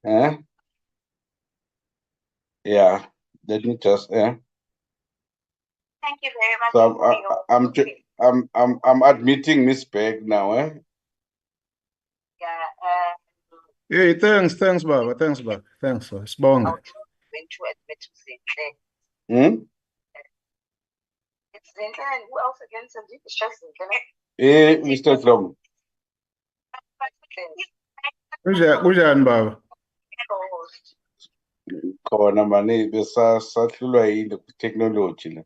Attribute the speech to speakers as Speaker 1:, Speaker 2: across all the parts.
Speaker 1: Eh? Yeah. Let me just.
Speaker 2: Thank you very much.
Speaker 1: So I'm admitting Miss Peg now.
Speaker 2: Yeah.
Speaker 3: Hey, thanks, Baba. Thanks, Baba. Thanks, Sibonga.
Speaker 2: Going to admit to Zinhle.
Speaker 1: Hmm?
Speaker 2: It's Zinhle and who else again? Sandeep? It's just Zinhle.
Speaker 1: Mr. Drum.
Speaker 3: Kunjani Baba?
Speaker 2: Co-host.
Speaker 1: Khona manje besahlulwa yini technology la.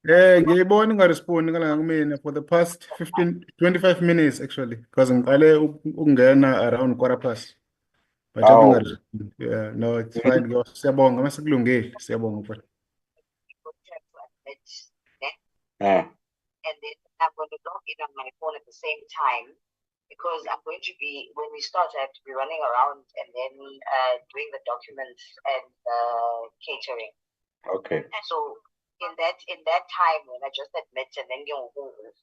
Speaker 3: Ngiyibona ingarespondi ngala kumina for the past 25 minutes actually because ngiqale ukungena around quarter past. But
Speaker 1: Aw.
Speaker 3: ingarespondi. Yeah, no, it's fine. Siyabonga mase kulungile. Siyabonga mfana.
Speaker 1: Eh.
Speaker 2: And then I'm going to log in on my phone at the same time because I'm going to be, when we start, I have to be running around and then doing the documents and catering.
Speaker 1: Okay.
Speaker 2: And so in that time when I just admit and then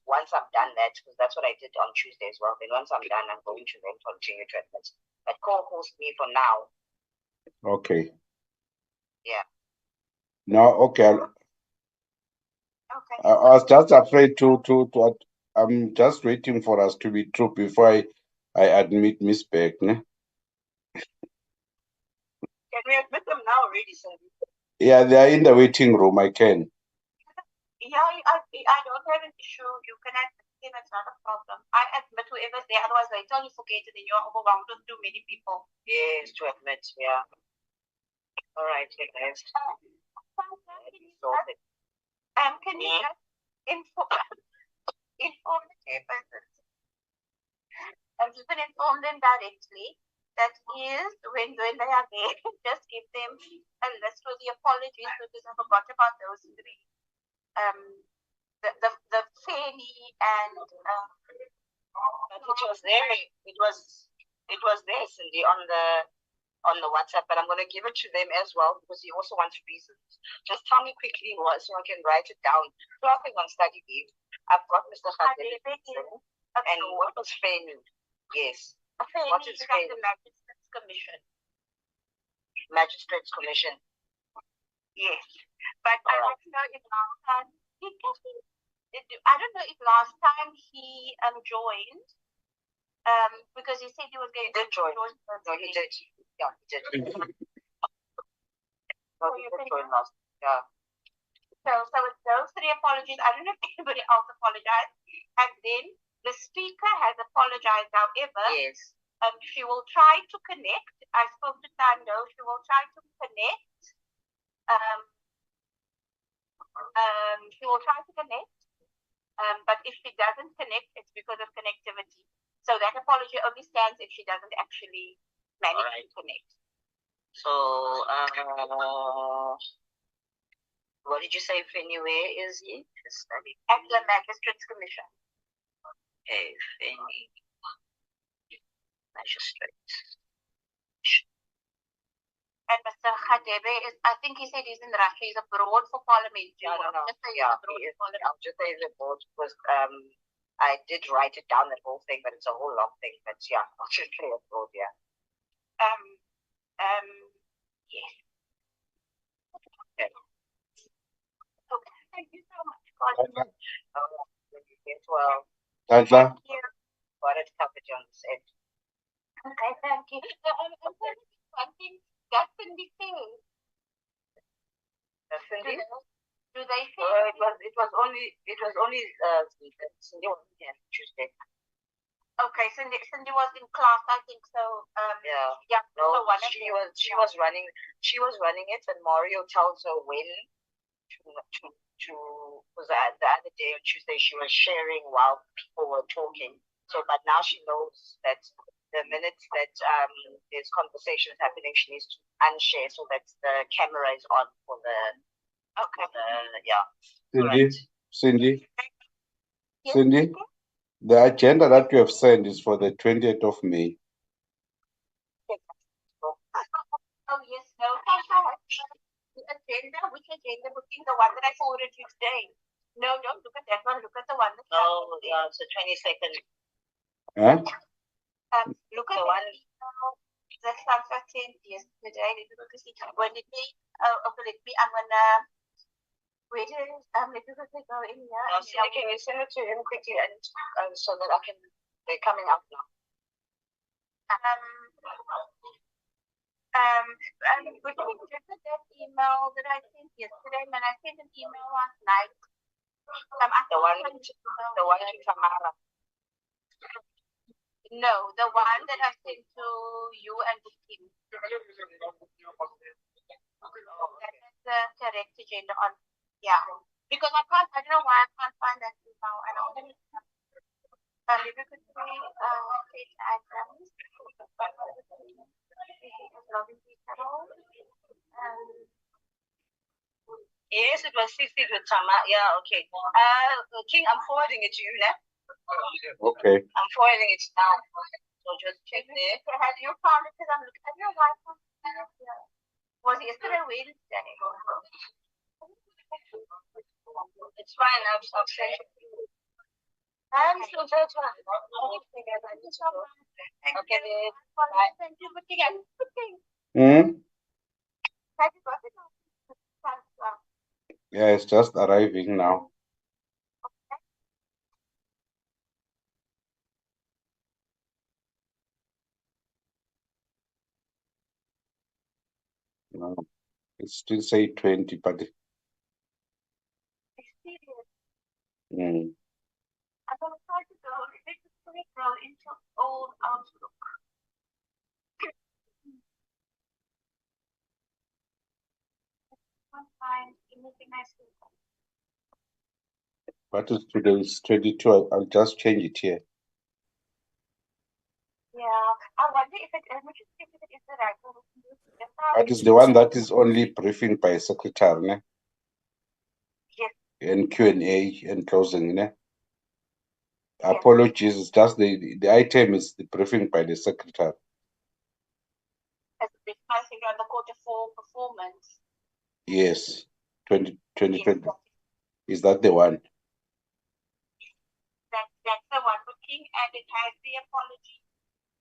Speaker 2: once I'm done that, because that's what I did on Tuesday as well, then once I'm done, I'm going to then continue to admit. But co-host me for now.
Speaker 1: Okay.
Speaker 2: Yeah.
Speaker 1: No, okay.
Speaker 2: Okay.
Speaker 1: I was just afraid to I'm just waiting for us to be through before I admit Miss Beck. Ne?
Speaker 2: Can we admit them now already, Sandy?
Speaker 1: Yeah, they are in the waiting room. I can.
Speaker 2: Yeah, I don't have an issue. You can admit him, it's not a problem. I admit whoever's there, otherwise I tell you forget it and you're overwhelmed with too many people. Yes, to admit, yeah. All right, guys. Can you just inform the chairperson? You can inform them directly. That is, when they are there, just give them a list with the apologies because I forgot about those three. The Fanny and it was there. It was there, Cindy, on the WhatsApp, but I'm going to give it to them as well because he also wants reasons. Just tell me quickly what so I can write it down. Clapping on study leave. I've got Mr. Khadele and what was Fanny? Yes. What is Fanny? The Magistrates Commission. Magistrates Commission. Yes. But I don't know if last time I don't know if last time he joined. Because he said he was going to join. No, he did. Yeah, he did. No, he did join last. Yeah. So with those three apologies, I don't know if anybody else apologized. And then the speaker has apologized, however. Yes. She will try to connect. I spoke to Tando. She will try to connect. She will try to connect. But if she doesn't connect, it's because of connectivity. So that apology only stands if she doesn't actually manage to connect. So, what did you say, Fanny? Where is he? At the Magistrates Commission. Okay, Fanny. Magistrates. And Mr. Khadebe is, I think he said he's in Russia. He's abroad for parliament. No. Yeah, I'll just say he's abroad because I did write it down, that whole thing, but it's a whole long thing. But yeah, I'll just say abroad, yeah. Yes. Okay. Thank you so much. Well, thank you. Got it covered on this end. Okay, thank you. Something that's in the thing. Do they say? It was only Cindy wasn't here Tuesday. Okay, Cindy was in class, I think so. Yeah. No, so she was running it, and Mario tells her when to was the other day on Tuesday she was sharing while people were talking. So, but now she knows that the minute that there's conversations happening, she needs to unshare so that the camera is on for the. Okay.
Speaker 1: Cindy. Yes, Cindy. Okay. The agenda that you have sent is for the 20th of May.
Speaker 2: Oh, yes, no. The agenda, which agenda? Booking the one that I forwarded you today. No, don't look at that one. Look at the one that. Oh, yeah, it's the 22nd.
Speaker 1: Huh?
Speaker 2: Look at the one. The transfer sent yesterday. Let me quickly see. When did we, okay, I'm gonna, wait, let me quickly go in here.
Speaker 4: Now, Cindy, can you send it to him quickly and so that I can, they're coming up now.
Speaker 2: Which one is that email that I sent yesterday? And I sent an email last night.
Speaker 4: The one to Tamara.
Speaker 2: No, the one that I sent to you and the team. That is the correct agenda on. Yeah, because I don't know why I can't find that email. I don't think maybe we could say state items.
Speaker 4: Yes, it was 60 with Tamara. Yeah, okay. King, I'm forwarding it to you now.
Speaker 1: Okay.
Speaker 4: I'm forwarding it now. So just check there.
Speaker 2: Have you found it? Because I'm looking at your Wi-Fi. Was yesterday Wednesday?
Speaker 4: It's fine. I've sent it. I'm still there. Okay, bye.
Speaker 2: Thank you for taking.
Speaker 1: Hmm?
Speaker 2: Have you got it?
Speaker 1: Yeah, it's just arriving now. No, it still say 20, but
Speaker 2: I'm gonna try to go. Let's go into old Outlook. Can't find anything I see.
Speaker 1: what is today's 22? I'll just change it here.
Speaker 2: Yeah, I wonder if it. Let me just see if it is the right one.
Speaker 1: That is the one that is only briefing by secretary, ne?
Speaker 2: Yes.
Speaker 1: And Q&A and closing, ne? Apologies, it's just the item is the briefing by the secretary.
Speaker 2: As a big pricing on the quarter four performance.
Speaker 1: Yes, 2020.
Speaker 2: Yes.
Speaker 1: Is that the one?
Speaker 2: That's the one booking, and it has the apology.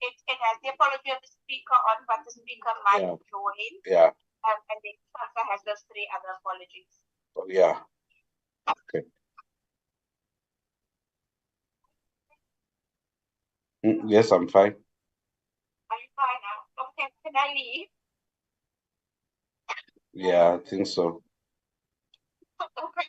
Speaker 2: It has the apology of the speaker on, but the speaker might join.
Speaker 1: Yeah.
Speaker 2: And the sponsor has those three other apologies.
Speaker 1: Oh, yeah. Okay. Yes, I'm fine.
Speaker 2: Are you fine now? Okay, can I leave?
Speaker 1: Yeah, I think so.
Speaker 2: Okay.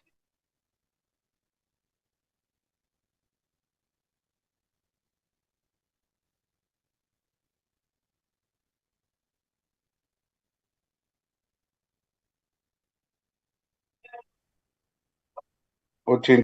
Speaker 1: Okay.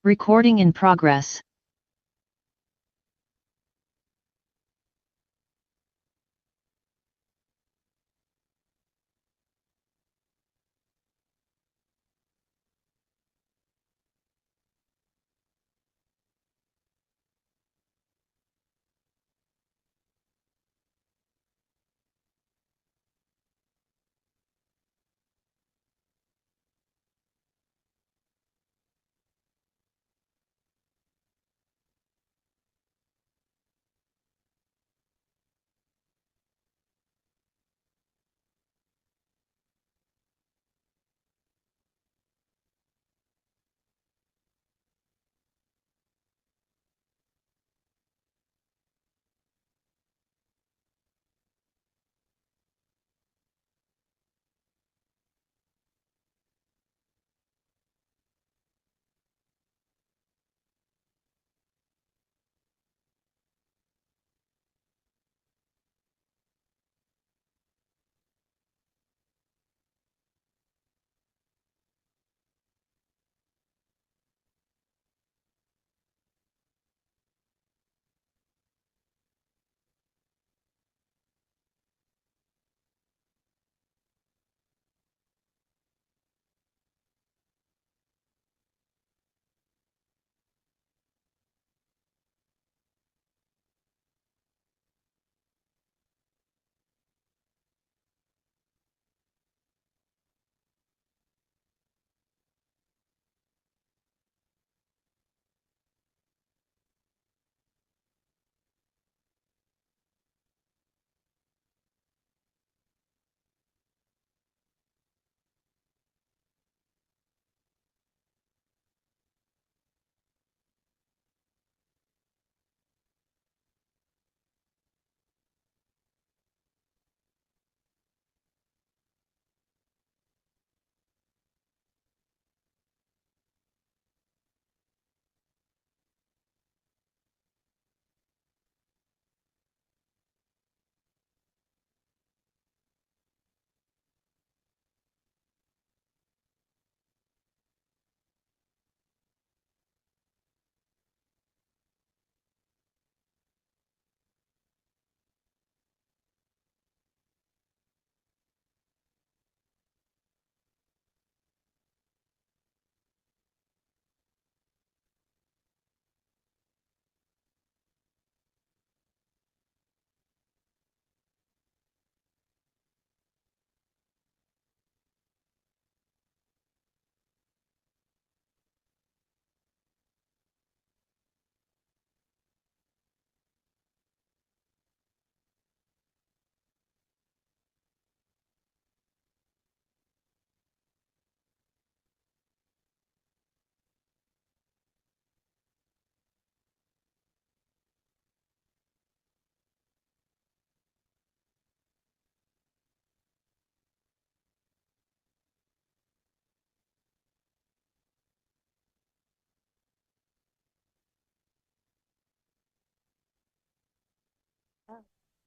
Speaker 5: Recording in progress.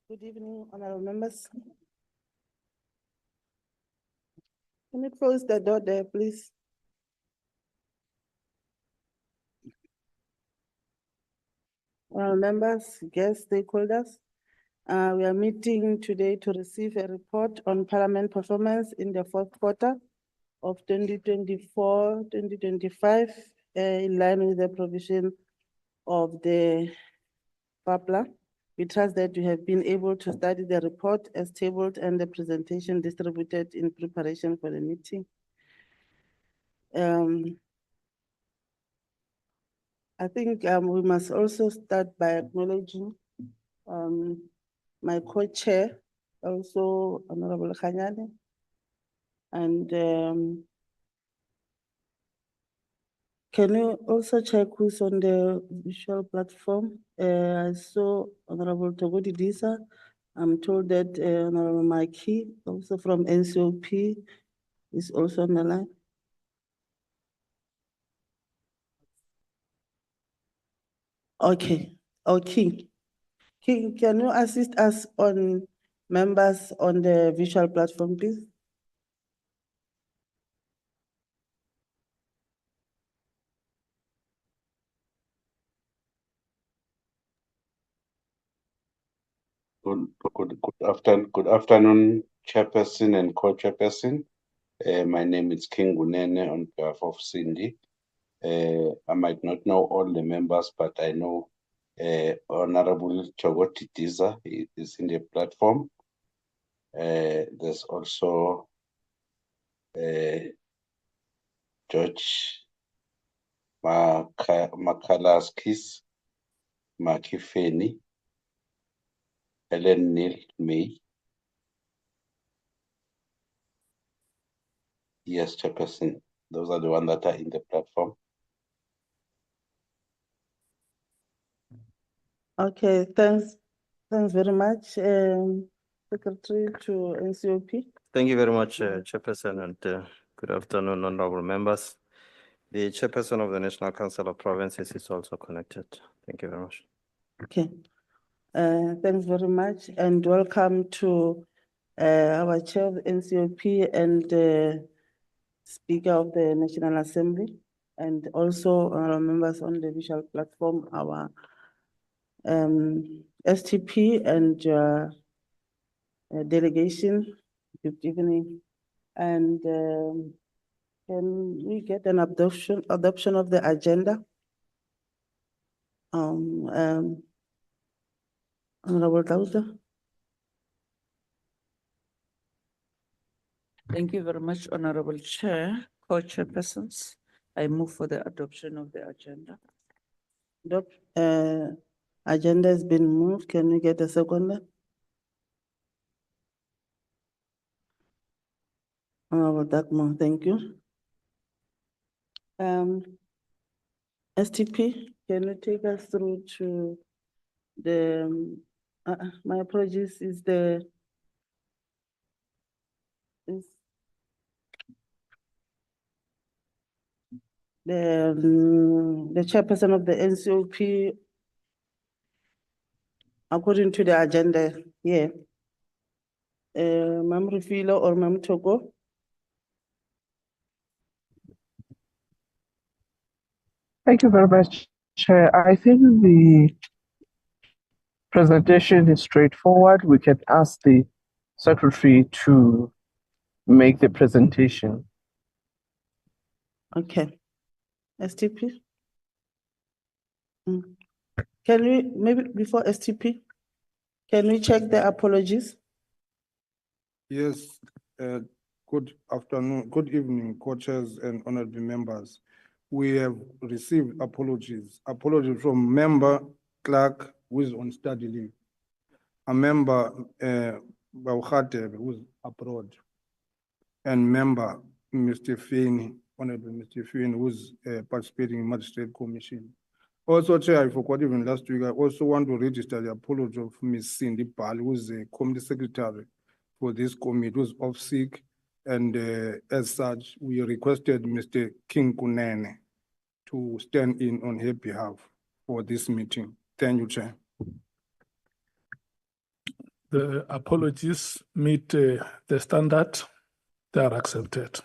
Speaker 6: Good evening, honorable members. Can you close the door there, please? Honorable members, guests, stakeholders, we are meeting today to receive a report on Parliament performance in the fourth quarter of 2024-2025, in line with the provision of the PAPLA. We trust that you have been able to study the report as tabled and the presentation distributed in preparation for the meeting. I think we must also start by acknowledging my co-chair, also Honorable Khanyane, and can you also check who's on the visual platform? I saw Honorable Togodi Disa. I'm told that Honorable Mikey, also from NCOP, is also on the line. Okay, okay. Can you assist us on members on the visual platform, please?
Speaker 1: Good afternoon, Chairperson and Co-Chairperson. My name is King Gunene on behalf of Cindy. I might not know all the members, but I know Honorable Chogoti Diza is in the platform. There's also George Makalaskis, Makifeni, Helen Neil May. Yes, Chairperson. Those are the ones that are in the platform.
Speaker 6: Okay, thanks. Thanks very much, Secretary to NCOP.
Speaker 5: Thank you very much, Chairperson, and good afternoon, honorable members. The Chairperson of the National Council of Provinces is also connected. Thank you very much.
Speaker 6: Okay, thanks very much and welcome to our Chair of the NCOP and Speaker of the National Assembly, and also our members on the visual platform, our STP and delegation. Good evening. And can we get an adoption of the agenda? Honorable Dauda.
Speaker 7: Thank you very much, Honorable Chair, Co-Chairpersons. I move for the adoption of the agenda.
Speaker 6: Agenda has been moved. Can we get a seconder? Honorable Dagmar, thank you. STP, can you take us through to the, my apologies, is the chairperson of the NCOP, according to the agenda here, Mam Rufilo or Mam Togo?
Speaker 8: Thank you very much, Chair. I think the presentation is straightforward. We can ask the Secretary to make the presentation.
Speaker 6: Okay. STP? Can we, maybe before STP, can we check the apologies?
Speaker 3: Yes, good afternoon, good evening, co-chairs and honorable members. We have received apologies from member Clark, who is on study leave, a member Bauchate, who is abroad, and member Mr. Fini, Honorable Mr. Fini, who is participating in Magistrate Commission. Also, Chair, I forgot even last week, I also want to register the apology of Ms. Cindy Bal, who is the Committee Secretary for this committee, who is off sick, and as such, we requested Mr. King Kunene to stand in on her behalf for this meeting. Thank you, Chair.
Speaker 9: The apologies meet the standard, they are accepted.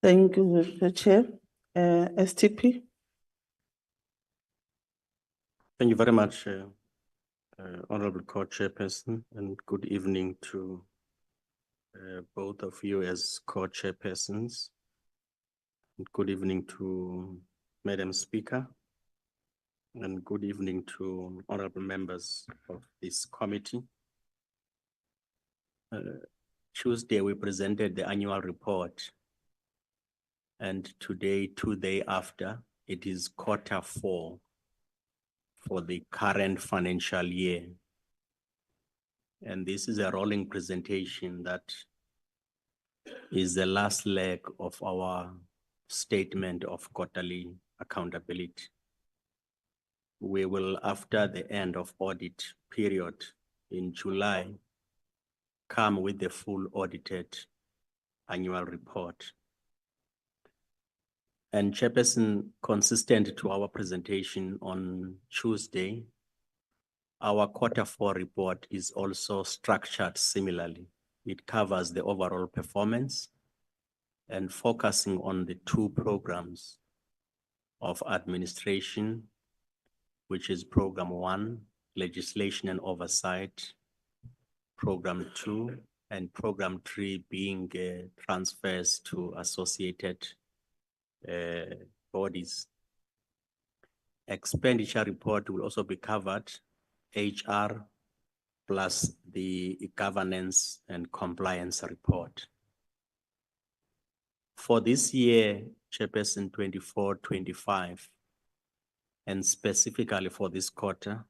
Speaker 6: Thank you, Mr. Chair. STP?
Speaker 5: Thank you very much, Honorable Co-Chairperson, and good evening to both of you as Co-Chairpersons. Good evening to Madam Speaker, and good evening to honorable members of this committee. Tuesday, we presented the annual report, and today, 2 days after, it is Q4 for the current financial year. And this is a rolling presentation that is the last leg of our statement of quarterly accountability. We will, after the end of audit period in July, come with the full audited annual report. And Chairperson, consistent to our presentation on Tuesday, our Q4 report is also structured similarly. It covers the overall performance and focusing on the 2 programs of administration, which is Program 1, Legislation and Oversight, Program 2, and Program 3 being transfers to associated bodies. Expenditure report will also be covered, HR plus the governance and compliance report. For this year, Chairperson 24-25, and specifically for this quarter,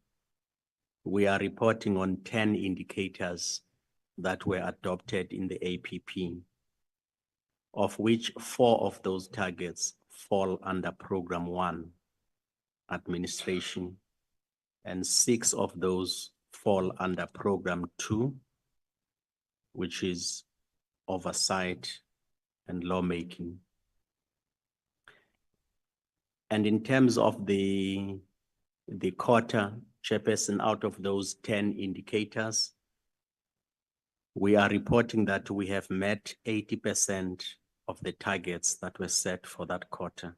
Speaker 5: we are reporting on 10 indicators that were adopted in the APP, of which 4 of those targets fall under Program 1, Administration, and 6 of those fall under Program 2, which is Oversight and Lawmaking. And in terms of the quarter, Chairperson, out of those 10 indicators, we are reporting that we have met 80% of the targets that were set for that quarter.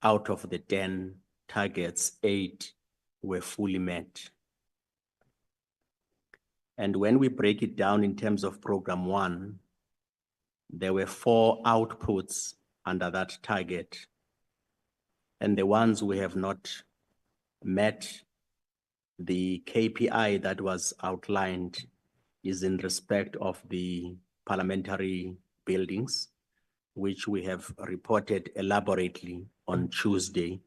Speaker 5: Out of the 10 targets, 8 were fully met. And when we break it down in terms of Program 1, there were 4 outputs under that target. And the ones we have not met, the KPI that was outlined is in respect of the parliamentary buildings, which we have reported elaborately on Tuesday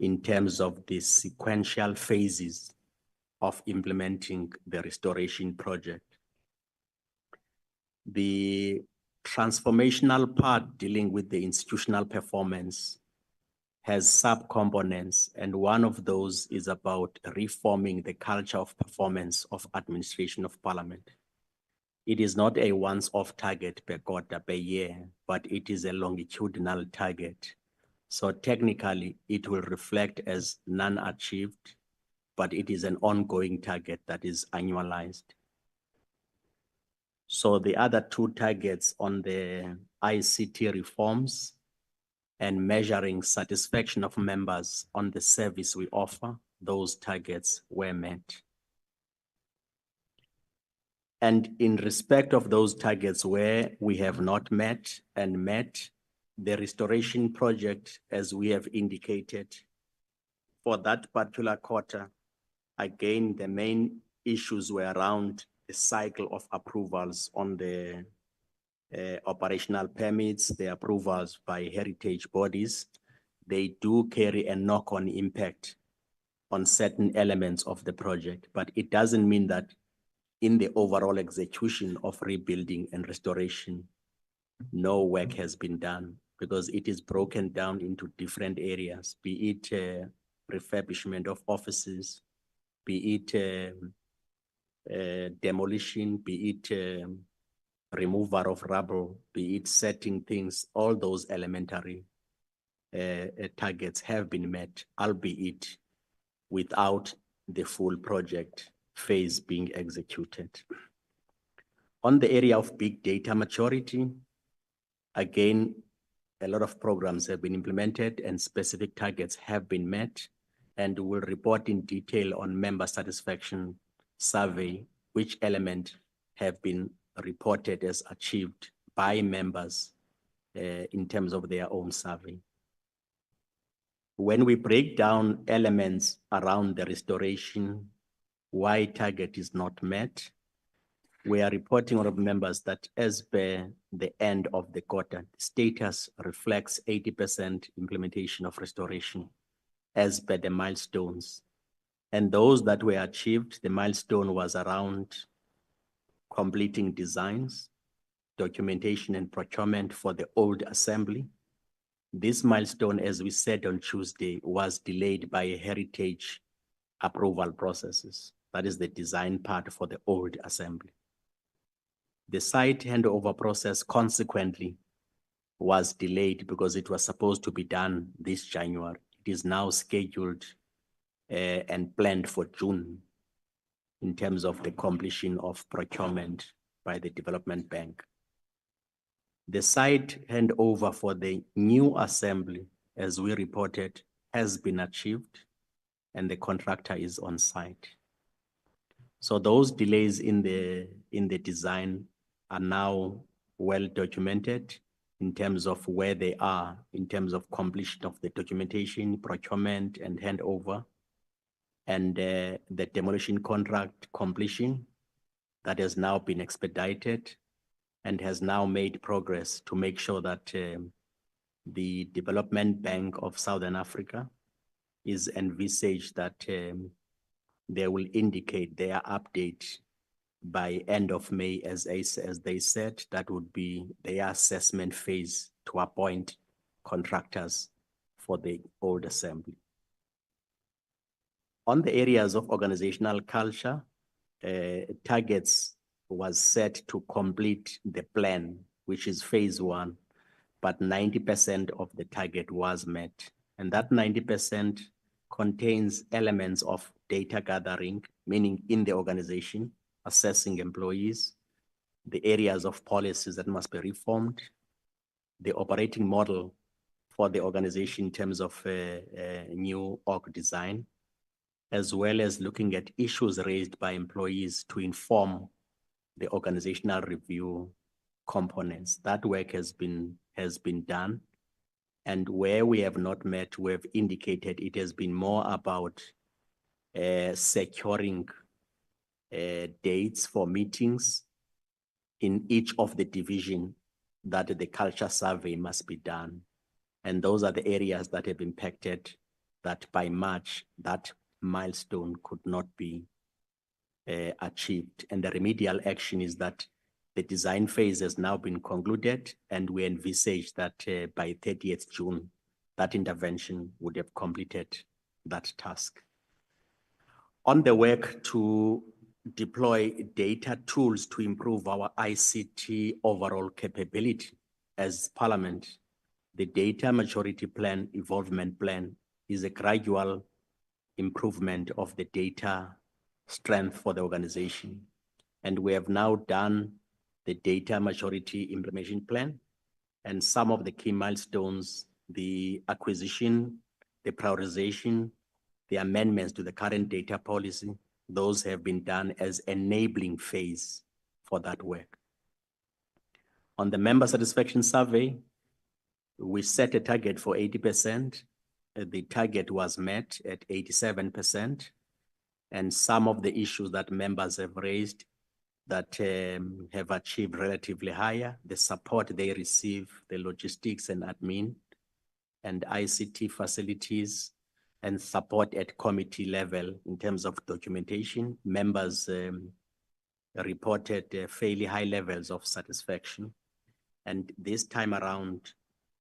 Speaker 5: in terms of the sequential phases of implementing the restoration project. The transformational part dealing with the institutional performance has sub-components, and one of those is about reforming the culture of performance of administration of parliament. It is not a once-off target per quarter, per year, but it is a longitudinal target. So technically, it will reflect as none achieved, but it is an ongoing target that is annualized. So the other 2 targets on the ICT reforms and measuring satisfaction of members on the service we offer, those targets were met. And in respect of those targets where we have not met and met, the restoration project, as we have indicated, for that particular quarter, again, the main issues were around the cycle of approvals on the operational permits, the approvals by heritage bodies. They do carry a knock-on impact on certain elements of the project, but it doesn't mean that in the overall execution of rebuilding and restoration, no work has been done, because it is broken down into different areas, be it refurbishment of offices, be it demolition, be it removal of rubble, be it setting things, all those elementary targets have been met, albeit without the full project phase being executed. On the area of big data maturity, again, a lot of programs have been implemented and specific targets have been met, and we'll report in detail on member satisfaction survey, which element have been reported as achieved by members in terms of their own survey. When we break down elements around the restoration, why target is not met, we are reporting on members that as per the end of the quarter, status reflects 80% implementation of restoration as per the milestones. And those that were achieved, the milestone was around completing designs, documentation and procurement for the old assembly. This milestone, as we said on Tuesday, was delayed by heritage approval processes. That is the design part for the old assembly. The site handover process consequently was delayed because it was supposed to be done this January. It is now scheduled and planned for June in terms of the completion of procurement by the Development Bank. The site handover for the new assembly, as we reported, has been achieved and the contractor is on site. So those delays in the design are now well documented in terms of where they are, in terms of completion of the documentation, procurement and handover, and the demolition contract completion that has now been expedited and has now made progress to make sure that the Development Bank of Southern Africa is envisaged that they will indicate their update by end of May, as they said. That would be their assessment phase to appoint contractors for the old assembly. On the areas of organizational culture, targets was set to complete the plan, which is phase 1, but 90% of the target was met. And that 90% contains elements of data gathering, meaning in the organization, assessing employees, the areas of policies that must be reformed, the operating model for the organization in terms of new org design, as well as looking at issues raised by employees to inform the organizational review components. That work has been done. And where we have not met, we have indicated it has been more about securing dates for meetings in each of the division that the culture survey must be done. And those are the areas that have impacted that by March, that milestone could not be achieved. And the remedial action is that the design phase has now been concluded, and we envisage that by 30th June, that intervention would have completed that task. On the work to deploy data tools to improve our ICT overall capability as Parliament, the data maturity plan, evolvement plan is a gradual improvement of the data strength for the organization. And we have now done the data maturity implementation plan, and some of the key milestones, the acquisition, the prioritization, the amendments to the current data policy, those have been done as enabling phase for that work. On the member satisfaction survey, we set a target for 80%. The target was met at 87%. And some of the issues that members have raised that have achieved relatively higher, the support they receive, the logistics and admin and ICT facilities, and support at committee level in terms of documentation. Members reported fairly high levels of satisfaction. And this time around,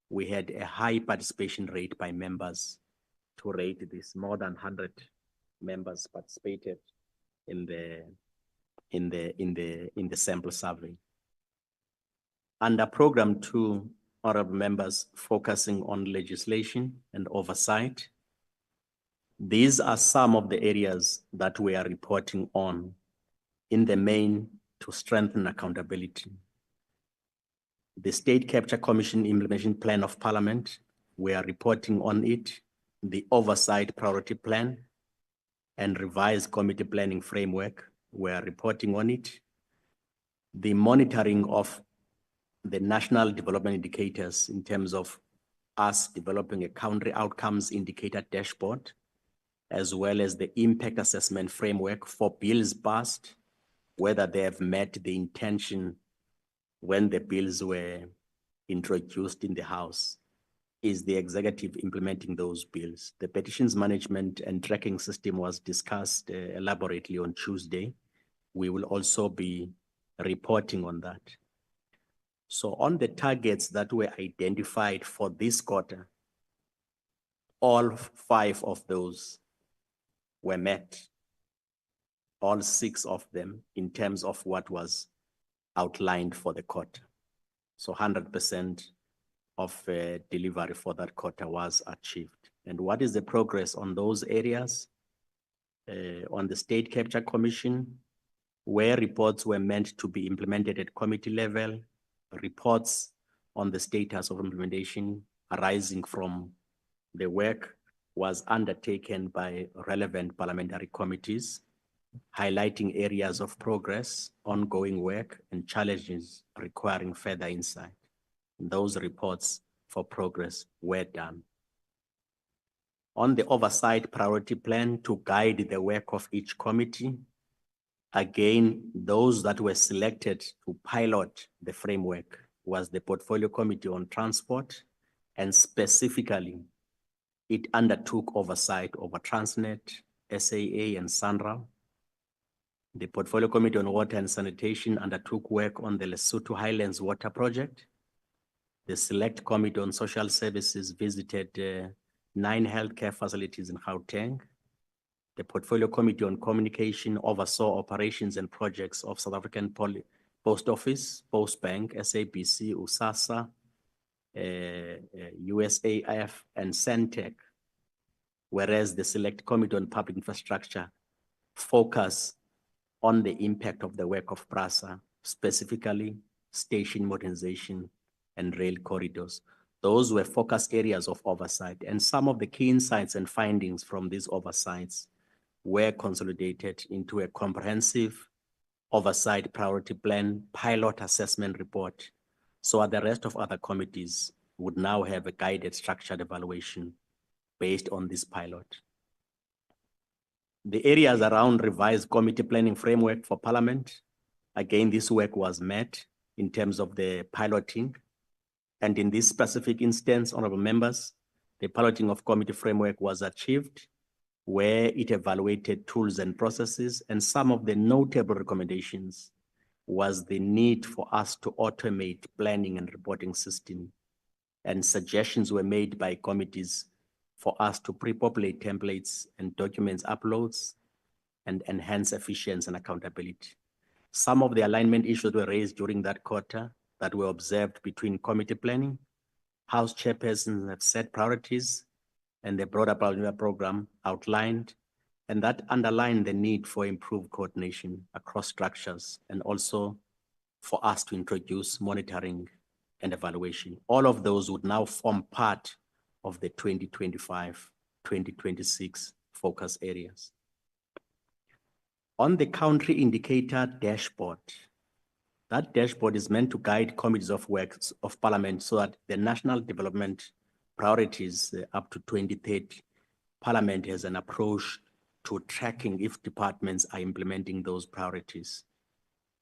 Speaker 5: we had a high participation rate by members to rate this. More than 100 members participated in the sample survey. Under program 2, honorable members, focusing on legislation and oversight, these are some of the areas that we are reporting on in the main to strengthen accountability. The State Capture Commission Implementation Plan of Parliament, we are reporting on it, the Oversight Priority Plan and Revised Committee Planning Framework, we are reporting on it. The monitoring of the national development indicators in terms of us developing a country outcomes indicator dashboard, as well as the impact assessment framework for bills passed, whether they have met the intention when the bills were introduced in the House. Is the executive implementing those bills? The petitions management and tracking system was discussed elaborately on Tuesday. We will also be reporting on that. So on the targets that were identified for this quarter, all 5 of those were met, all 6 of them in terms of what was outlined for the quarter. So 100% of delivery for that quarter was achieved. And what is the progress on those areas? On the State Capture Commission, where reports were meant to be implemented at committee level, reports on the status of implementation arising from the work was undertaken by relevant parliamentary committees, highlighting areas of progress, ongoing work, and challenges requiring further insight. Those reports for progress were done. On the oversight priority plan to guide the work of each committee, again, those that were selected to pilot the framework was the Portfolio Committee on Transport, and specifically, it undertook oversight over Transnet, SAA, and SANRAL. The Portfolio Committee on Water and Sanitation undertook work on the Lesotho Highlands Water Project. The Select Committee on Social Services visited 9 healthcare facilities in Gauteng. The Portfolio Committee on Communication oversaw operations and projects of South African Post Office, Post Bank, SABC, USASA, USAF, and Centec, whereas the Select Committee on Public Infrastructure focus on the impact of the work of PRASA, specifically station modernization and rail corridors. Those were focus areas of oversight, and some of the key insights and findings from these oversights were consolidated into a comprehensive oversight priority plan pilot assessment report. So the rest of other committees would now have a guided structured evaluation based on this pilot. The areas around revised committee planning framework for Parliament, again, this work was met in terms of the piloting. And in this specific instance, honorable members, the piloting of committee framework was achieved where it evaluated tools and processes, and some of the notable recommendations was the need for us to automate planning and reporting system. And suggestions were made by committees for us to pre-populate templates and documents uploads and enhance efficiency and accountability. Some of the alignment issues were raised during that quarter that were observed between committee planning. House chairpersons have set priorities and the broader program outlined, and that underlined the need for improved coordination across structures and also for us to introduce monitoring and evaluation. All of those would now form part of the 2025-2026 focus areas. On the country indicator dashboard, that dashboard is meant to guide committees of works of Parliament so that the national development priorities up to 2030, Parliament has an approach to tracking if departments are implementing those priorities.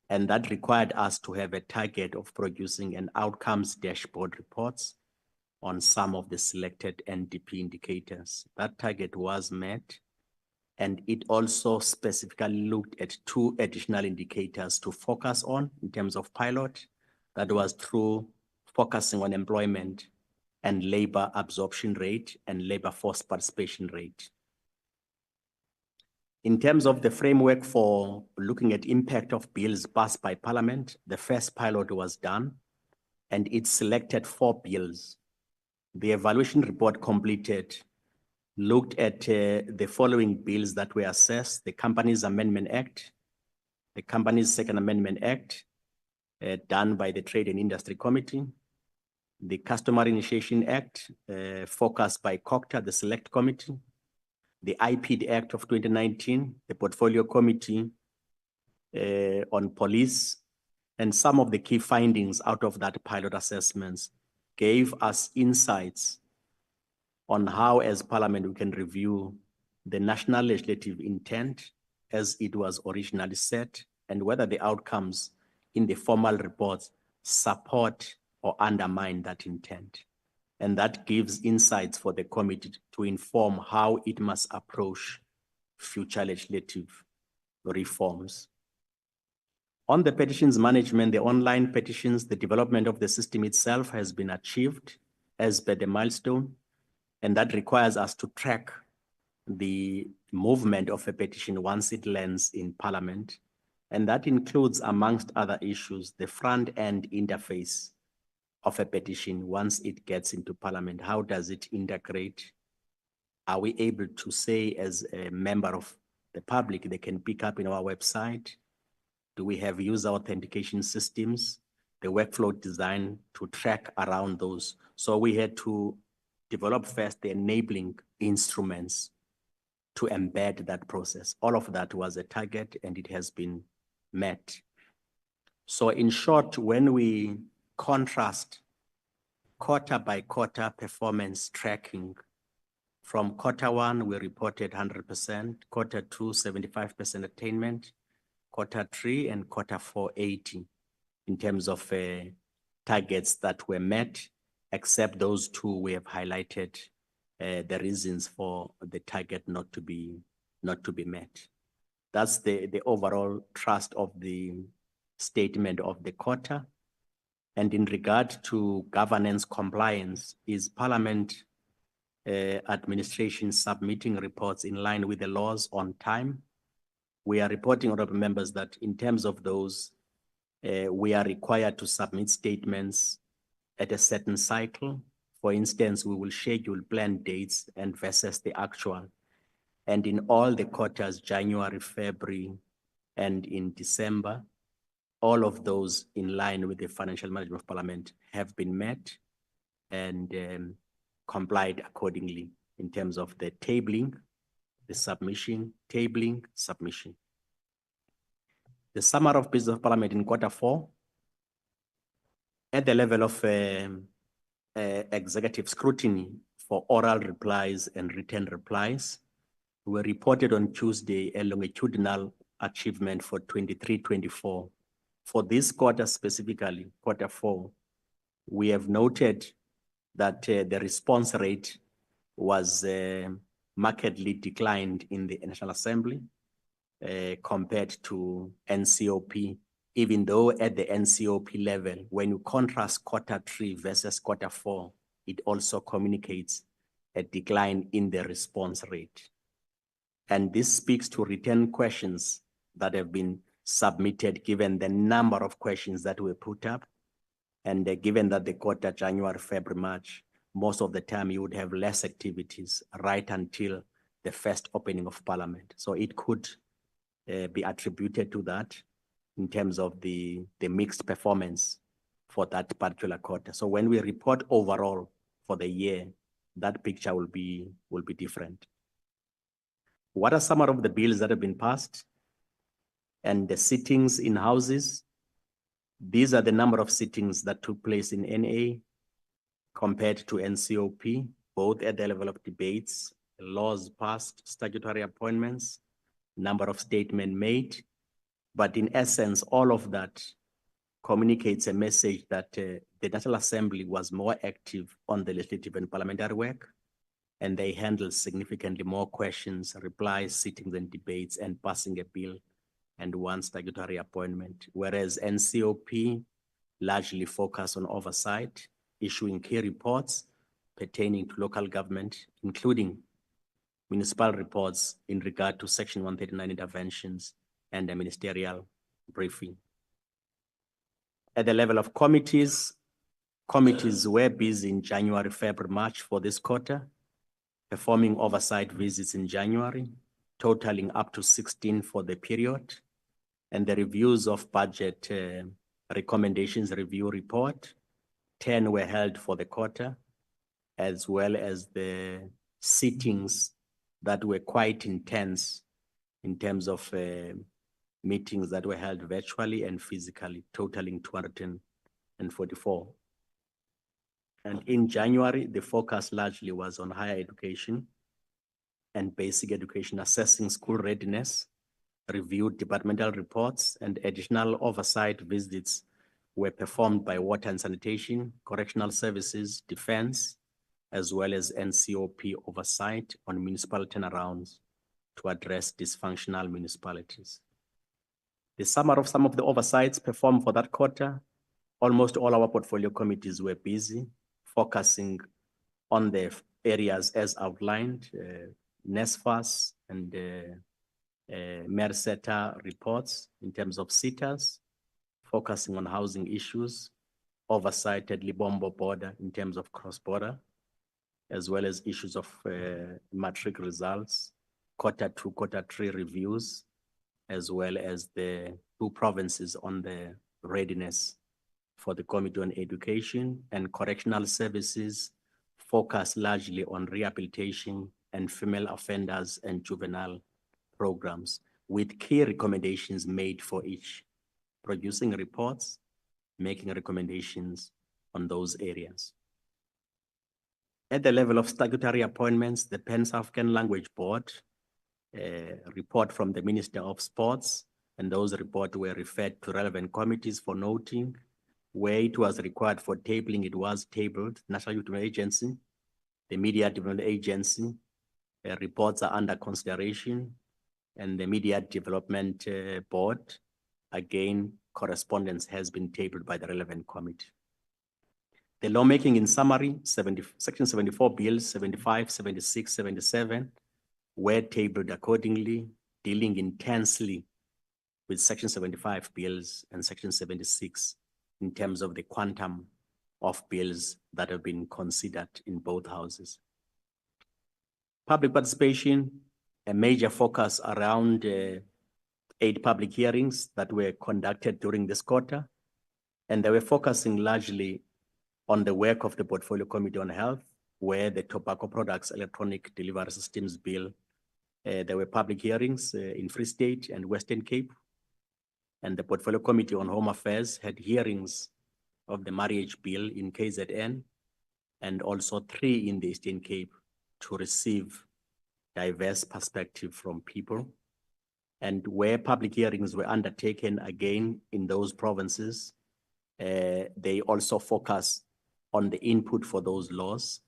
Speaker 5: And that required us to have a target of producing an outcomes dashboard reports on some of the selected NDP indicators. That target was met, and it also specifically looked at 2 additional indicators to focus on in terms of pilot. That was through focusing on employment and labor absorption rate and labor force participation rate. In terms of the framework for looking at impact of bills passed by Parliament, the first pilot was done and it selected 4 bills. The evaluation report completed looked at the following bills that were assessed: the Companies Amendment Act, the Companies Second Amendment Act, done by the Trade and Industry Committee, the Customer Initiation Act, focused by COCTA, the Select Committee, the IPD Act of 2019, the Portfolio Committee on Police, and some of the key findings out of that pilot assessments gave us insights on how, as Parliament, we can review the national legislative intent as it was originally set, and whether the outcomes in the formal reports support or undermine that intent. And that gives insights for the committee to inform how it must approach future legislative reforms. On the petitions management, the online petitions, the development of the system itself has been achieved as per the milestone, and that requires us to track the movement of a petition once it lands in Parliament. And that includes, amongst other issues, the front-end interface of a petition once it gets into Parliament. How does it integrate? Are we able to say, as a member of the public, they can pick up in our website? Do we have user authentication systems? The workflow design to track around those. So we had to develop first the enabling instruments to embed that process. All of that was a target and it has been met. So in short, when we contrast quarter by quarter performance tracking, from quarter one, we reported 100%, quarter two, 75% attainment, quarter three and quarter four, 80 in terms of targets that were met, except those two we have highlighted the reasons for the target not to be met. That's the overall thrust of the statement of the quarter. And in regard to governance compliance, is Parliament administration submitting reports in line with the laws on time? We are reporting, honorable members, that in terms of those, we are required to submit statements at a certain cycle. For instance, we will schedule planned dates and versus the actual. And in all the quarters, January, February, and in December, all of those in line with the financial management of Parliament have been met and complied accordingly in terms of the tabling, the submission, tabling, submission. The summary of business of Parliament in quarter four, at the level of executive scrutiny for oral replies and written replies, were reported on Tuesday a longitudinal achievement for 23-24. For this quarter specifically, quarter four, we have noted that the response rate was markedly declined in the National Assembly compared to NCOP, even though at the NCOP level, when you contrast quarter three versus quarter four, it also communicates a decline in the response rate. And this speaks to written questions that have been submitted given the number of questions that were put up. And given that the quarter, January, February, March, most of the time you would have less activities right until the first opening of Parliament. So it could be attributed to that in terms of the mixed performance for that particular quarter. So when we report overall for the year, that picture will be different. What are some of the bills that have been passed? And the sittings in houses. These are the number of sittings that took place in NA compared to NCOP, both at the level of debates, laws passed, statutory appointments, number of statements made. But in essence, all of that communicates a message that the National Assembly was more active on the legislative and parliamentary work, and they handled significantly more questions, replies, sittings and debates, and passing a bill and one statutory appointment, whereas NCOP largely focused on oversight, issuing key reports pertaining to local government, including municipal reports in regard to Section 139 interventions and the ministerial briefing. At the level of committees were busy in January, February, March for this quarter, performing oversight visits in January, totaling up to 16 for the period, and the reviews of budget recommendations review report, 10 were held for the quarter, as well as the sittings that were quite intense in terms of meetings that were held virtually and physically, totaling 244. And in January, the focus largely was on higher education and basic education, assessing school readiness, reviewed departmental reports, and additional oversight visits were performed by water and sanitation, correctional services, defense, as well as NCOP oversight on municipal turnarounds to address dysfunctional municipalities. The summary of some of the oversights performed for that quarter, almost all our portfolio committees were busy, focusing on the areas as outlined, NESFAS and MERSETA reports in terms of sitters, focusing on housing issues, oversight at Libombo border in terms of cross-border, as well as issues of matric results, quarter two, quarter three reviews, as well as the two provinces on the readiness for the Committee on Education and Correctional Services focus largely on rehabilitation and female offenders and juvenile programs, with key recommendations made for each, producing reports, making recommendations on those areas. At the level of statutory appointments, the Pan-South African Language Board, report from the Minister of Sports, and those reports were referred to relevant committees for noting. Where it was required for tabling, it was tabled. National Youth Development Agency, the Media Development Agency, reports are under consideration, and the Media Development Board, again, correspondence has been tabled by the relevant committee. The lawmaking in summary, Section 74 bills, 75, 76, 77, were tabled accordingly, dealing intensely with Section 75 bills and Section 76 in terms of the quantum of bills that have been considered in both houses. Public participation, a major focus around 8 public hearings that were conducted during this quarter, and they were focusing largely on the work of the Portfolio Committee on Health, where the Tobacco Products Electronic Delivery Systems Bill, there were public hearings in Free State and Western Cape, and the Portfolio Committee on Home Affairs had hearings of the Marriage Bill in KZN, and also 3 in the Eastern Cape to receive diverse perspective from people. And where public hearings were undertaken again in those provinces, they also focus on the input for those laws.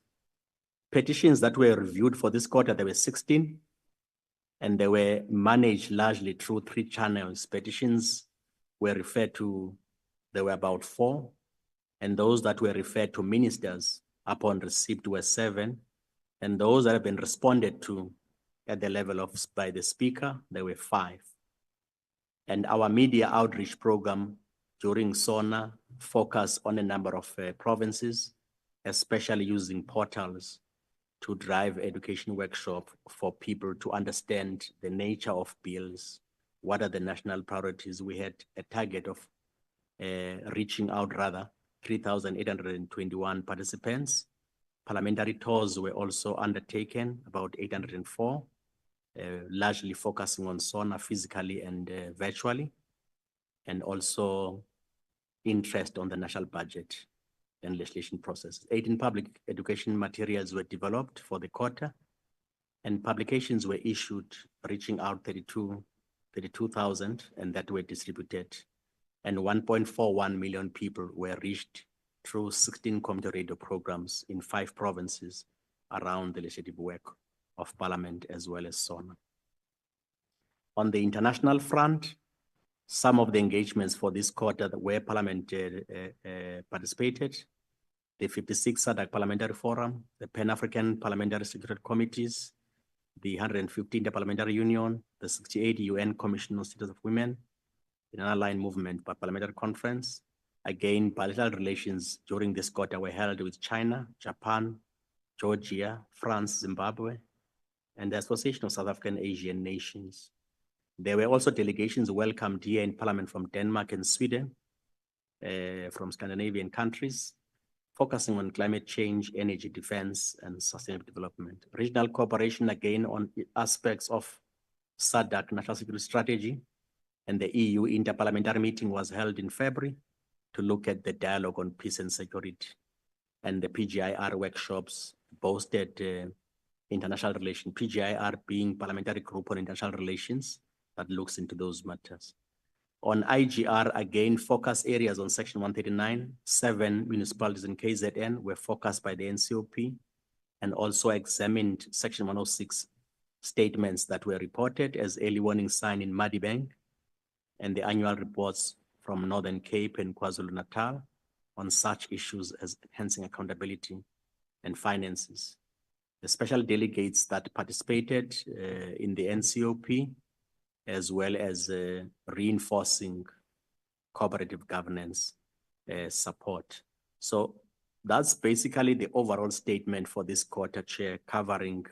Speaker 5: Petitions that were reviewed for this quarter, there were 16, and they were managed largely through 3 channels. Petitions were referred to, there were about 4, and those that were referred to ministers upon receipt were 7, and those that have been responded to at the level of by the speaker, there were 5. And our media outreach program during SONA focused on a number of provinces, especially using portals to drive education workshop for people to understand the nature of bills. What are the national priorities? We had a target of reaching out 3,821 participants. Parliamentary tours were also undertaken, about 804, largely focusing on SONA physically and virtually, and also interest on the national budget and legislation process. 18 public education materials were developed for the quarter, and publications were issued, reaching out 32,000, and that were distributed. And 1.41 million people were reached through 16 community radio programs in 5 provinces around the legislative work of Parliament as well as SONA. On the international front, some of the engagements for this quarter where Parliament participated, the 56th SADC Parliamentary Forum, the Pan-African Parliamentary Secretariat Committees, the 115th Interparliamentary Union, the 68th UN Commission on Status of Women, the Non-Aligned Movement Parliamentary Conference. Again, bilateral relations during this quarter were held with China, Japan, Georgia, France, Zimbabwe, and the Association of South African Asian Nations. There were also delegations welcomed here in Parliament from Denmark and Sweden, from Scandinavian countries, focusing on climate change, energy defense, and sustainable development. Regional cooperation, again, on aspects of SADC national security strategy, and the EU interparliamentary meeting was held in February to look at the dialogue on peace and security. And the PGIR workshops boasted international relations, PGIR being Parliamentary Group on International Relations that looks into those matters. On IGR, again, focus areas on Section 139, 7 municipalities in KZN were focused by the NCOP, and also examined Section 106 statements that were reported as early warning sign in Madibeng, and the annual reports from Northern Cape and KwaZulu-Natal on such issues as enhancing accountability and finances. The special delegates that participated in the NCOP, as well as reinforcing cooperative governance support. So that's basically the overall statement for this quarter, Chair, covering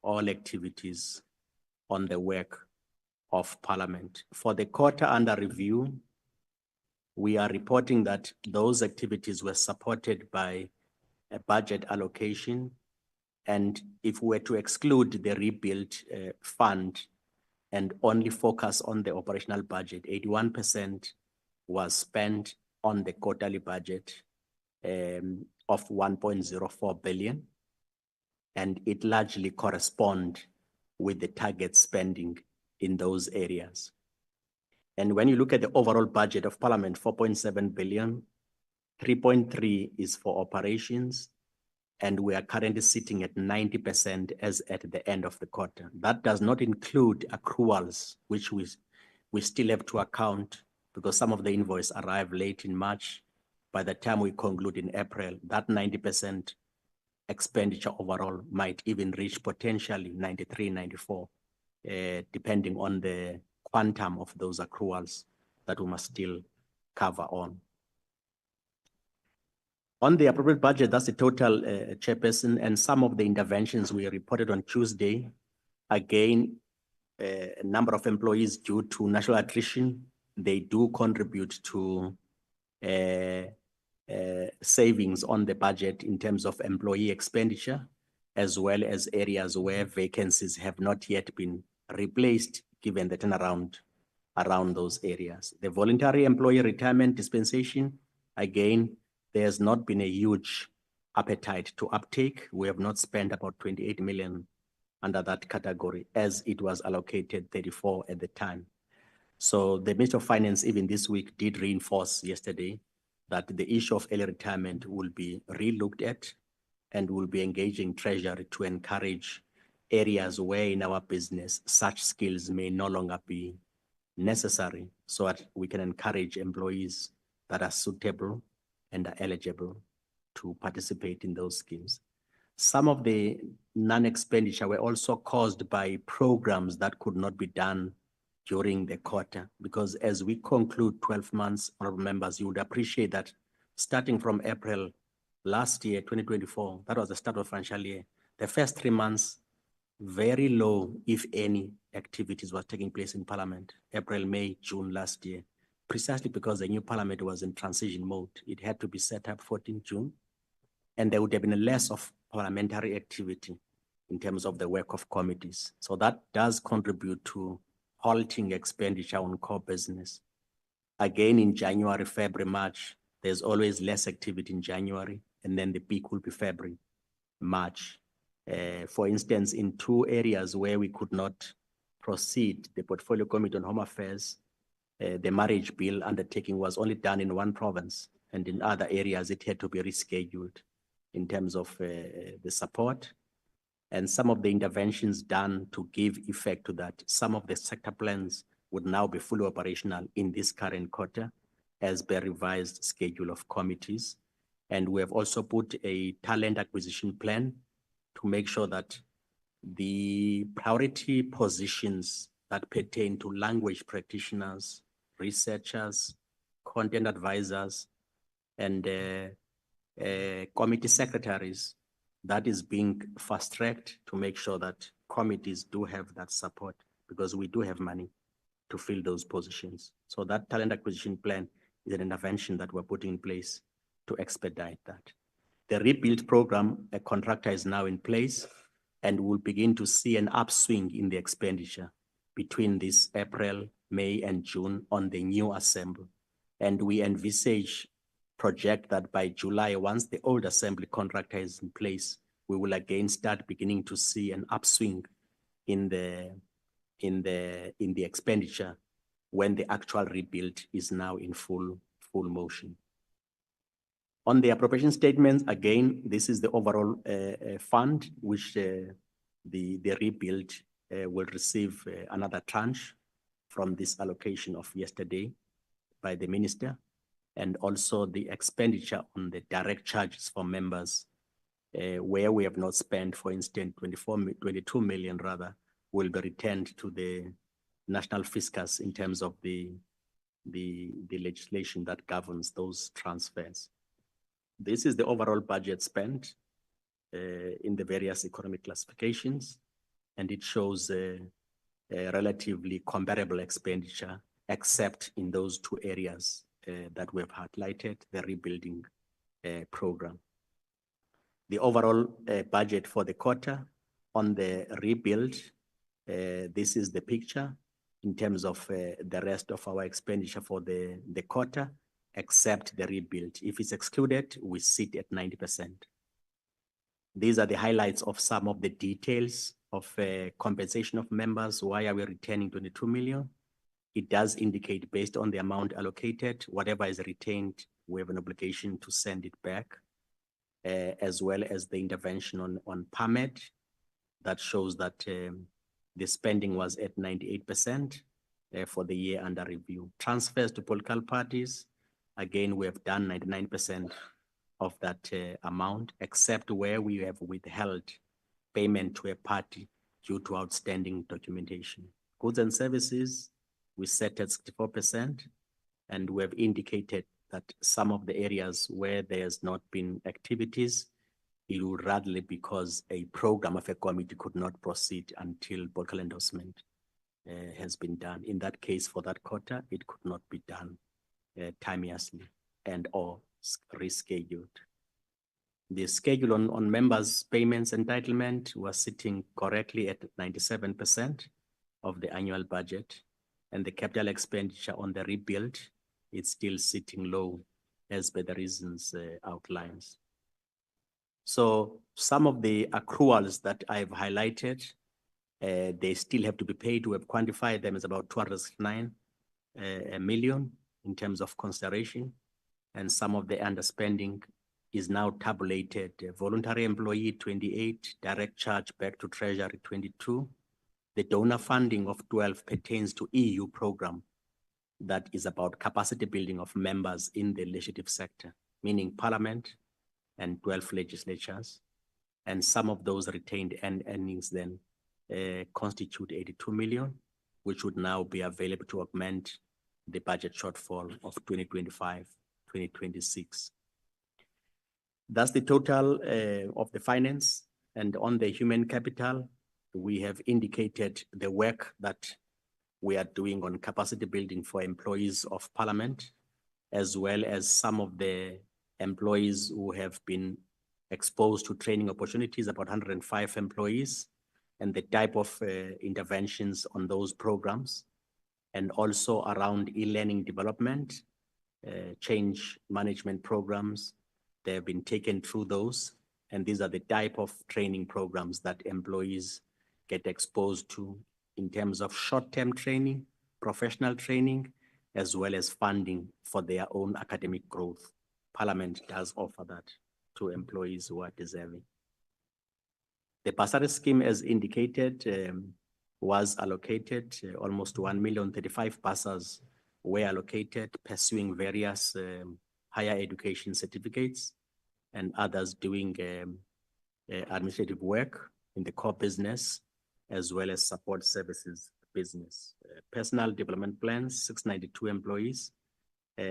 Speaker 5: all activities on the work of Parliament. For the quarter under review, we are reporting that those activities were supported by budget allocation. And if we were to exclude the rebuild fund and only focus on the operational budget, 81% was spent on the quarterly budget of 1.04 billion. And it largely corresponds with the target spending in those areas. And when you look at the overall budget of Parliament, 4.7 billion, 3.3 is for operations, and we are currently sitting at 90% as at the end of the quarter. That does not include accruals, which we still have to account because some of the invoice arrive late in March. By the time we conclude in April, that 90% expenditure overall might even reach potentially 93, 94, depending on the quantum of those accruals that we must still cover on. On the appropriate budget, that's the total, Chairperson, and some of the interventions we reported on Tuesday. Again, a number of employees due to natural attrition, they do contribute to savings on the budget in terms of employee expenditure, as well as areas where vacancies have not yet been replaced, given the turnaround around those areas. The voluntary employee retirement dispensation, again, there's not been a huge appetite to uptake. We have not spent about 28 million under that category as it was allocated 34 at the time. So the Minister of Finance even this week did reinforce yesterday that the issue of early retirement will be re-looked at and will be engaging Treasury to encourage areas where in our business such skills may no longer be necessary, so that we can encourage employees that are suitable and are eligible to participate in those schemes. Some of the non-expenditure were also caused by programs that could not be done during the quarter, because as we conclude 12 months, honorable members, you would appreciate that starting from April last year, 2024, that was the start of financial year, the first 3 months, very low, if any, activities were taking place in Parliament, April, May, June last year, precisely because the new Parliament was in transition mode. It had to be set up 14 June, and there would have been less of parliamentary activity in terms of the work of committees. So that does contribute to halting expenditure on core business. Again, in January, February, March, there's always less activity in January, and then the peak will be February, March. For instance, in 2 areas where we could not proceed, the Portfolio Committee on Home Affairs, the marriage bill undertaking was only done in 1 province, and in other areas it had to be rescheduled in terms of the support. And some of the interventions done to give effect to that, some of the sector plans would now be fully operational in this current quarter as per revised schedule of committees. And we have also put a talent acquisition plan to make sure that the priority positions that pertain to language practitioners, researchers, content advisors, and committee secretaries, that is being fast-tracked to make sure that committees do have that support, because we do have money to fill those positions. So that talent acquisition plan is an intervention that we're putting in place to expedite that. The rebuild program, a contractor is now in place, and we'll begin to see an upswing in the expenditure between this April, May, and June on the new assembly. And we envisage, project that by July, once the old assembly contractor is in place, we will again start beginning to see an upswing in the expenditure when the actual rebuild is now in full motion. On the appropriation statements, again, this is the overall fund which the rebuild will receive another tranche from this allocation of yesterday by the minister, and also the expenditure on the direct charges for members where we have not spent, for instance, 22 million rather, will be returned to the national fiscus in terms of the legislation that governs those transfers. This is the overall budget spent in the various economic classifications, and it shows a relatively comparable expenditure, except in those 2 areas that we have highlighted, the rebuilding program. The overall budget for the quarter on the rebuild, this is the picture in terms of the rest of our expenditure for the quarter, except the rebuild. If it's excluded, we sit at 90%. These are the highlights of some of the details of compensation of members. Why are we retaining 22 million? It does indicate, based on the amount allocated, whatever is retained, we have an obligation to send it back, as well as the intervention on PAMED that shows that the spending was at 98% for the year under review. Transfers to political parties, again, we have done 99% of that amount, except where we have withheld payment to a party due to outstanding documentation. Goods and services, we set at 64%, and we have indicated that some of the areas where there's not been activities, it would rather because a program of a committee could not proceed until political endorsement has been done. In that case, for that quarter, it could not be done timeously and or rescheduled. The schedule on members' payments entitlement was sitting correctly at 97% of the annual budget, and the capital expenditure on the rebuild is still sitting low as per the reasons outlined. So some of the accruals that I've highlighted, they still have to be paid. We have quantified them as about 209 million in terms of consideration, and some of the underspending is now tabulated. Voluntary employee 28, direct charge back to treasury 22. The donor funding of 12 pertains to EU program that is about capacity building of members in the legislative sector, meaning Parliament and 12 legislatures. And some of those retained earnings then constitute 82 million, which would now be available to augment the budget shortfall of 2025-2026. That's the total of the finance. And on the human capital, we have indicated the work that we are doing on capacity building for employees of Parliament, as well as some of the employees who have been exposed to training opportunities, about 105 employees, and the type of interventions on those programs, and also around e-learning development, change management programs. They have been taken through those, and these are the type of training programs that employees get exposed to in terms of short-term training, professional training, as well as funding for their own academic growth. Parliament does offer that to employees who are deserving. The bursary scheme, as indicated, was allocated. Almost 1,035,000 bursaries were allocated, pursuing various higher education certificates and others doing administrative work in the core business, as well as support services business. Personal development plans, 692 employees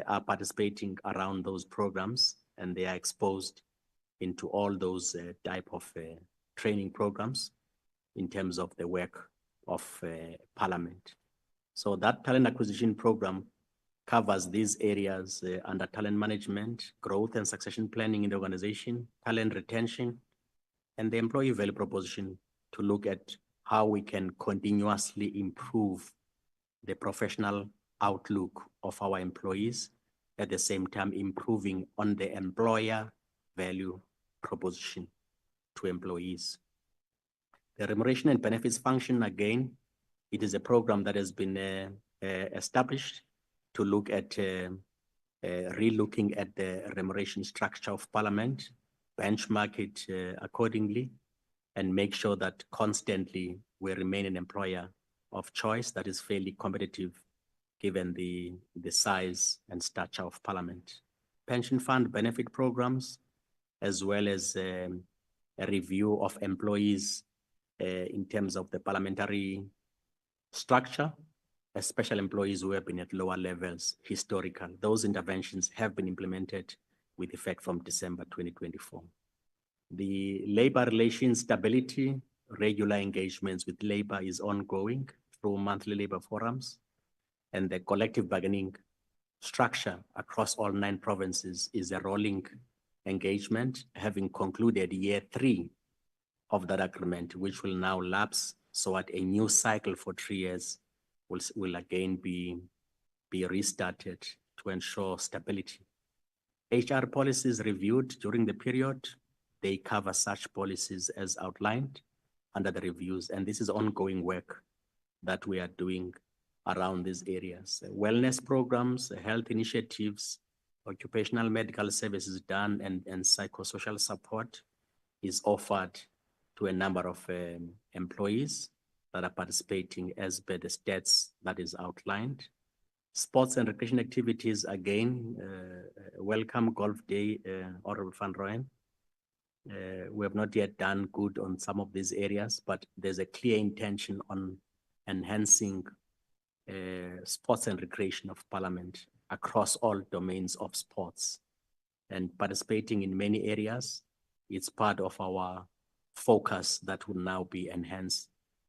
Speaker 5: are participating around those programs, and they are exposed into all those type of training programs in terms of the work of Parliament. So that talent acquisition program covers these areas under talent management, growth and succession planning in the organization, talent retention, and the employee value proposition to look at how we can continuously improve the professional outlook of our employees, at the same time improving on the employer value proposition to employees. The remuneration and benefits function, again, it is a program that has been established to look at re-looking at the remuneration structure of Parliament, benchmark it accordingly, and make sure that constantly we remain an employer of choice that is fairly competitive given the size and stature of Parliament. Pension fund benefit programs, as well as a review of employees in terms of the parliamentary structure, especially employees who have been at lower levels historical. Those interventions have been implemented with effect from December 2024. The labor relations stability, regular engagements with labor is ongoing through monthly labor forums, and the collective bargaining structure across all 9 provinces is a rolling engagement, having concluded year 3 of that agreement, which will now lapse. So at a new cycle for 3 years will again be restarted to ensure stability. HR policies reviewed during the period, they cover such policies as outlined under the reviews. And this is ongoing work that we are doing around these areas. Wellness programs, health initiatives, occupational medical services done, and psychosocial support is offered to a number of employees that are participating as per the stats that is outlined. Sports and recreation activities, again, welcome Golf Day, Honorable Van Rooyen. We have not yet done good on some of these areas, but there's a clear intention on enhancing sports and recreation of Parliament across all domains of sports and participating in many areas. It's part of our focus that will now be enhanced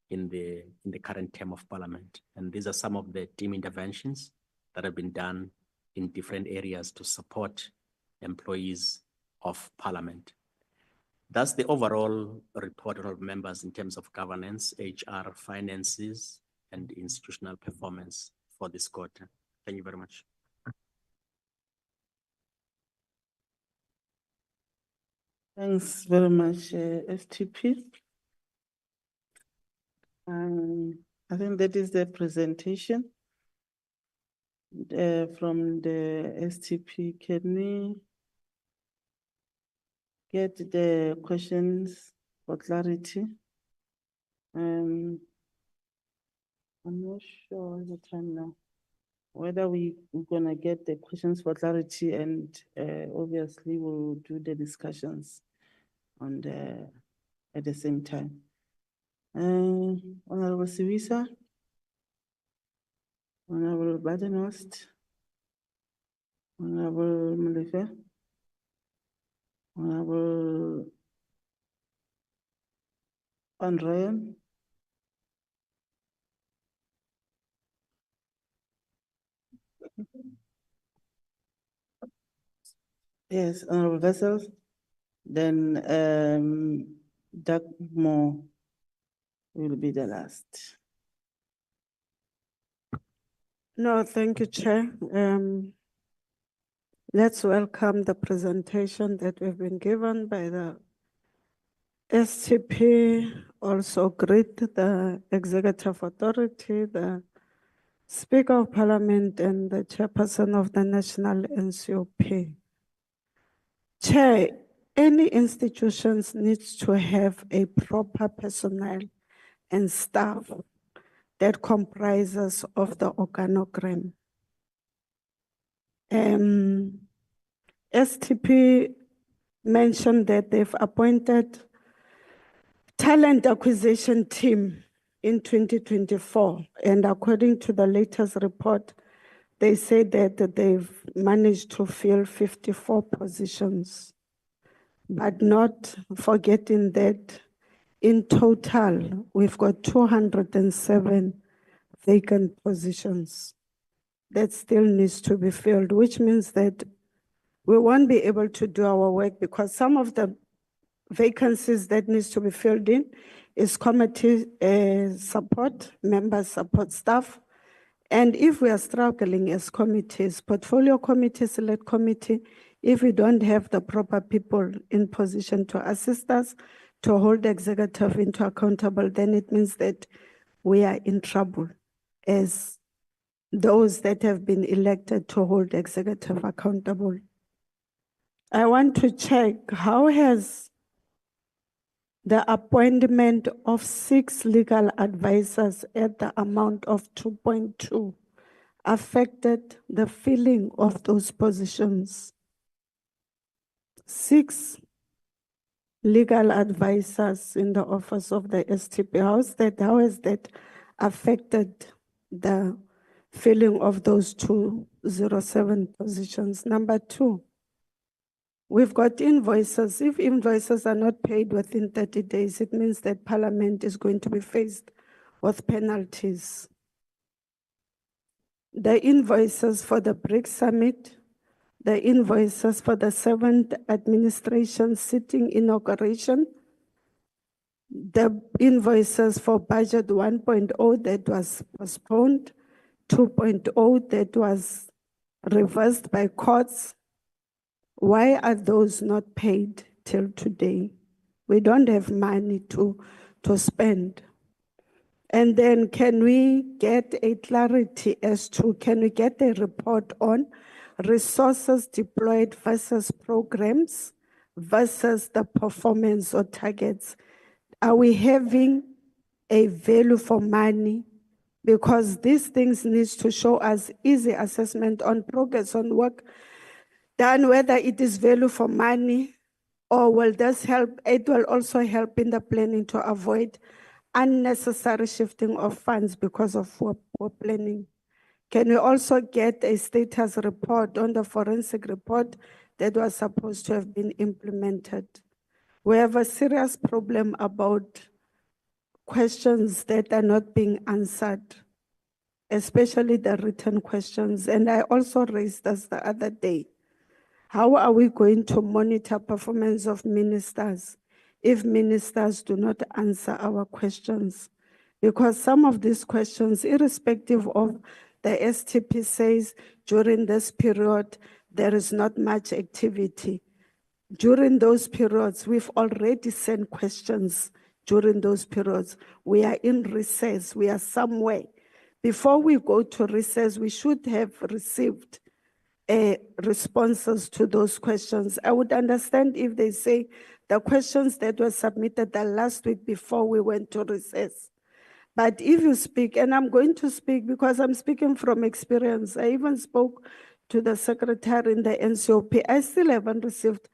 Speaker 5: in the current term of Parliament. And these are some of the team interventions that have been done in different areas to support employees of Parliament. That's the overall report of members in terms of governance, HR, finances, and institutional performance for this quarter. Thank you very much.
Speaker 6: Thanks very much, FTP. I think that is the presentation from the STP. Can we get the questions for clarity? I'm not sure the time now, whether we're gonna get the questions for clarity, and obviously we'll do the discussions on at the same time. Honorable Sivisa, Honorable Badenhorst, Honorable Molefe, Honorable Van Rooyen, yes, Honorable Vessels, then Doug Moore will be the last.
Speaker 10: No, thank you, Chair. Let's welcome the presentation that we've been given by the STP, also greet the Executive Authority, the Speaker of Parliament, and the Chairperson of the National NCOP. Chair, any institutions needs to have a proper personnel and staff that comprises of the organogram. STP mentioned that they've appointed talent acquisition team in 2024. And according to the latest report, they say that they've managed to fill 54 positions, but not forgetting that in total, we've got 207 vacant positions that still needs to be filled, which means that we won't be able to do our work because some of the vacancies that needs to be filled in is committee support, member support staff. And if we are struggling as committees, portfolio committee, select committee, if we don't have the proper people in position to assist us, to hold the executive into accountable, then it means that we are in trouble as those that have been elected to hold the executive accountable. I want to check, how has the appointment of 6 legal advisors at the amount of 2.2 affected the filling of those positions? 6 legal advisors in the office of the STP. How has that affected the filling of those 207 positions? Number 2, we've got invoices. If invoices are not paid within 30 days, it means that Parliament is going to be faced with penalties. The invoices for the BRICS Summit, the invoices for the 7th administration sitting inauguration, the invoices for budget 1.0 that was postponed, 2.0 that was reversed by courts. Why are those not paid till today? We don't have money to spend. And then can we get a clarity as to, can we get a report on resources deployed versus programs versus the performance or targets? Are we having a value for money? Because these things need to show us easy assessment on progress on work done, whether it is value for money or will this help, it will also help in the planning to avoid unnecessary shifting of funds because of poor planning. Can we also get a status report on the forensic report that was supposed to have been implemented? We have a serious problem about questions that are not being answered, especially the written questions. And I also raised this the other day. How are we going to monitor performance of ministers if ministers do not answer our questions? Because some of these questions, irrespective of the STP says during this period, there is not much activity. During those periods, we've already sent questions during those periods. We are in recess, we are somewhere. Before we go to recess, we should have received responses to those questions. I would understand if they say the questions that were submitted the last week before we went to recess. But if you speak, and I'm going to speak because I'm speaking from experience. I even spoke to the secretary in the NCOP. I still haven't received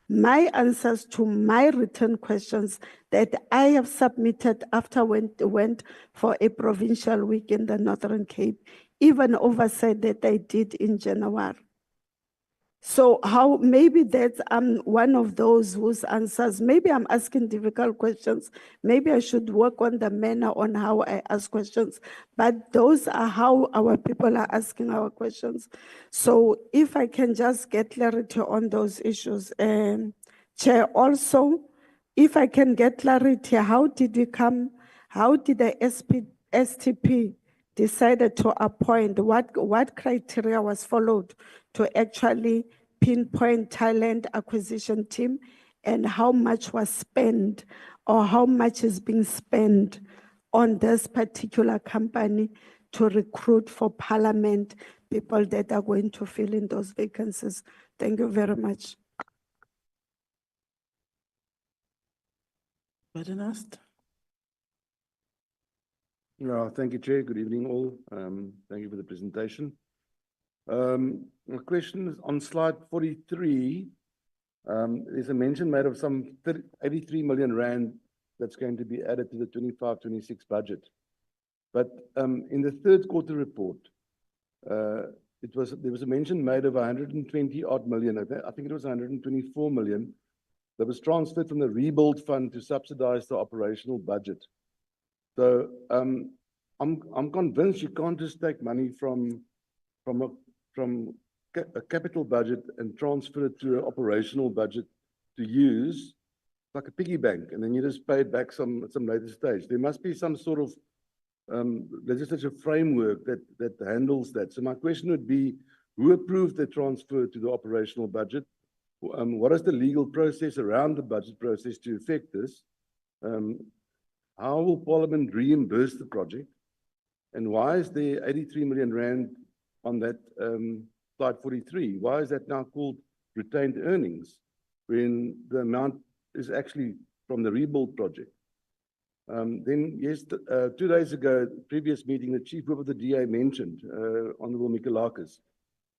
Speaker 10: my answers to my written questions that I have submitted after went for a provincial week in the Northern Cape, even oversight that I did in January. So how, maybe that's one of those whose answers, maybe I'm asking difficult questions. Maybe I should work on the manner on how I ask questions, but those are how our people are asking our questions. So if I can just get clarity on those issues. Chair, also, if I can get clarity, how did the STP decided to appoint, what criteria was followed to actually pinpoint talent acquisition team, and how much was spent or how much is being spent on this particular company to recruit for parliament people that are going to fill in those vacancies. Thank you very much.
Speaker 11: Yeah, thank you, Chair. Good evening, all. Thank you for the presentation. My question is on slide 43. There's a mention made of some 83 million rand that's going to be added to the 25-26 budget. But in the third quarter report, there was a mention made of 120 odd million. I think it was 124 million that was transferred from the rebuild fund to subsidize the operational budget. So I'm convinced you can't just take money from a capital budget and transfer it to an operational budget to use like a piggy bank, and then you just pay it back some later stage. There must be some sort of legislative framework that handles that. So my question would be, who approved the transfer to the operational budget? What is the legal process around the budget process to effect this? How will Parliament reimburse the project? And why is there 83 million rand on that slide 43? Why is that now called retained earnings when the amount is actually from the rebuild project? Then, yes, 2 days ago, previous meeting, the Chief Whip of the DA mentioned, Honorable Mikalakis,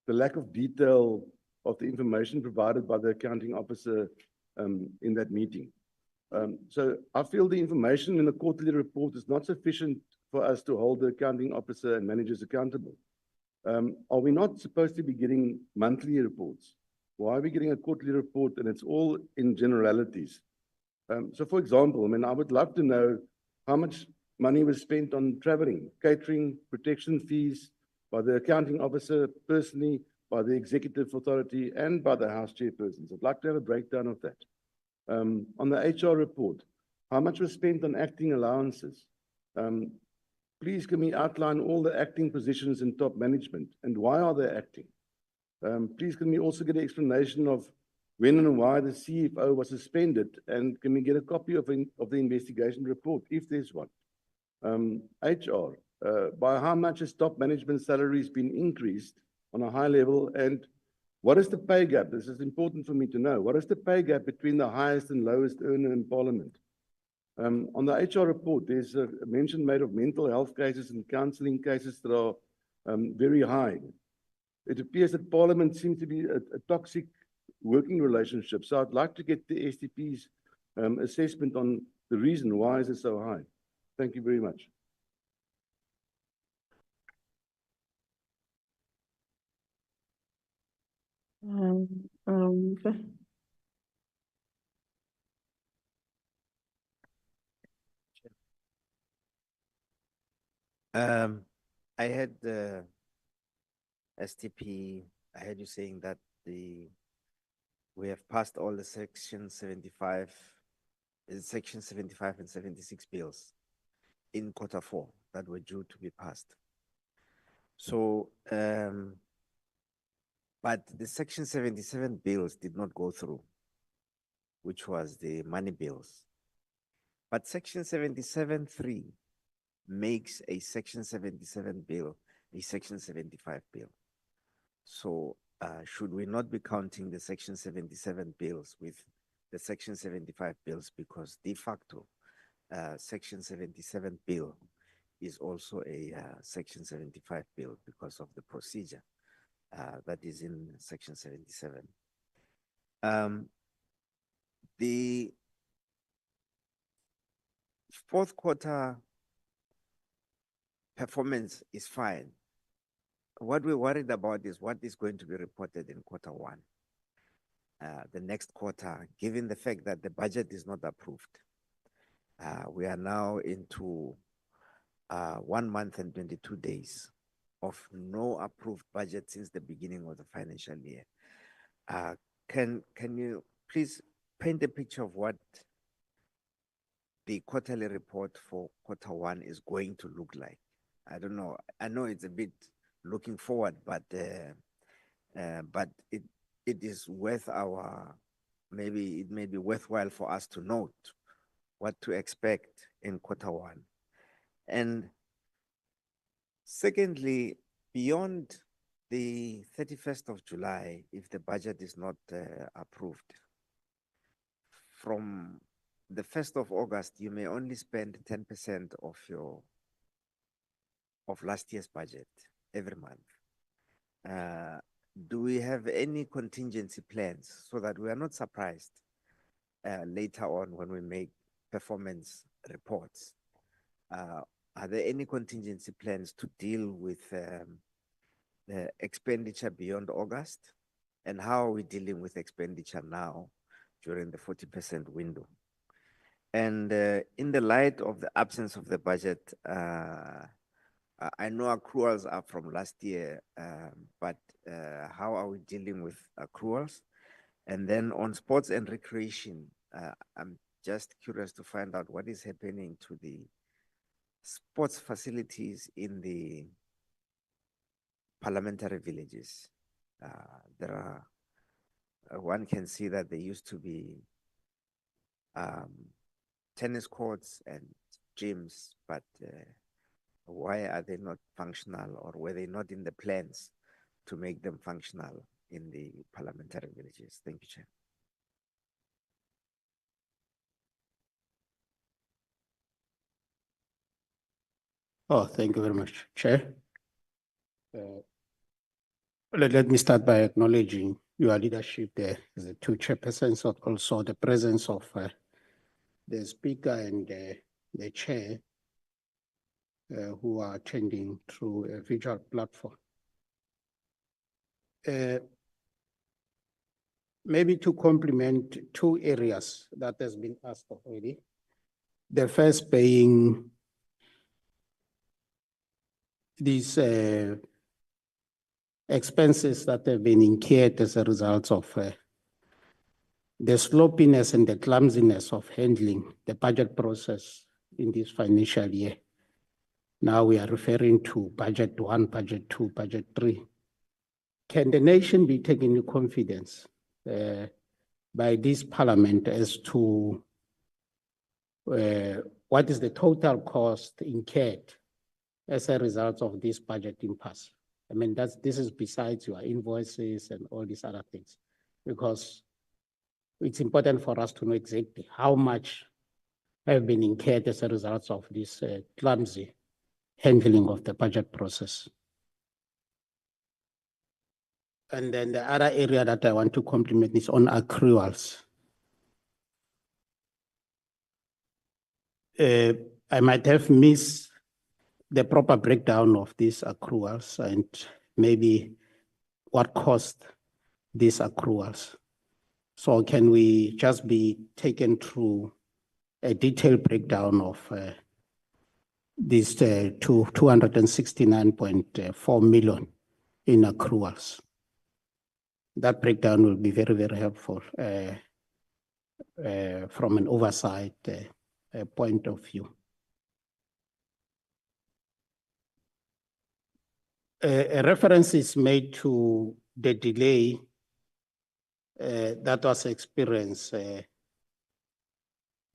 Speaker 11: the lack of detail of the information provided by the accounting officer in that meeting. So I feel the information in the quarterly report is not sufficient for us to hold the accounting officer and managers accountable. Are we not supposed to be getting monthly reports? Why are we getting a quarterly report and it's all in generalities? So for example, I mean, I would love to know how much money was spent on traveling, catering, protection fees by the accounting officer personally, by the executive authority and by the House chairpersons. I'd like to have a breakdown of that. On the HR report, how much was spent on acting allowances? Please can we outline all the acting positions in top management and why are they acting? Please can we also get an explanation of when and why the CFO was suspended, and can we get a copy of the investigation report if there's one? HR, by how much has top management salaries been increased on a high level, and what is the pay gap? This is important for me to know. What is the pay gap between the highest and lowest earner in Parliament? On the HR report, there's a mention made of mental health cases and counselling cases that are very high. It appears that Parliament seems to be a toxic working relationship. So I'd like to get the STP's assessment on the reason why is it so high. Thank you very much.
Speaker 6: Okay.
Speaker 12: I had the STP, I heard you saying that we have passed all the section 75 and 76 bills in Q4 that were due to be passed. So, but the section 77 bills did not go through, which was the money bills. But section 77(3) makes a section 77 bill a section 75 bill. So should we not be counting the section 77 bills with the section 75 bills, because de facto section 77 bill is also a section 75 bill because of the procedure that is in section 77. The fourth quarter performance is fine. What we're worried about is what is going to be reported in Q1, the next quarter, given the fact that the budget is not approved. We are now into 1 month and 22 days of no approved budget since the beginning of the financial year. Can you please paint a picture of what the quarterly report for Q1 is going to look like? I don't know. I know it's a bit looking forward, but it is worth maybe it may be worthwhile for us to note what to expect in Q1. And secondly, beyond the 31st of July, if the budget is not approved, from the 1st of August, you may only spend 10% of last year's budget every month. Do we have any contingency plans so that we are not surprised later on when we make performance reports? Are there any contingency plans to deal with the expenditure beyond August? And how are we dealing with expenditure now during the 40% window? And in the light of the absence of the budget, I know accruals are from last year, but how are we dealing with accruals? And then on sports and recreation, I'm just curious to find out what is happening to the sports facilities in the parliamentary villages. One can see that there used to be tennis courts and gyms, but why are they not functional, or were they not in the plans to make them functional in the parliamentary villages? Thank you, Chair.
Speaker 13: Oh, thank you very much, Chair. Let me start by acknowledging your leadership there as the two chairpersons, also the presence of the Speaker and the Chair who are attending through a visual platform. Maybe to complement two areas that has been asked already. The first being this expenses that have been incurred as a result of the sloppiness and the clumsiness of handling the budget process in this financial year. Now we are referring to budget 1, budget 2, budget 3. Can the nation be taken into confidence by this parliament as to what is the total cost incurred as a result of this budget impasse? I mean, this is besides your invoices and all these other things, because it's important for us to know exactly how much have been incurred as a result of this clumsy handling of the budget process. And then the other area that I want to compliment is on accruals. I might have missed the proper breakdown of these accruals and maybe what caused these accruals. So can we just be taken through a detailed breakdown of these 269.4 million in accruals? That breakdown will be very, very helpful from an oversight point of view. A reference is made to the delay that was experienced,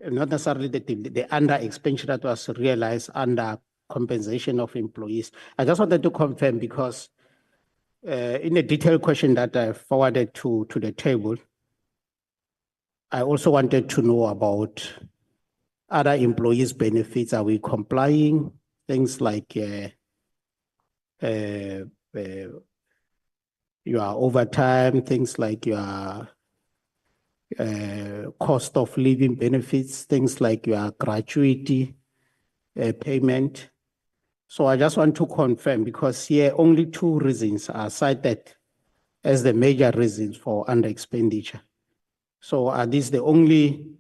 Speaker 13: not necessarily the under expenditure that was realized under compensation of employees. I just wanted to confirm because in a detailed question that I forwarded to the table, I also wanted to know about other employees' benefits. Are we complying? Things like your overtime, things like your cost of living benefits, things like your gratuity payment. So I just want to confirm, because here only 2 reasons are cited as the major reasons for under expenditure. So are these the only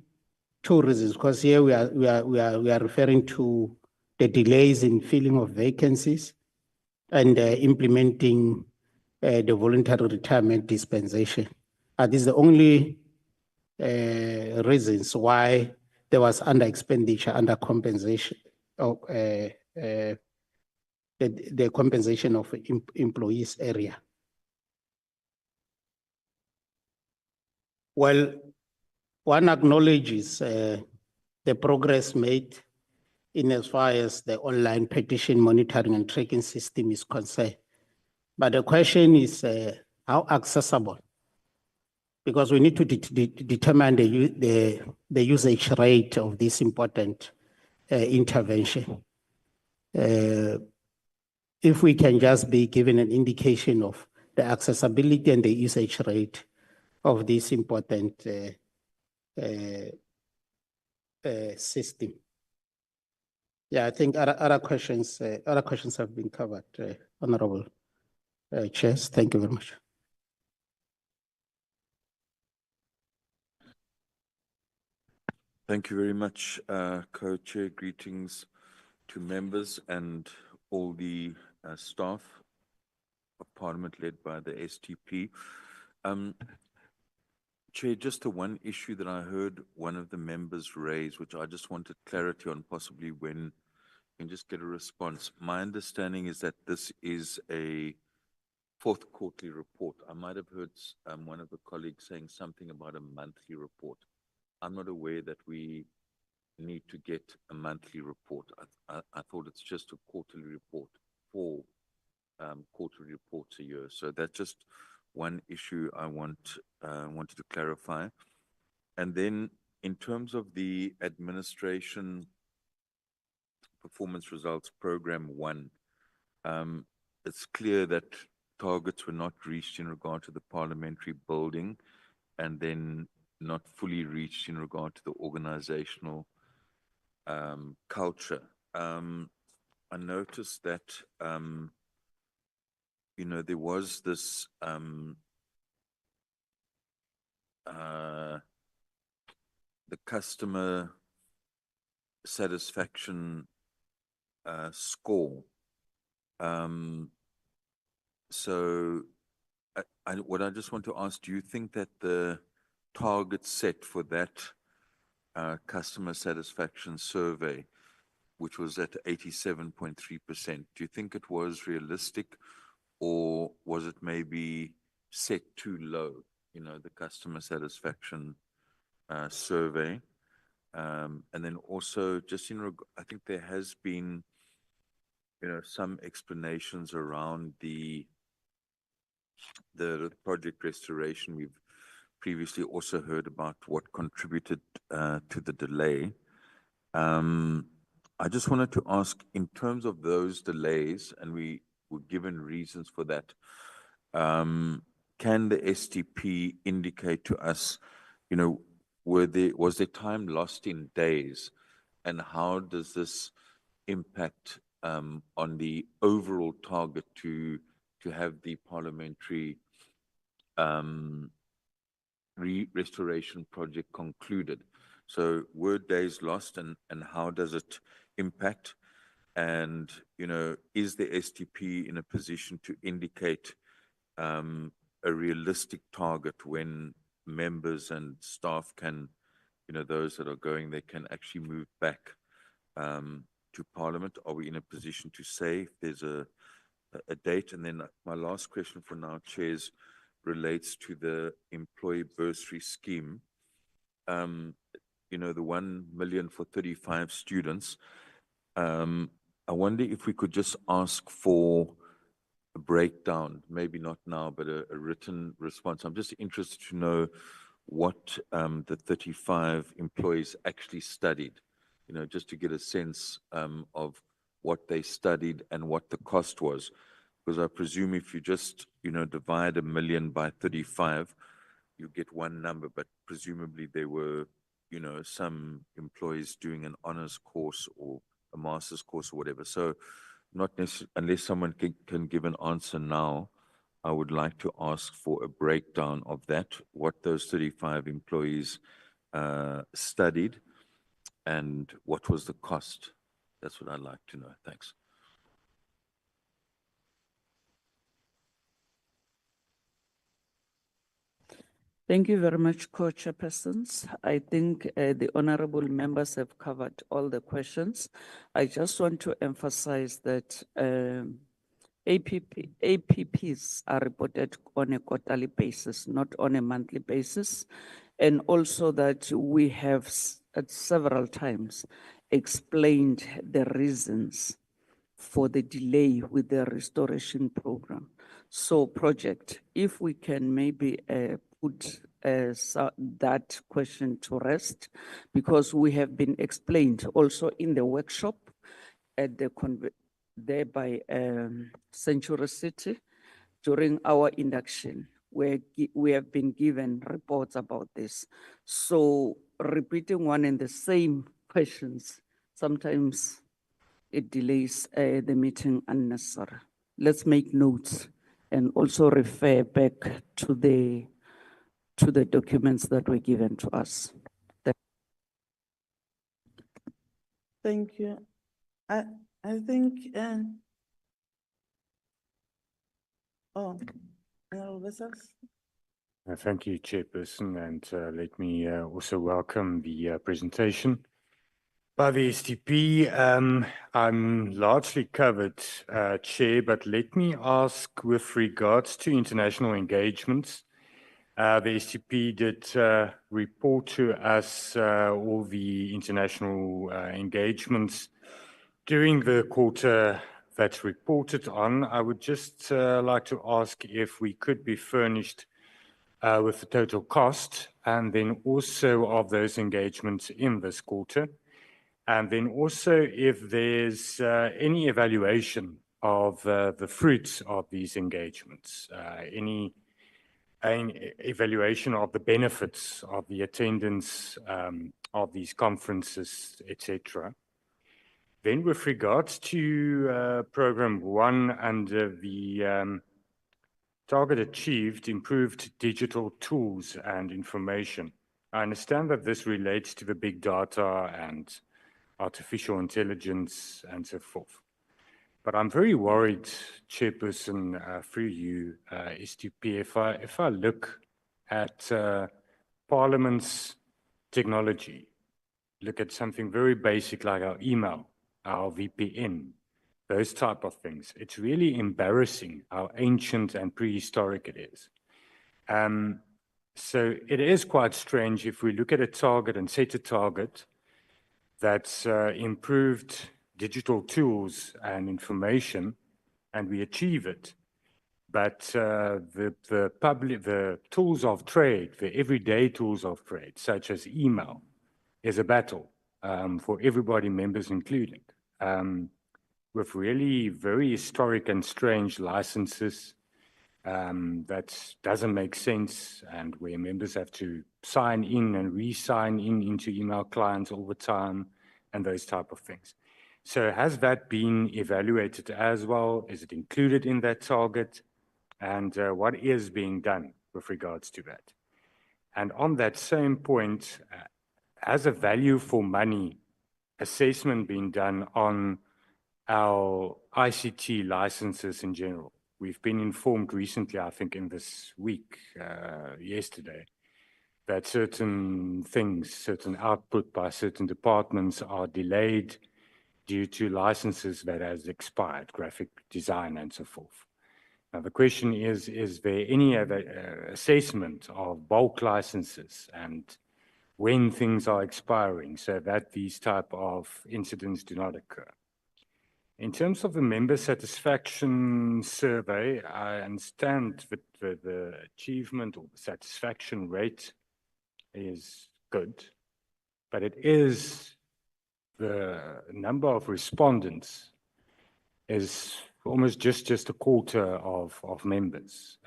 Speaker 13: 2 reasons? Because here we are referring to the delays in filling of vacancies and implementing the voluntary retirement dispensation. Are these the only reasons why there was under expenditure, under compensation of the compensation of employees area? Well, one acknowledges the progress made in as far as the online petition monitoring and tracking system is concerned. But the question is how accessible? Because we need to determine the usage rate of this important intervention. If we can just be given an indication of the accessibility and the usage rate of this important system. Yeah, I think other questions have been covered, Honorable Chairs. Thank you very much.
Speaker 14: Thank you very much, Co-Chair. Greetings to members and all the staff of Parliament led by the STP. Chair, just the one issue that I heard one of the members raise, which I just wanted clarity on, possibly when we can just get a response. My understanding is that this is a 4th quarterly report. I might have heard one of the colleagues saying something about a monthly report. I'm not aware that we need to get a monthly report. I thought it's just a quarterly report, 4 quarterly reports a year. So that's just one issue I wanted to clarify. And then in terms of the administration performance results program 1, it's clear that targets were not reached in regard to the parliamentary building, and then not fully reached in regard to the organizational culture. I noticed that, there was this the customer satisfaction score So what I just want to ask, do you think that the target set for that customer satisfaction survey, which was at 87.3%, do you think it was realistic, or was it maybe set too low, the customer satisfaction survey? And then also just I think there has been, some explanations around the project restoration. We've previously also heard about what contributed to the delay. I just wanted to ask, in terms of those delays, and we were given reasons for that, can the STP indicate to us, was there time lost in days, and how does this impact on the overall target to have the parliamentary restoration project concluded? So were days lost, and how does it impact? And, is the STP in a position to indicate a realistic target when members and staff can, those that are going, they can actually move back to Parliament? Are we in a position to say if there's a date? And then my last question for now, Chairs, relates to the employee bursary scheme. The 1 million for 35 students. I wonder if we could just ask for a breakdown, maybe not now, but a written response. I'm just interested to know what the 35 employees actually studied, just to get a sense of what they studied and what the cost was. Because I presume if you just, divide 1 million by 35, you get one number, but presumably there were, some employees doing an honors course or a master's course or whatever. So not necessarily, unless someone can give an answer now, I would like to ask for a breakdown of that, what those 35 employees studied and what was the cost. That's what I'd like to know. Thanks.
Speaker 7: Thank you very much, co-chairpersons. I think the honorable members have covered all the questions. I just want to emphasize that APPs are reported on a quarterly basis, not on a monthly basis. And also that we have at several times explained the reasons for the delay with the restoration program. So project, if we can maybe put that question to rest, because we have been explained also in the workshop at the there by Century City during our induction, where we have been given reports about this. So repeating one and the same questions, sometimes it delays the meeting unnecessary. Let's make notes and also refer back to the documents that were given to us.
Speaker 6: Thank you. I think,
Speaker 15: Thank you, Chairperson, and let me also welcome the presentation by the STP. I'm largely covered, Chair, but let me ask with regards to international engagements. The STP did report to us all the international engagements during the quarter that's reported on. I would just like to ask if we could be furnished with the total cost, and then also of those engagements in this quarter. And then also if there's any evaluation of the fruits of these engagements, any evaluation of the benefits of the attendance of these conferences, etc. Then with regards to program 1 under the target achieved, improved digital tools and information. I understand that this relates to the big data and artificial intelligence and so forth. But I'm very worried, Chairperson, through you, STP, if I look at Parliament's technology, look at something very basic like our email, our VPN, those type of things. It's really embarrassing how ancient and prehistoric it is. So it is quite strange if we look at a target and set a target that's improved digital tools and information, and we achieve it. But the tools of trade, the everyday tools of trade, such as email, is a battle for everybody, members included, with really very historic and strange licenses that doesn't make sense, and where members have to sign in and re-sign in into email clients all the time, and those type of things. So has that been evaluated as well? Is it included in that target? And what is being done with regards to that? And on that same point, has a value for money assessment been done on our ICT licenses in general? We've been informed recently, I think in this week, yesterday, that certain things, certain output by certain departments are delayed due to licenses that has expired, graphic design and so forth. Now, the question is there any other assessment of bulk licenses and when things are expiring so that these type of incidents do not occur? In terms of the member satisfaction survey, I understand that the achievement or the satisfaction rate is good, but it is the number of respondents is almost just a quarter of members.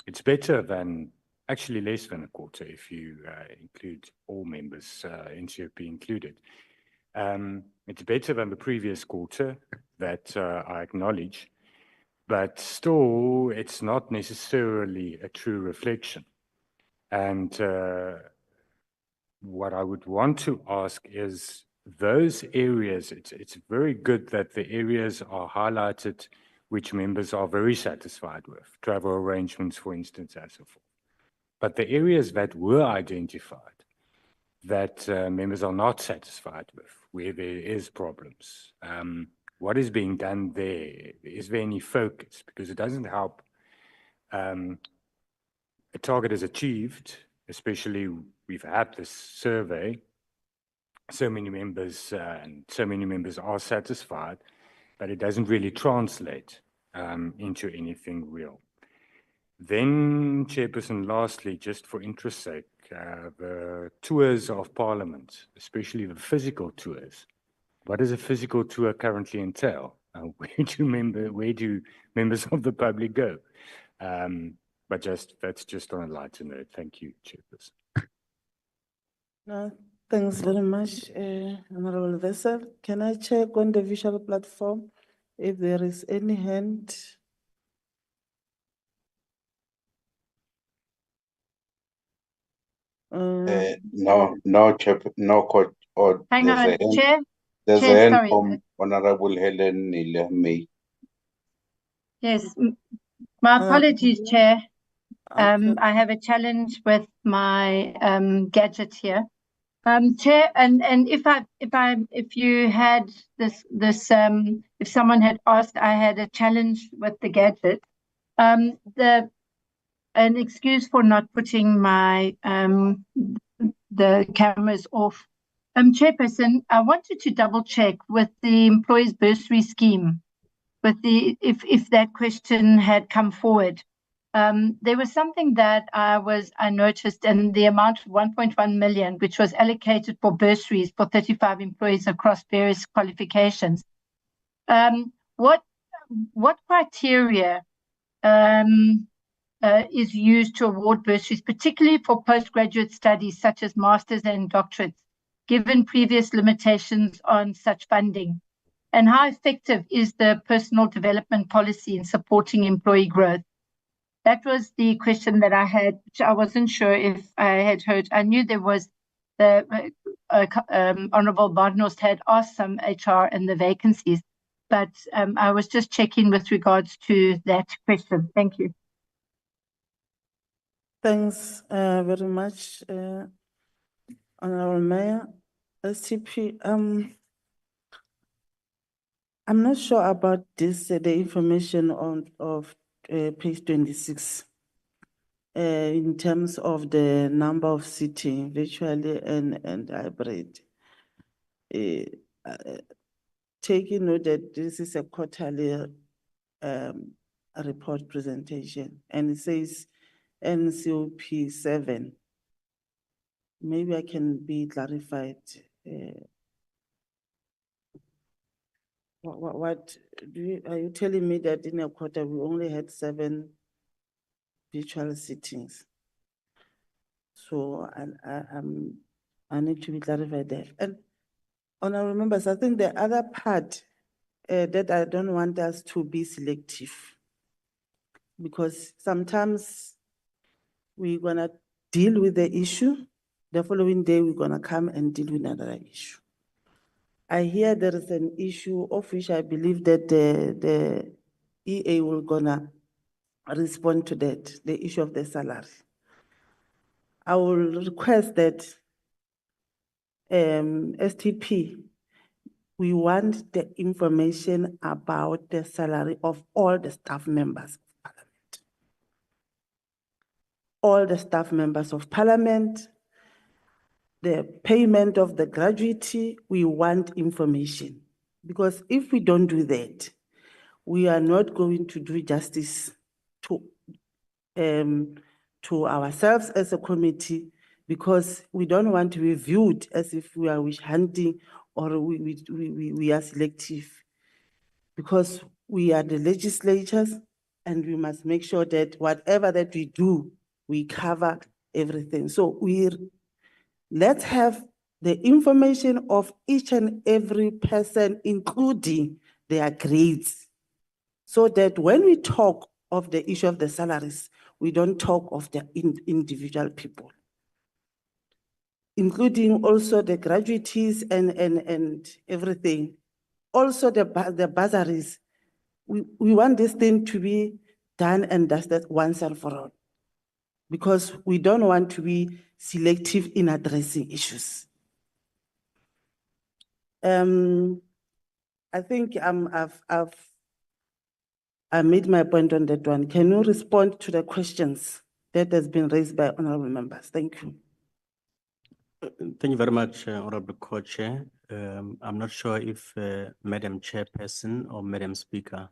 Speaker 15: It's better than, actually less than a quarter if you include all members, NCOP included. It's better than the previous quarter, that I acknowledge, but still it's not necessarily a true reflection. And what I would want to ask is, those areas, it's very good that the areas are highlighted which members are very satisfied with, travel arrangements, for instance, and so forth. But the areas that were identified that members are not satisfied with, where there is problems, what is being done there? Is there any focus? Because it doesn't help a target is achieved, especially we've had this survey, so many members and so many members are satisfied, but it doesn't really translate into anything real. Then, Chairperson, lastly, just for interest's sake, the tours of Parliament, especially the physical tours. What does a physical tour currently entail? Where do members of the public go? But that's just on a lighter note. Thank you, Chairperson.
Speaker 6: No, thanks very much, Honorable Vessel. Can I check on the visual platform if there is any hand?
Speaker 1: No, court, or
Speaker 16: Hang
Speaker 1: there's
Speaker 16: on,
Speaker 1: a hand,
Speaker 16: Chair.
Speaker 1: there's
Speaker 16: Chair,
Speaker 1: a hand
Speaker 16: sorry.
Speaker 1: from Honorable Helen May.
Speaker 16: Yes, my apologies, Chair.
Speaker 6: Okay.
Speaker 16: I have a challenge with my gadget here. Chair, and if you had if someone had asked, I had a challenge with the gadget. An excuse for not putting my the cameras off. Chairperson, I wanted to double check with the employees bursary scheme, with if that question had come forward. There was something that I noticed in the amount of 1.1 million, which was allocated for bursaries for 35 employees across various qualifications. What criteria is used to award bursaries, particularly for postgraduate studies such as masters and doctorates, given previous limitations on such funding? And how effective is the personal development policy in supporting employee growth? That was the question that I had, which I wasn't sure if I had heard. I knew there was the Honorable Barnhorst had asked some HR and the vacancies, but I was just checking with regards to that question. Thank you.
Speaker 6: Thanks very much, Honorable Mayor. STP, I'm not sure about this, the information of page 26. In terms of the number of sitting virtually and hybrid. Taking note that this is a quarterly report presentation and it says NCOP 7. Maybe I can be clarified. What are you telling me that in a quarter we only had 7 virtual sittings? So I need to be clarified there. And Honorable members, I think the other part that I don't want us to be selective, because sometimes we're gonna deal with the issue, the following day we're gonna come and deal with another issue. I hear there is an issue of which I believe that the EA will gonna respond to that, the issue of the salary. I will request that STP, we want the information about the salary of all the staff members of Parliament. All the staff members of Parliament, the payment of the gratuity, we want information. Because if we don't do that, we are not going to do justice to ourselves as a committee, because we don't want to be viewed as if we are witch hunting or we are selective, because we are the legislators and we must make sure that whatever that we do, we cover everything. So let's have the information of each and every person, including their grades, so that when we talk of the issue of the salaries, we don't talk of the individual people, including also the gratuities and everything. Also the bursaries. We want this thing to be done and dusted once and for all, because we don't want to be selective in addressing issues. I think I made my point on that one. Can you respond to the questions that has been raised by honorable members? Thank you.
Speaker 5: Thank you very much, Honorable Co-Chair. I'm not sure if Madam Chairperson or Madam Speaker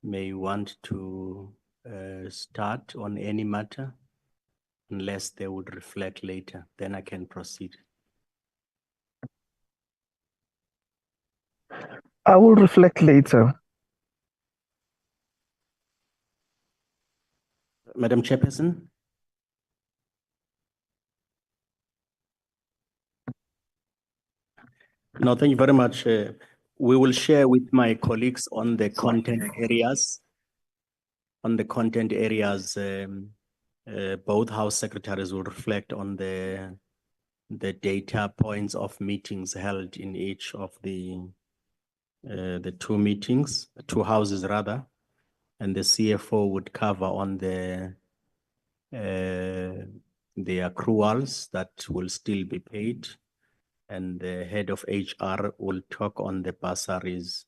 Speaker 5: may want to start on any matter, unless they would reflect later, then I can proceed.
Speaker 8: I will reflect later.
Speaker 5: Madam Chairperson? No, thank you very much. We will share with my colleagues on the content areas. On the content areas, both House Secretaries will reflect on the data points of meetings held in each of the two meetings, two houses rather, and the CFO would cover on the accruals that will still be paid, and the head of HR will talk on the bursaries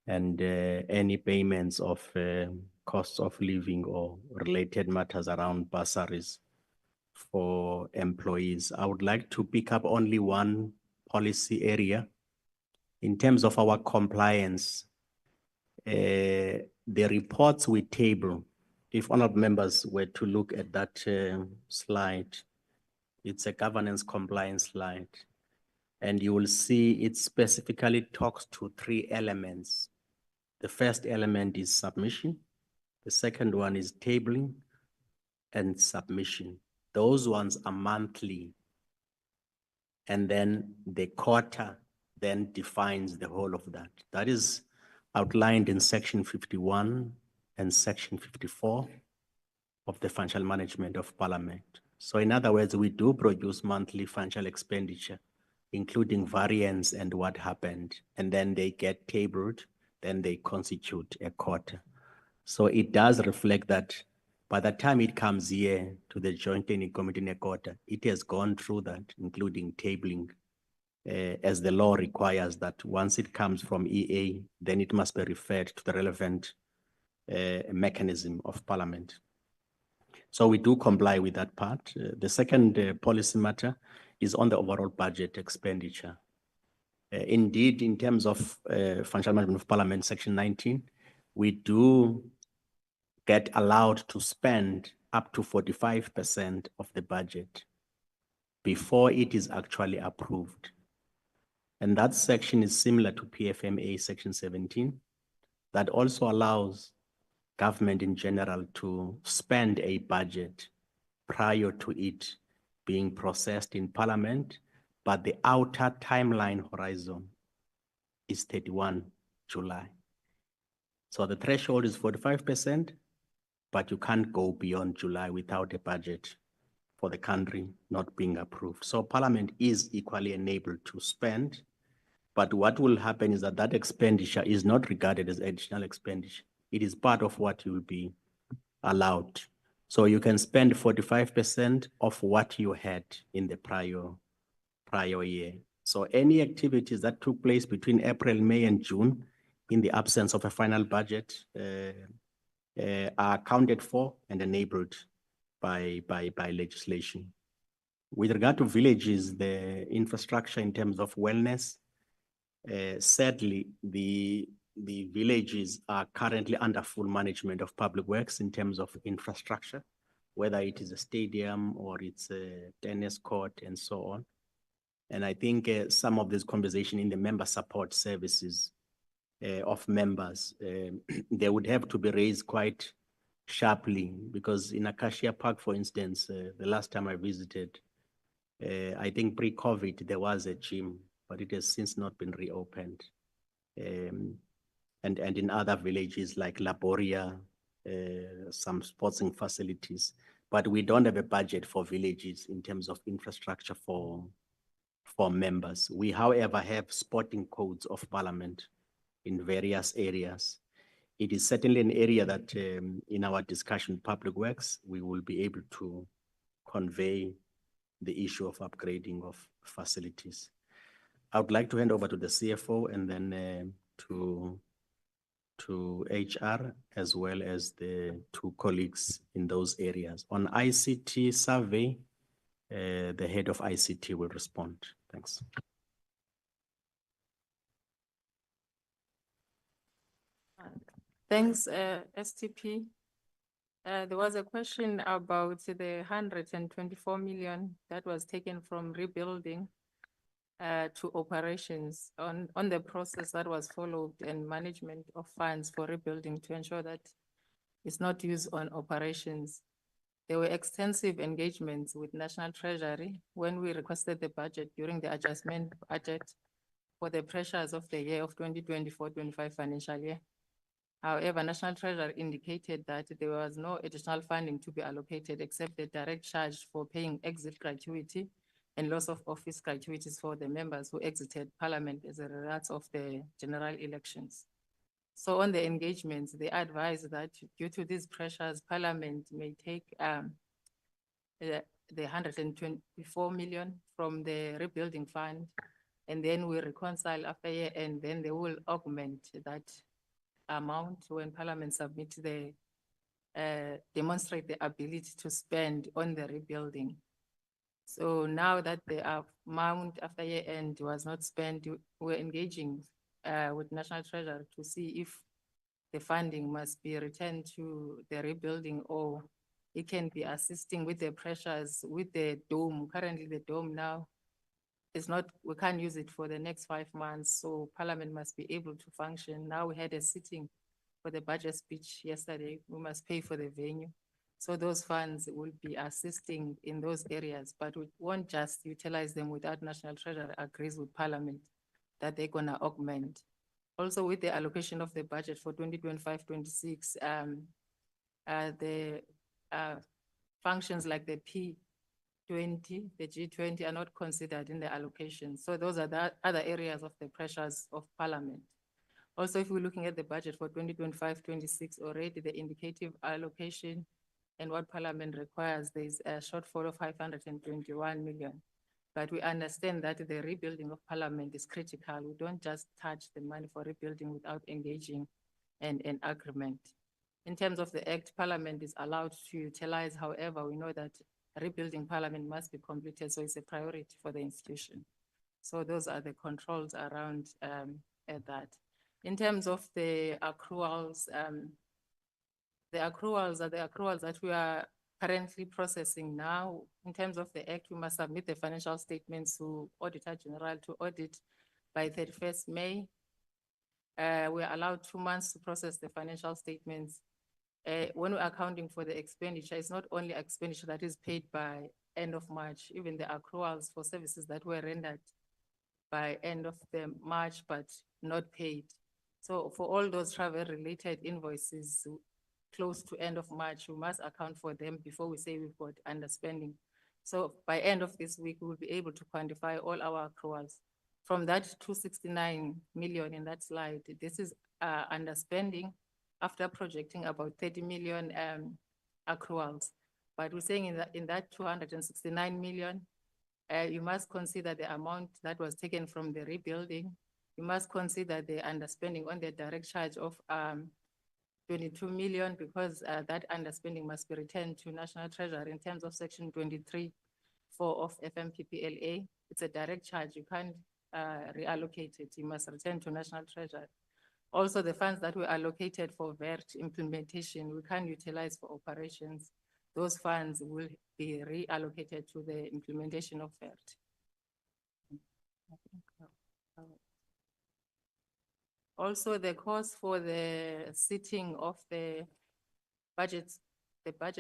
Speaker 5: and any payments of costs of living or related matters around bursaries for employees. I would like to pick up only one policy area. In terms of our compliance, the reports we table, if honored members were to look at that slide, it's a governance compliance slide. And you will see it specifically talks to 3 elements. The first element is submission. The second one is tabling and submission. Those ones are monthly. And then the quarter then defines the whole of that. That is outlined in section 51 and section 54 of the Financial Management of Parliament. So in other words, we do produce monthly financial expenditure, including variance and what happened, and then they get tabled then they constitute a quarter. So it does reflect that by the time it comes here to the Joint Standing Committee in a quarter, it has gone through that, including tabling, as the law requires that once it comes from EA, then it must be referred to the relevant mechanism of Parliament. So we do comply with that part. The second policy matter is on the overall budget expenditure. Indeed, in terms of financial management of Parliament, Section 19, we do get allowed to spend up to 45% of the budget before it is actually approved. And that section is similar to PFMA Section 17, that also allows government in general to spend a budget prior to it being processed in Parliament, but the outer timeline horizon is 31 July. So the threshold is 45%, but you can't go beyond July without a budget for the country not being approved. So Parliament is equally enabled to spend, but what will happen is that that expenditure is not regarded as additional expenditure. It is part of what you will be allowed. So you can spend 45% of what you had in the prior year. So any activities that took place between April, May, and June in the absence of a final budget are accounted for and enabled by legislation. With regard to villages, the infrastructure in terms of wellness, sadly, the villages are currently under full management of public works in terms of infrastructure, whether it is a stadium or it's a tennis court and so on. And I think some of this conversation in the member support services of members, they would have to be raised quite sharply, because in Acacia Park, for instance, the last time I visited, I think pre-COVID, there was a gym, but it has since not been reopened. And in other villages like Laboria, some sporting facilities, but we don't have a budget for villages in terms of infrastructure for members. We, however, have sporting codes of Parliament in various areas. It is certainly an area that in our discussion, Public Works, we will be able to convey the issue of upgrading of facilities. I would like to hand over to the CFO and then to HR, as well as the two colleagues in those areas. On ICT survey, the head of ICT will respond. Thanks.
Speaker 17: Thanks, STP. There was a question about the 124 million that was taken from rebuilding to operations on the process that was followed and management of funds for rebuilding to ensure that it's not used on operations. There were extensive engagements with National Treasury when we requested the budget during the adjustment budget for the pressures of the year of 2024-25 financial year. However, National Treasury indicated that there was no additional funding to be allocated except the direct charge for paying exit gratuity and loss of office gratuities for the members who exited Parliament as a result of the general elections. So on the engagements, they advised that due to these pressures, Parliament may take the 124 million from the rebuilding fund, and then we reconcile after year, and then they will augment that amount when Parliament submits the demonstrate the ability to spend on the rebuilding. So now that the amount after year end was not spent, we're engaging with National Treasury to see if the funding must be returned to the rebuilding, or it can be assisting with the pressures with the dome. Currently the dome now is not, we can't use it for the next 5 months, so Parliament must be able to function. Now we had a sitting for the budget speech yesterday. We must pay for the venue. So those funds will be assisting in those areas, but we won't just utilize them without National Treasury agrees with Parliament that they're gonna augment. Also with the allocation of the budget for 2025-26, the functions like the P20, the G20 are not considered in the allocation. So those are the other areas of the pressures of Parliament. Also, if we're looking at the budget for 2025-26, already the indicative allocation and what Parliament requires, there's a shortfall of 521 million. But we understand that the rebuilding of Parliament is critical. We don't just touch the money for rebuilding without engaging an agreement. In terms of the Act, Parliament is allowed to utilize. However, we know that rebuilding Parliament must be completed, so it's a priority for the institution. So those are the controls around that. In terms of the accruals are the accruals that we are currently processing now. In terms of the Act, we must submit the financial statements to Auditor General to audit by 31st May. We are allowed 2 months to process the financial statements. When we're accounting for the expenditure, it's not only expenditure that is paid by end of March, even the accruals for services that were rendered by end of the March, but not paid. So for all those travel-related invoices close to end of March, we must account for them before we say we've got underspending. So by end of this week, we will be able to quantify all our accruals. From that 269 million in that slide, this is underspending after projecting about 30 million accruals. But we're saying in that 269 million, you must consider the amount that was taken from the rebuilding. You must consider the underspending on the direct charge of 22 million, because that underspending must be returned to National Treasury in terms of Section 23(4) of FMPPLA. It's a direct charge. You can't reallocate it. You must return to National Treasury. Also, the funds that were allocated for VERT implementation, we can't utilize for operations. Those funds will be reallocated to the implementation of VERT. Also, the cost for the sitting of the budget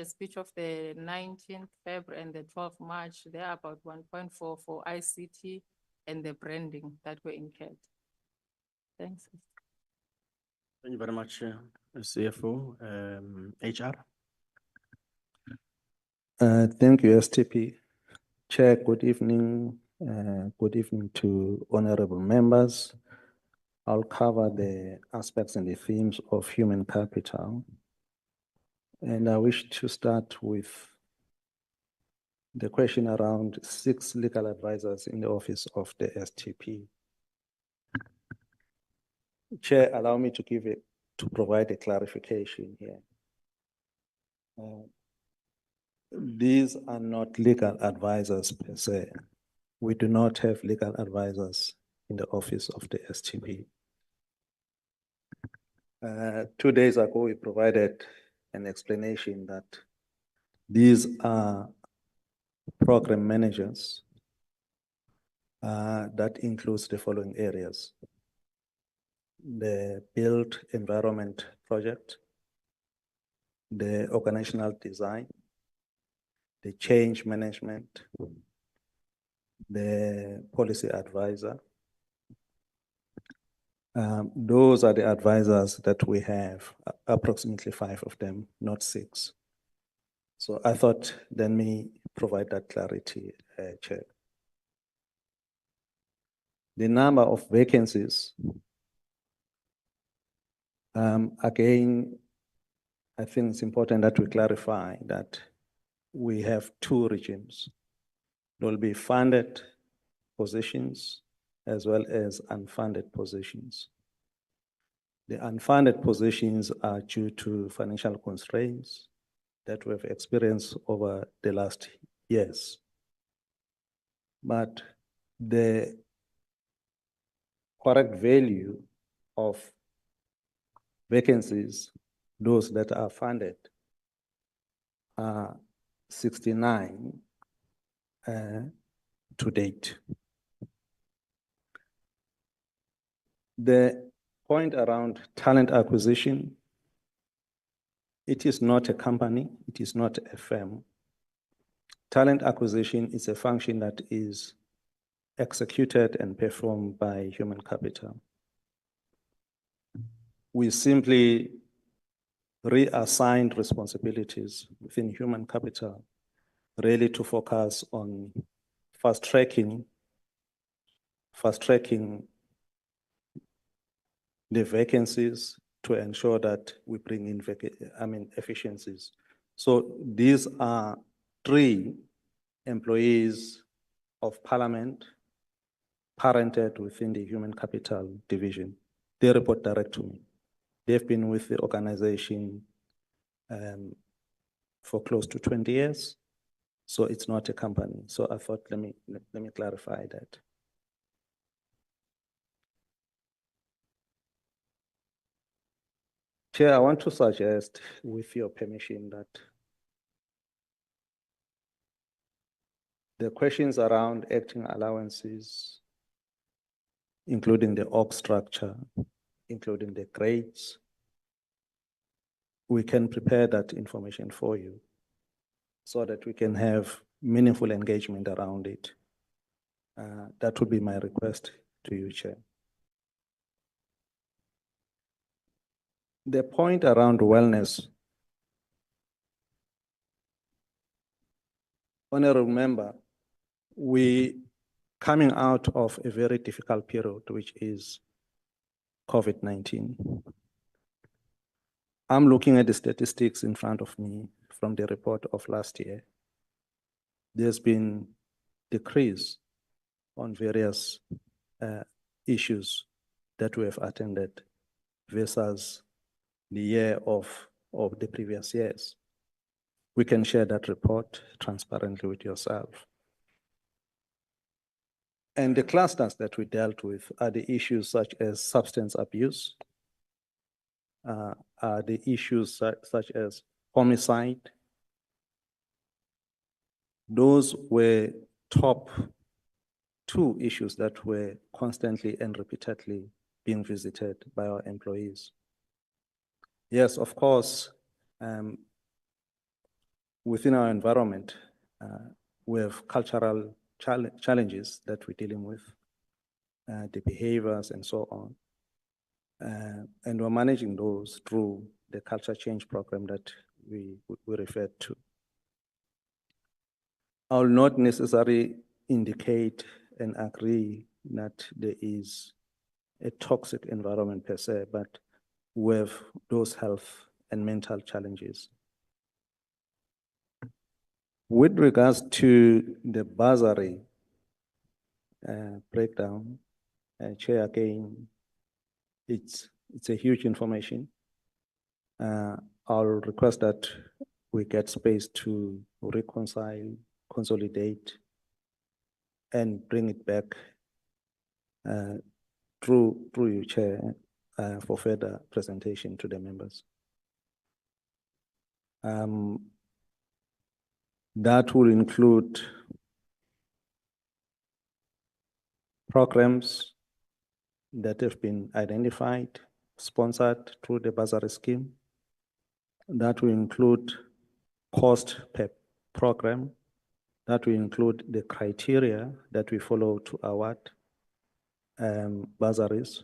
Speaker 17: speech of the 19th February and the 12th March, they are about 1.4 for ICT and the branding that were incurred. Thanks.
Speaker 5: Thank you very much, CFO. HR.
Speaker 18: Thank you, STP. Chair, good evening. Good evening to honorable members. I'll cover the aspects and the themes of human capital. And I wish to start with the question around 6 legal advisors in the office of the STP. Chair, allow me to provide a clarification here. These are not legal advisors per se. We do not have legal advisors in the office of the STP. 2 days ago, we provided an explanation that these are program managers that includes the following areas: the built environment project, the organizational design, the change management, the policy advisor. Those are the advisors that we have, approximately 5 of them, not 6. So I thought let me provide that clarity, Chair. The number of vacancies, again, I think it's important that we clarify that we have 2 regimes. There will be funded positions as well as unfunded positions. The unfunded positions are due to financial constraints that we've experienced over the last years. But the correct value of vacancies, those that are funded, are 69 to date. The point around talent acquisition, it is not a company, it is not a firm. Talent acquisition is a function that is executed and performed by human capital. We simply reassigned responsibilities within human capital, really to focus on fast tracking the vacancies to ensure that we bring in efficiencies. So these are 3 employees of Parliament parented within the Human Capital Division. They report direct to me. They've been with the organization for close to 20 years. So it's not a company. So I thought, let me clarify that. Chair, I want to suggest, with your permission, that the questions around acting allowances, including the org structure, including the grades, we can prepare that information for you so that we can have meaningful engagement around it. That would be my request to you, Chair. The point around wellness, honorable member, we coming out of a very difficult period, which is COVID-19. I'm looking at the statistics in front of me from the report of last year. There's been decrease on various issues that we have attended versus the year of the previous years. We can share that report transparently with yourself. And the clusters that we dealt with are the issues such as substance abuse, are the issues such as homicide. Those were top 2 issues that were constantly and repeatedly being visited by our employees. Yes, of course, within our environment, we have cultural challenges that we're dealing with, the behaviors and so on. And we're managing those through the culture change program that we referred to. I will not necessarily indicate and agree that there is a toxic environment per se, but with those health and mental challenges. With regards to the bursary breakdown, Chair, again, it's a huge information. I'll request that we get space to reconcile, consolidate, and bring it back through you, Chair, for further presentation to the members. That will include programs that have been identified, sponsored through the bursary scheme. That will include cost per program. That will include the criteria that we follow to award bursaries.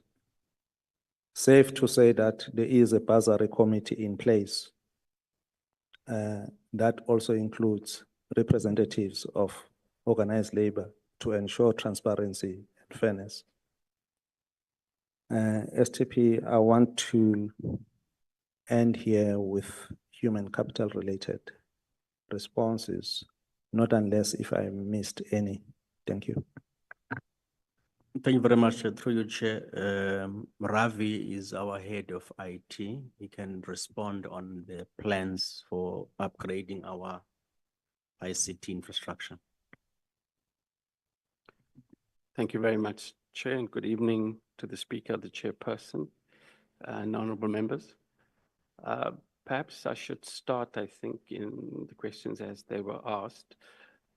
Speaker 18: Safe to say that there is a bursary committee in place that also includes representatives of organized labor to ensure transparency and fairness. STP, I want to end here with human capital related responses, not unless if I missed any. Thank you.
Speaker 5: Thank you very much. Through you, Chair. Ravi is our head of IT. He can respond on the plans for upgrading our ICT infrastructure.
Speaker 19: Thank you very much, Chair, and good evening to the Speaker, the Chairperson, and honorable members. Perhaps I should start, I think, in the questions as they were asked.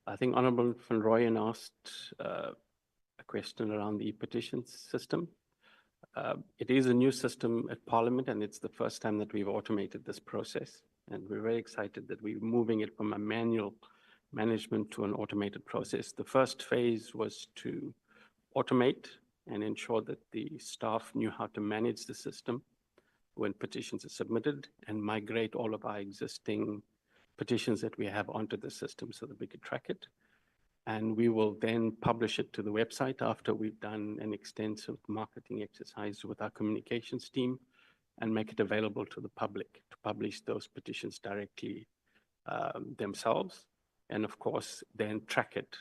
Speaker 19: I think Honorable Van Rooyen asked a question around the petitions system. It is a new system at Parliament, and it's the first time that we've automated this process. And we're very excited that we're moving it from a manual management to an automated process. The first phase was to automate and ensure that the staff knew how to manage the system when petitions are submitted and migrate all of our existing petitions that we have onto the system so that we could track it. And we will then publish it to the website after we've done an extensive marketing exercise with our communications team and make it available to the public to publish those petitions directly themselves. And of course, then track it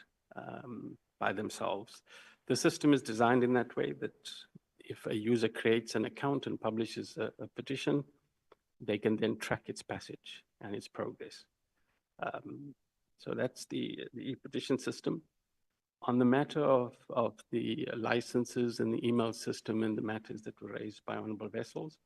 Speaker 19: by themselves. The system is designed in that way that if a user creates an account and publishes a petition, they can then track its passage and its progress. So that's the e-petition system. On the matter of the licenses and the email system and the matters that were raised by Honorable Vessels,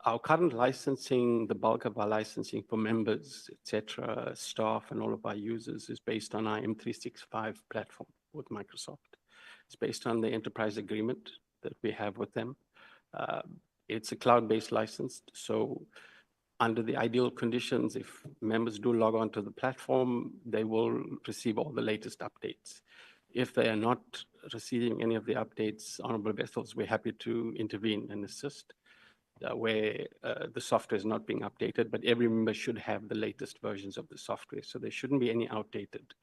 Speaker 19: our current licensing, the bulk of our licensing for members, etc., staff, and all of our users is based on our M365 platform with Microsoft. It's based on the enterprise agreement that we have with them. It's a cloud-based license, so under the ideal conditions, if members do log on to the platform, they will receive all the latest updates. If they are not receiving any of the updates, Honorable Vessels, we're happy to intervene and assist where the software is not being updated, but every member should have the latest versions of the software, so there shouldn't be any outdated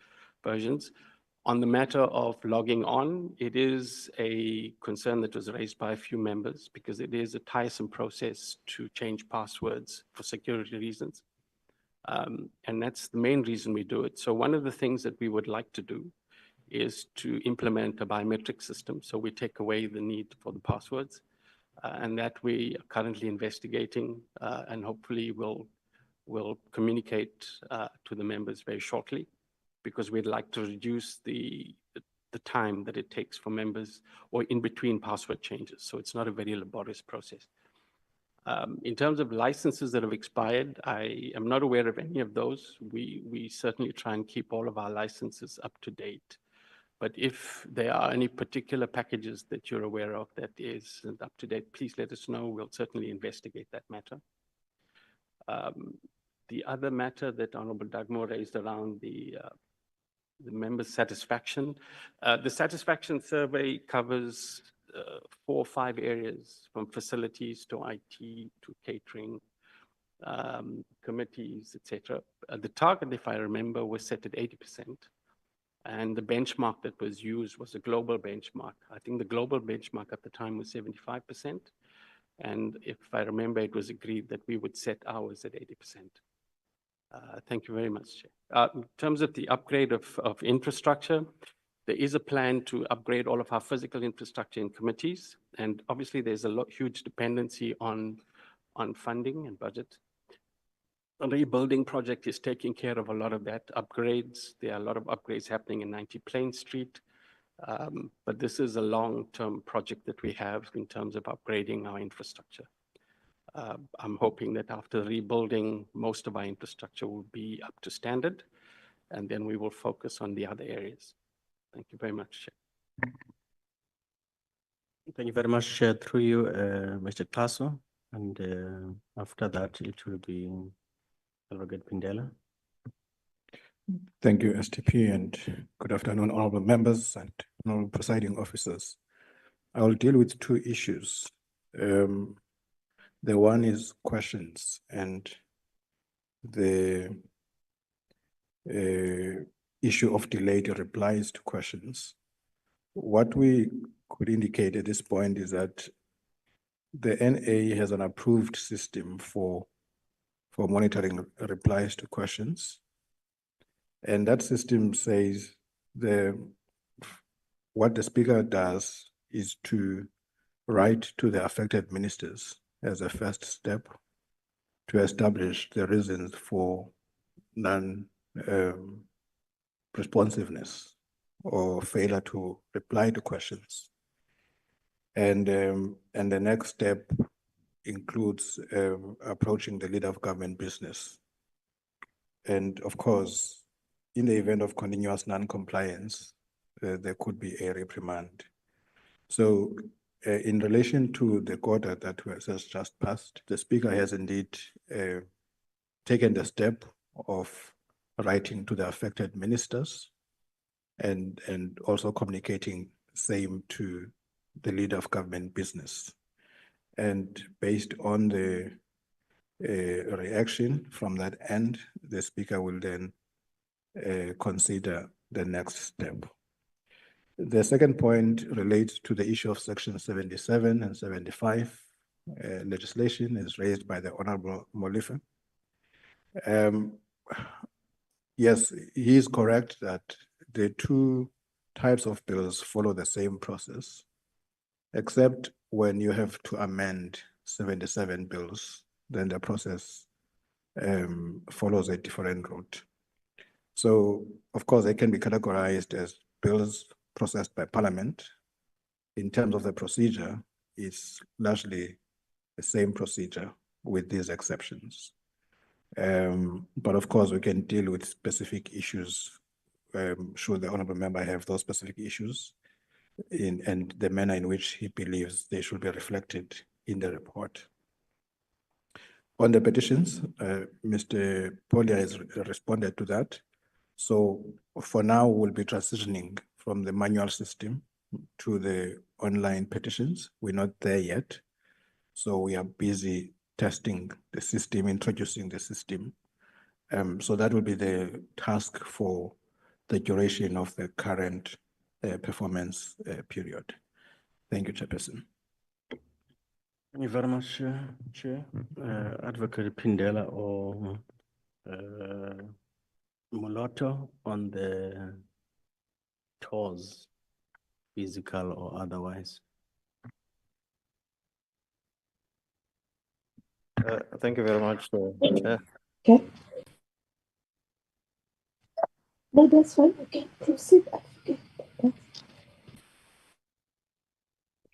Speaker 19: versions. On the matter of logging on, it is a concern that was raised by a few members because it is a tiresome process to change passwords for security reasons. And that's the main reason we do it. So one of the things that we would like to do is to implement a biometric system. So we take away the need for the passwords and that we are currently investigating and hopefully will communicate to the members very shortly, because we'd like to reduce the time that it takes for members or in between password changes. So it's not a very laborious process. In terms of licenses that have expired, I am not aware of any of those. We certainly try and keep all of our licenses up to date. But if there are any particular packages that you're aware of that isn't up to date, please let us know. We'll certainly investigate that matter. The other matter that Honorable Dugmore raised around the member satisfaction. The satisfaction survey covers 4 or 5 areas, from facilities to IT to catering, committees, etc. The target, if I remember, was set at 80%. And the benchmark that was used was a global benchmark. I think the global benchmark at the time was 75%. And if I remember, it was agreed that we would set ours at 80%. Thank you very much, Chair. In terms of the upgrade of infrastructure, there is a plan to upgrade all of our physical infrastructure in committees. And obviously, there's a huge dependency on funding and budget. The rebuilding project is taking care of a lot of that upgrades. There are a lot of upgrades happening in 90 Plain Street. But this is a long-term project that we have in terms of upgrading our infrastructure. I'm hoping that after rebuilding, most of our infrastructure will be up to standard, and then we will focus on the other areas. Thank you very much, Chair.
Speaker 5: Thank you very much, Chair. Through you, Mr. Tasso, and after that, it will be Advocate Pindela.
Speaker 20: Thank you, STP, and good afternoon, honorable members and honorable presiding officers. I will deal with 2 issues. The one is questions, and the issue of delayed replies to questions. What we could indicate at this point is that the NA has an approved system for monitoring replies to questions. And that system says what the speaker does is to write to the affected ministers as a first step to establish the reasons for non-responsiveness or failure to reply to questions. And the next step includes approaching the leader of government business. And of course, in the event of continuous non-compliance, there could be a reprimand. So in relation to the quota that has just passed, the speaker has indeed taken the step of writing to the affected ministers and also communicating same to the leader of government business. And based on the reaction from that end, the speaker will then consider the next step. The second point relates to the issue of section 77 and 75 legislation is raised by the Honorable Molife. Yes, he is correct that the two types of bills follow the same process, except when you have to amend 77 bills, then the process follows a different route. So, of course, they can be categorized as bills processed by Parliament. In terms of the procedure, it's largely the same procedure with these exceptions. But of course, we can deal with specific issues should the honorable member have those specific issues and the manner in which he believes they should be reflected in the report. On the petitions, Mr. Polia has responded to that. So for now, we'll be transitioning from the manual system to the online petitions. We're not there yet. So we are busy testing the system, introducing the system. So that will be the task for the duration of the current performance period. Thank you, Chairperson.
Speaker 5: Thank you very much, Chair. Advocate Pindela or Moloto on the tours, physical or otherwise.
Speaker 21: Thank you very much, Chair.
Speaker 22: Okay. No, that's fine. Okay, proceed. Okay.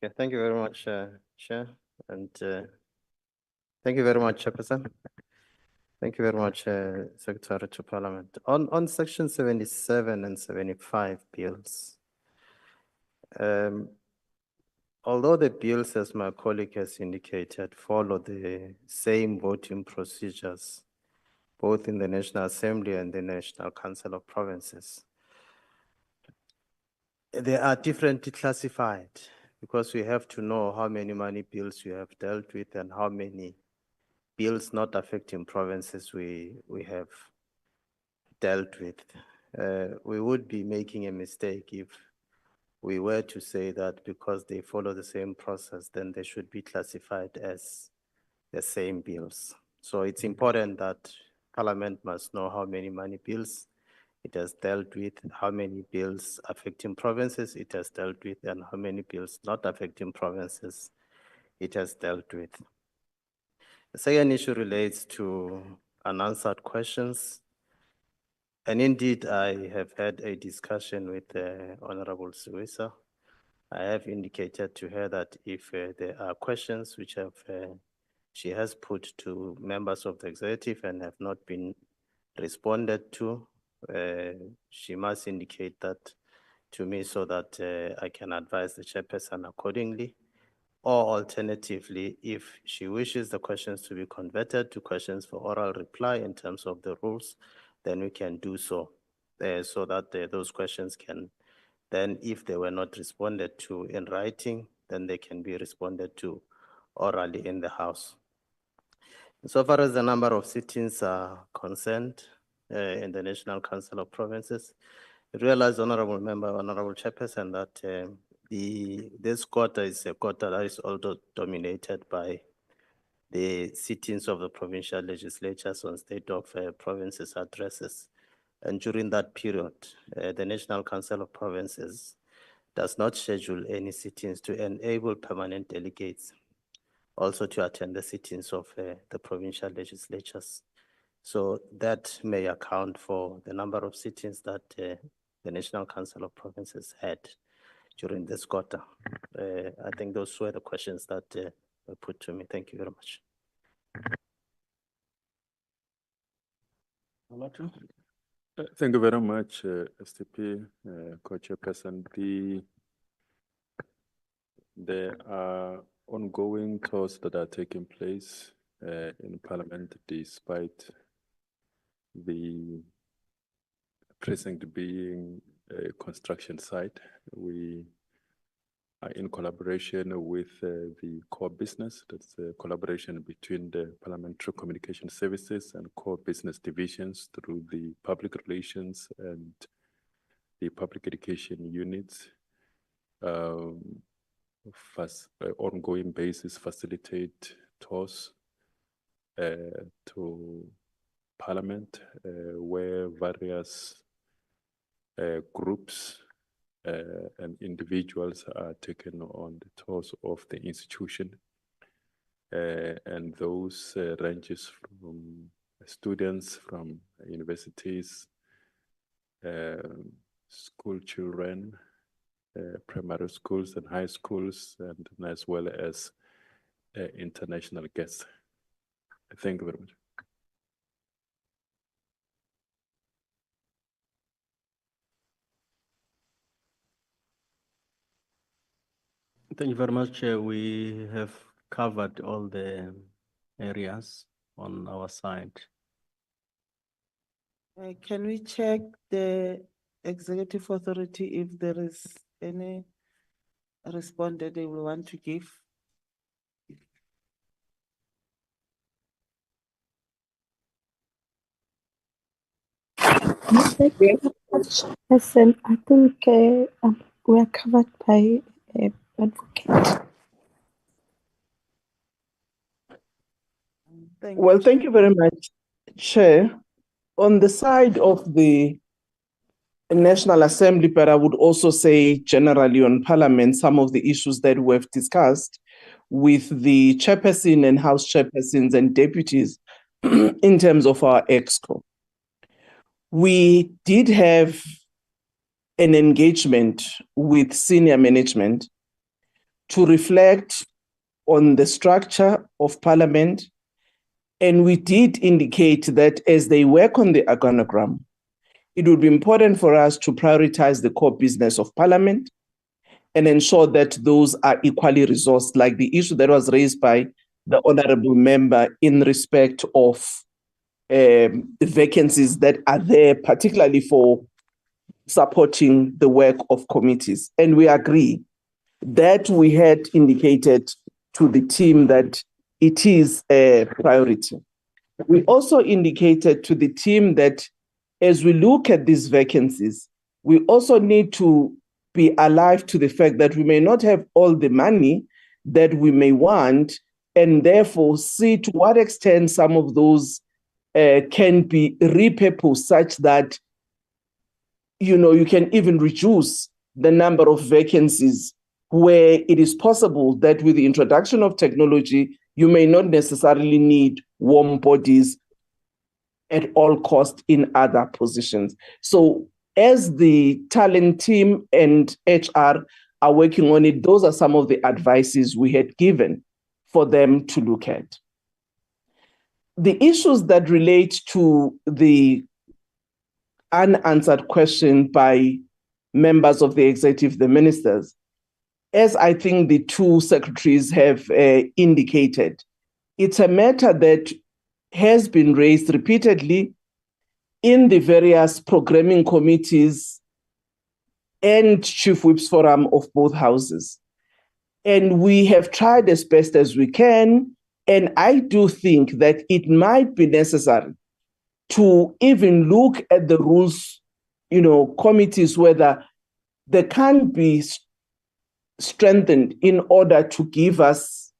Speaker 21: Okay, thank you very much, Chair, and thank you very much, Chairperson. Thank you very much, Secretary to Parliament. On section 77 and 75 bills, although the bills, as my colleague has indicated, follow the same voting procedures, both in the National Assembly and the National Council of Provinces, they are differently classified because we have to know how many money bills we have dealt with and how many bills not affecting provinces we have dealt with. We would be making a mistake if we were to say that because they follow the same process, then they should be classified as the same bills. So it's important that Parliament must know how many money bills it has dealt with, how many bills affecting provinces it has dealt with, and how many bills not affecting provinces it has dealt with. The second issue relates to unanswered questions. And indeed, I have had a discussion with Honorable Suisa. I have indicated to her that if there are questions which she has put to members of the executive and have not been responded to, she must indicate that to me so that I can advise the chairperson accordingly. Or alternatively, if she wishes the questions to be converted to questions for oral reply in terms of the rules, then we can do so, so that those questions can then, if they were not responded to in writing, then they can be responded to orally in the House. So far as the number of sittings are concerned in the National Council of Provinces, I realize, Honorable Member, Honorable Chairperson, that this quarter is a quarter that is also dominated by the sittings of the provincial legislatures on State of Provinces addresses. And during that period, the National Council of Provinces does not schedule any sittings to enable permanent delegates also to attend the sittings of the provincial legislatures. So that may account for the number of sittings that the National Council of Provinces had during this quarter. I think those were the questions that were put to me. Thank you very much.
Speaker 23: Thank you very much, STP, Co-Chairperson. There are ongoing talks that are taking place in Parliament despite the precinct being a construction site. We in collaboration with the core business. That's a collaboration between the Parliamentary Communication Services and core business divisions through the public relations and the public education units. Ongoing basis facilitate tours to Parliament where various groups and individuals are taken on the tours of the institution. And those ranges from students from universities, school children, primary schools and high schools, and as well as international guests. Thank you very much.
Speaker 5: Thank you very much, Chair. We have covered all the areas on our side.
Speaker 6: Can we check the executive authority if there is any response that they will want to give?
Speaker 22: Listen, I think we are covered by advocate.
Speaker 8: Well, thank you very much, Chair. On the side of the National Assembly, but I would also say generally on Parliament, some of the issues that we have discussed with the chairperson and house chairpersons and deputies in terms of our EXCO. We did have an engagement with senior management to reflect on the structure of Parliament. And we did indicate that as they work on the organogram, it would be important for us to prioritize the core business of Parliament and ensure that those are equally resourced, like the issue that was raised by the honorable member in respect of the vacancies that are there, particularly for supporting the work of committees. And we agree that we had indicated to the team that it is a priority. We also indicated to the team that as we look at these vacancies, we also need to be alive to the fact that we may not have all the money that we may want, and therefore see to what extent some of those can be repurposed such that you can even reduce the number of vacancies where it is possible that with the introduction of technology, you may not necessarily need warm bodies at all costs in other positions. So as the talent team and HR are working on it, those are some of the advices we had given for them to look at. The issues that relate to the unanswered question by members of the executive, the ministers, as I think the two secretaries have indicated, it's a matter that has been raised repeatedly in the various programming committees and chief whips forum of both houses. And we have tried as best as we can. And I do think that it might be necessary to even look at the rules, committees, whether they can be strengthened in order to give us,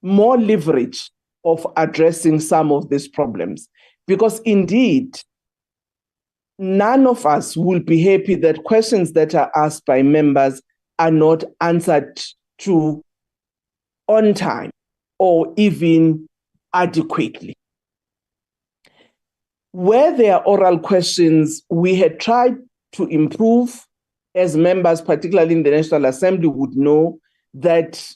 Speaker 8: more leverage of addressing some of these problems. Because indeed, none of us will be happy that questions that are asked by members are not answered to on time or even adequately. Where there are oral questions, we had tried to improve, as members, particularly in the National Assembly, would know that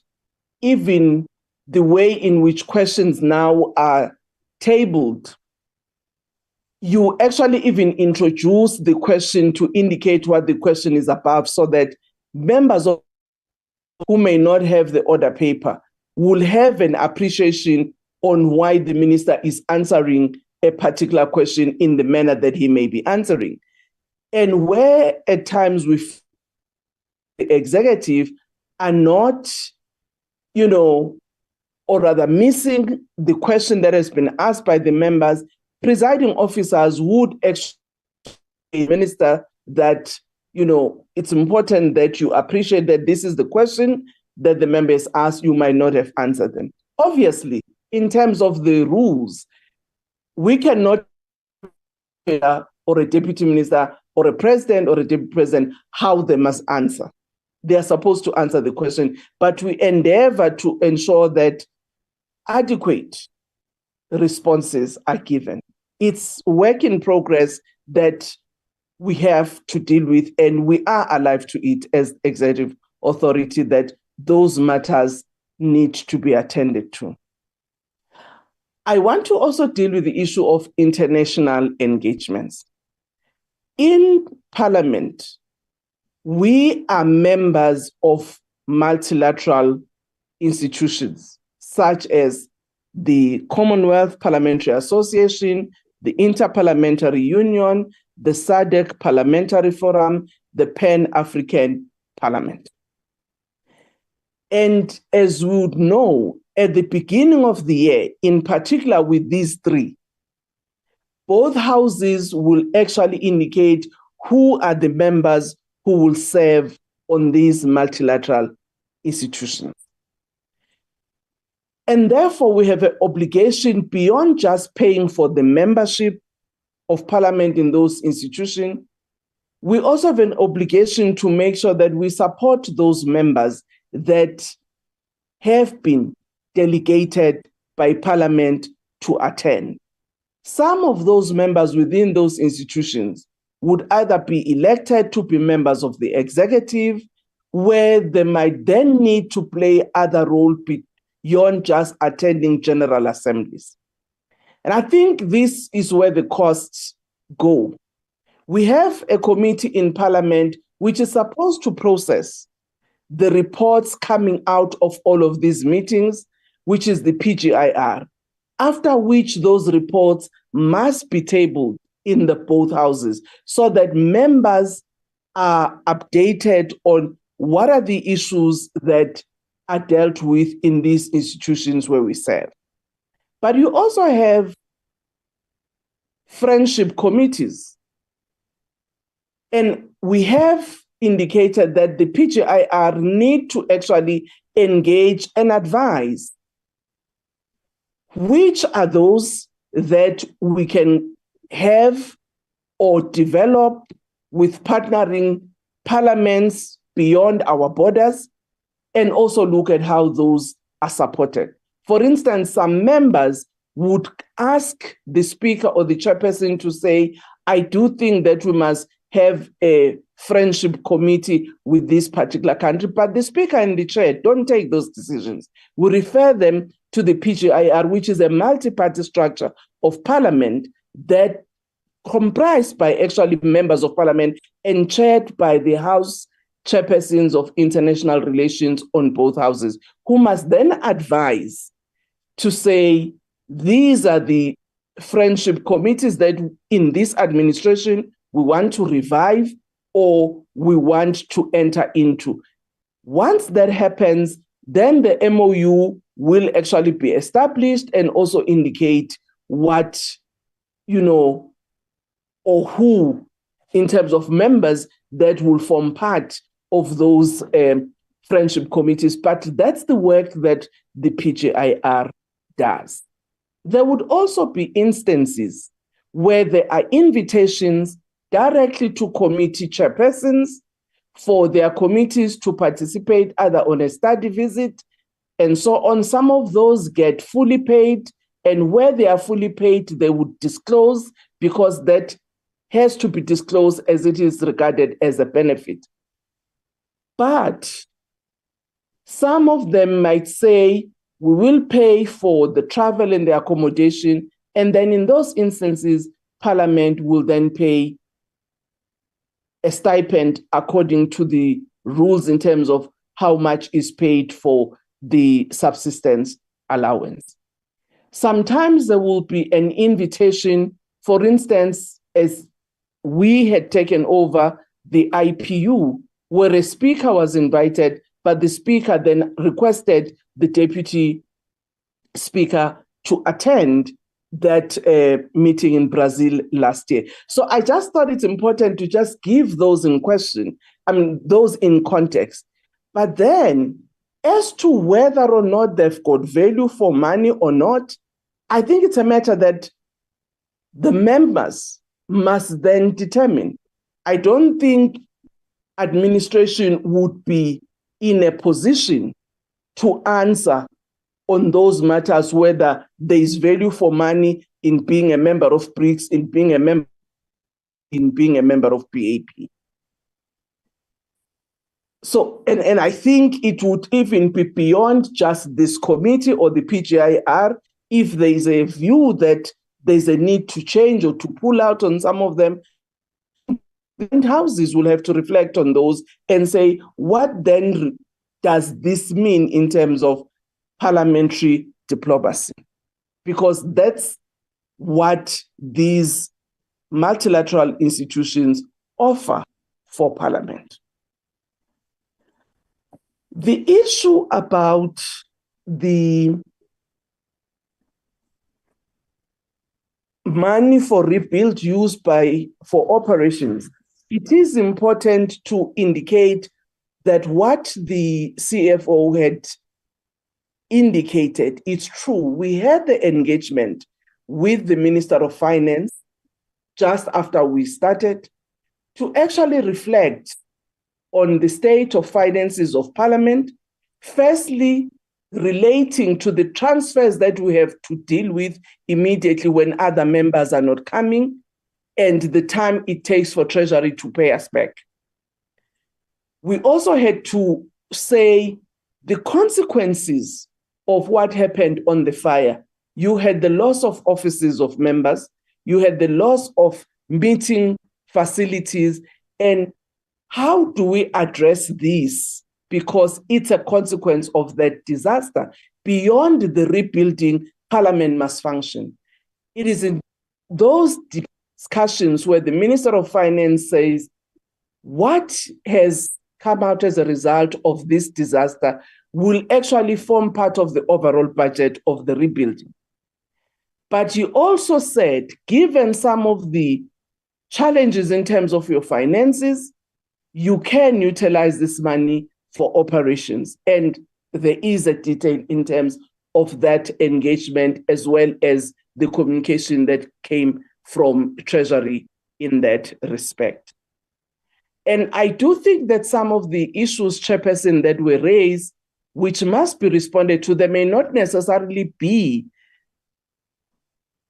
Speaker 8: even the way in which questions now are tabled, you actually even introduce the question to indicate what the question is about, so that members who may not have the order paper will have an appreciation on why the minister is answering a particular question in the manner that he may be answering. And where at times the executive are not, or rather missing the question that has been asked by the members, presiding officers would actually minister that, it's important that you appreciate that this is the question that the members asked, you might not have answered them. Obviously, in terms of the rules, we cannot or a deputy minister or a president or a deputy president how they must answer. They are supposed to answer the question, but we endeavor to ensure that adequate responses are given. It's work in progress that we have to deal with, and we are alive to it as executive authority, that those matters need to be attended to. I want to also deal with the issue of international engagements. In Parliament, we are members of multilateral institutions, such as the Commonwealth Parliamentary Association, the Interparliamentary Union, the SADC Parliamentary Forum, the Pan-African Parliament. And as we would know, at the beginning of the year, in particular with these three, both houses will actually indicate who are the members who will serve on these multilateral institutions. And therefore, we have an obligation beyond just paying for the membership of Parliament in those institutions. We also have an obligation to make sure that we support those members that have been delegated by Parliament to attend. Some of those members within those institutions would either be elected to be members of the executive, where they might then need to play other role beyond just attending general assemblies. And I think this is where the costs go. We have a committee in Parliament which is supposed to process the reports coming out of all of these meetings, which is the PGIR, after which those reports must be tabled in the both houses so that members are updated on what are the issues that are dealt with in these institutions where we serve. But you also have friendship committees. And we have indicated that the PGIR need to actually engage and advise. Which are those that we can have or develop with partnering parliaments beyond our borders, and also look at how those are supported. For instance, some members would ask the speaker or the chairperson to say, I do think that we must have a friendship committee with this particular country, but the speaker and the chair don't take those decisions. We refer them to the PGIR, which is a multi-party structure of parliament that comprised by actually members of parliament and chaired by the House chairpersons of international relations on both houses, who must then advise to say, these are the friendship committees that in this administration we want to revive or we want to enter into. Once that happens, then the MOU will actually be established and also indicate what, or who, in terms of members that will form part of those friendship committees. But that's the work that the PGIR does. There would also be instances where there are invitations directly to committee chairpersons for their committees to participate either on a study visit and so on. Some of those get fully paid, and where they are fully paid, they would disclose, because that has to be disclosed as it is regarded as a benefit. But some of them might say, we will pay for the travel and the accommodation, and then in those instances, Parliament will then pay a stipend according to the rules in terms of how much is paid for the subsistence allowance. Sometimes there will be an invitation, for instance, as we had taken over the IPU, where a speaker was invited, but the speaker then requested the deputy speaker to attend that meeting in Brazil last year. So I just thought it's important to just give those in question, those in context. But then, as to whether or not they've got value for money or not, I think it's a matter that the members must then determine. I don't think administration would be in a position to answer on those matters, whether there is value for money in being a member of BRICS, in being a member of PAP. So, and I think it would even be beyond just this committee or the PGIR if there is a view that there's a need to change or to pull out on some of them. Houses will have to reflect on those and say, what then does this mean in terms of parliamentary diplomacy? Because that's what these multilateral institutions offer for Parliament. The issue about the money for rebuild used for operations, it is important to indicate that what the CFO had indicated, it's true. We had the engagement with the Minister of Finance just after we started to actually reflect on the state of finances of Parliament, firstly, relating to the transfers that we have to deal with immediately when other members are not coming, and the time it takes for Treasury to pay us back. We also had to say the consequences of what happened on the fire. You had the loss of offices of members, you had the loss of meeting facilities, and how do we address this? Because it's a consequence of that disaster. Beyond the rebuilding, Parliament must function. It is in those discussions where the Minister of Finance says, what has come out as a result of this disaster will actually form part of the overall budget of the rebuilding. But you also said, given some of the challenges in terms of your finances, you can utilize this money for operations. And there is a detail in terms of that engagement, as well as the communication that came from Treasury in that respect. And I do think that some of the issues, Chairperson, that were raised, which must be responded to, they may not necessarily be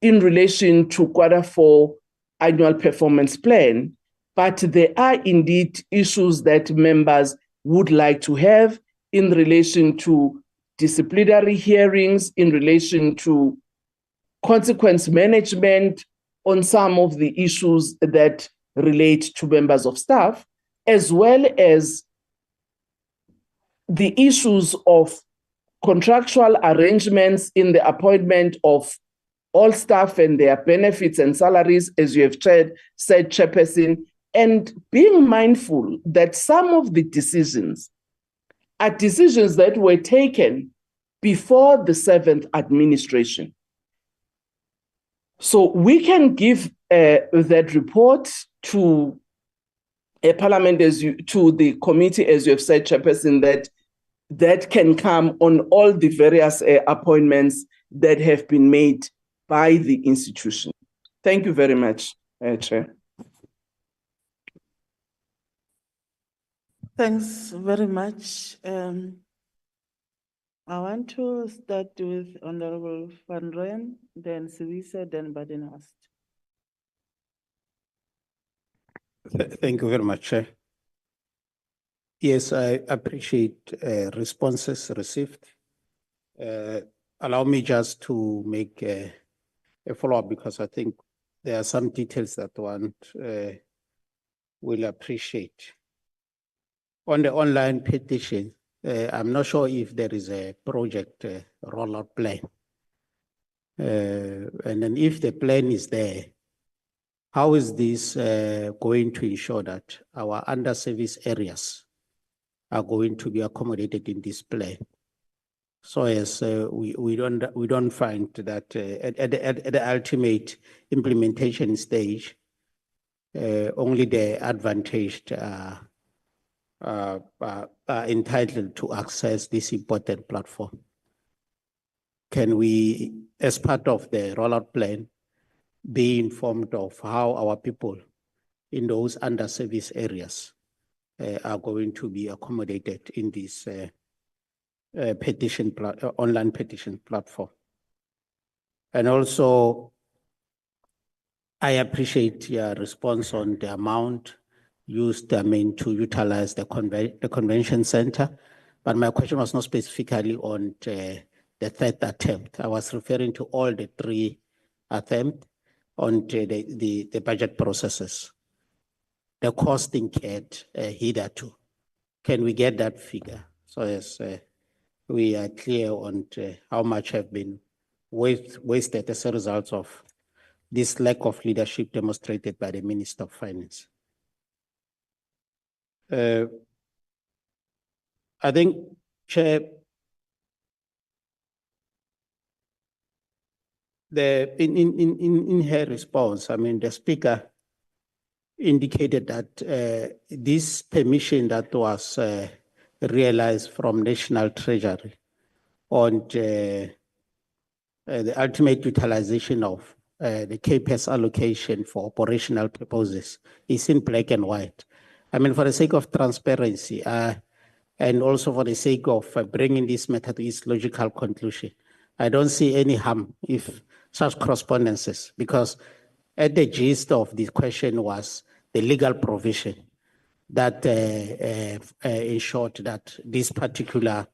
Speaker 8: in relation to Q4 annual performance plan, but there are indeed issues that members would like to have in relation to disciplinary hearings, in relation to consequence management on some of the issues that relate to members of staff, as well as the issues of contractual arrangements in the appointment of all staff and their benefits and salaries, as you have said, Chairperson, and being mindful that some of the decisions are decisions that were taken before the 7th administration. So we can give that report to a Parliament, to the committee, as you have said, Chairperson, that can come on all the various appointments that have been made by the institution. Thank you very much, Chair.
Speaker 6: Thanks very much. I want to start with Honorable Van Rijn, then Siwisa, then Badenhorst.
Speaker 13: Thank you very much, Chair. Yes, I appreciate responses received. Allow me just to make a follow-up, because I think there are some details that one will appreciate. On the online petition, I'm not sure if there is a project rollout plan. And then if the plan is there, how is this going to ensure that our under-service areas are going to be accommodated in this plan. So as we don't find that at the ultimate implementation stage, only the advantaged are entitled to access this important platform. Can we, as part of the rollout plan, be informed of how our people in those under-serviced areas are going to be accommodated in this online petition platform? And also, I appreciate your response on the amount used, to utilize the convention center, but my question was not specifically on the third attempt. I was referring to all the 3 attempts on the budget processes. The cost incurred hitherto. Can we get that figure? So as we are clear on how much have been wasted as a result of this lack of leadership demonstrated by the Minister of Finance. I think, Chair, in her response, the Speaker indicated that this permission that was realized from National Treasury on the ultimate utilization of the CAPEX allocation for operational purposes is in black and white. For the sake of transparency and also for the sake of bringing this matter to its logical conclusion, I don't see any harm if such correspondences, because at the gist of the question was the legal provision that ensured that this particular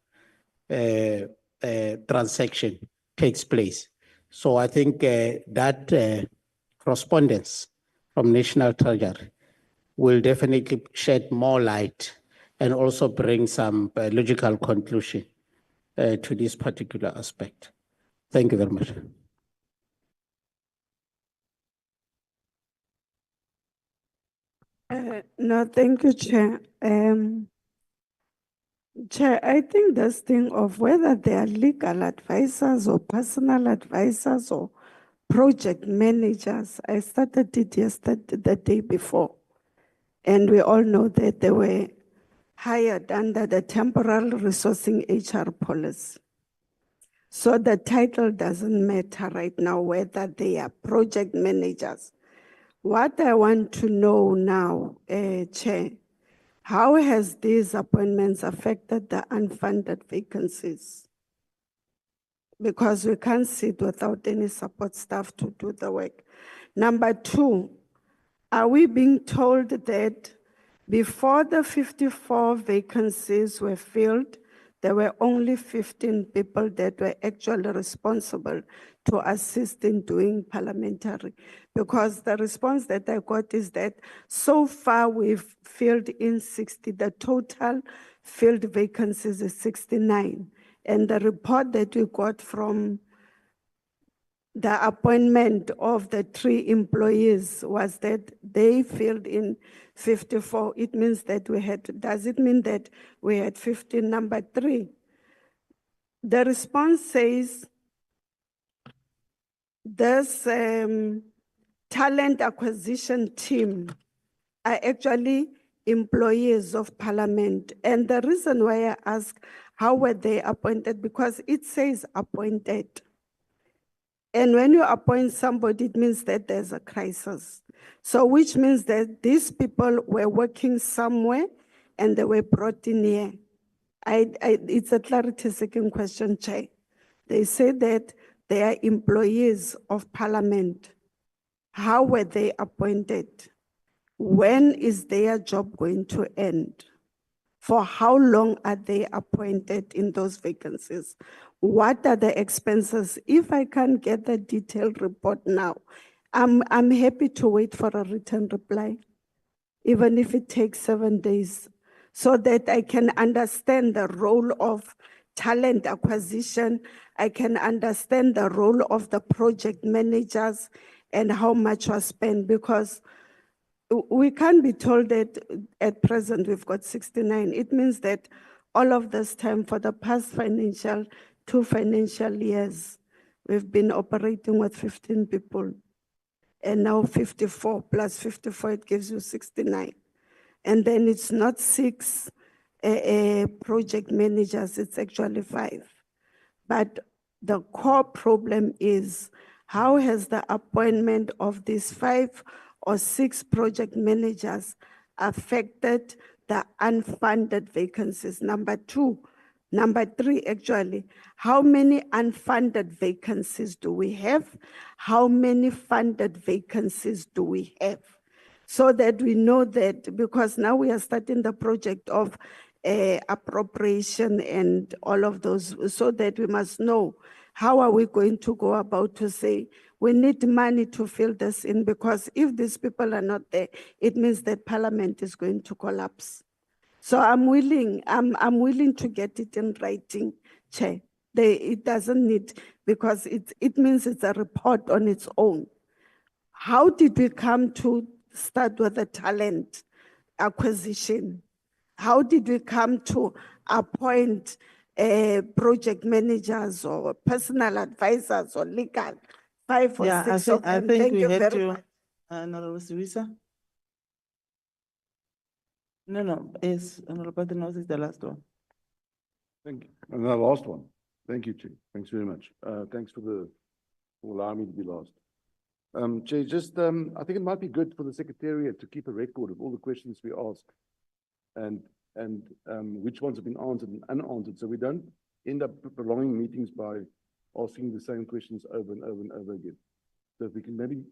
Speaker 13: transaction takes place. So I think that correspondence from National Treasury will definitely shed more light and also bring some logical conclusion to this particular aspect. Thank you very much.
Speaker 10: No, thank you, Chair. Chair, I think this thing of whether they are legal advisors or personal advisors or project managers, I started it yesterday, the day before. And we all know that they were hired under the temporal resourcing HR policy. So the title doesn't matter right now, whether they are project managers. What I want to know now, Chair, how has these appointments affected the unfunded vacancies? Because we can't sit without any support staff to do the work. Number 2, are we being told that before the 54 vacancies were filled, there were only 15 people that were actually responsible to assist in doing parliamentary? Because the response that I got is that so far we've filled in 60, the total filled vacancies is 69. And the report that we got from the appointment of the 3 employees was that they filled in 54. It means that does it mean that we had 15? Number 3, the response says this talent acquisition team are actually employees of Parliament. And the reason why I ask how were they appointed, because it says appointed. And when you appoint somebody, it means that there's a crisis. So which means that these people were working somewhere and they were brought in here. It's a clarity-seeking question, Chair. They say that they are employees of Parliament. How were they appointed? When is their job going to end? For how long are they appointed in those vacancies? What are the expenses? If I can't get the detailed report now, I'm happy to wait for a written reply, even if it takes 7 days, so that I can understand the role of talent acquisition. I can understand the role of the project managers and how much was spent, because we can't be told that at present we've got 69. It means that all of this time for the past two financial years, we've been operating with 15 people. And now 54 plus 54, it gives you 69. And then it's not 6 project managers, it's actually 5. But the core problem is how has the appointment of these 5 or 6 project managers affected the unfunded vacancies? Number 3, actually, how many unfunded vacancies do we have? How many funded vacancies do we have? So that we know that, because now we are starting the project of appropriation and all of those, so that we must know how are we going to go about to say, we need money to fill this in, because if these people are not there, it means that Parliament is going to collapse. So I'm willing to get it in writing, Chair. It doesn't need, because it means it's a report on its own. How did we come to start with the talent acquisition? How did we come to appoint project managers or personal advisors or legal? 5 or 6 of
Speaker 6: I
Speaker 10: them.
Speaker 6: think
Speaker 10: Thank
Speaker 6: we
Speaker 10: you
Speaker 6: had
Speaker 10: very
Speaker 6: to,
Speaker 10: much.
Speaker 6: Honorable Siwisa. No, it's Honorable Patnos is the last one.
Speaker 11: Thank you. And the last one. Thank you, Chair. Thanks very much. Thanks for allowing me to be last. Chair, just, I think it might be good for the Secretariat to keep a record of all the questions we ask and which ones have been answered and unanswered, so we don't end up prolonging meetings by asking the same questions over and over and over again. So if we can maybe,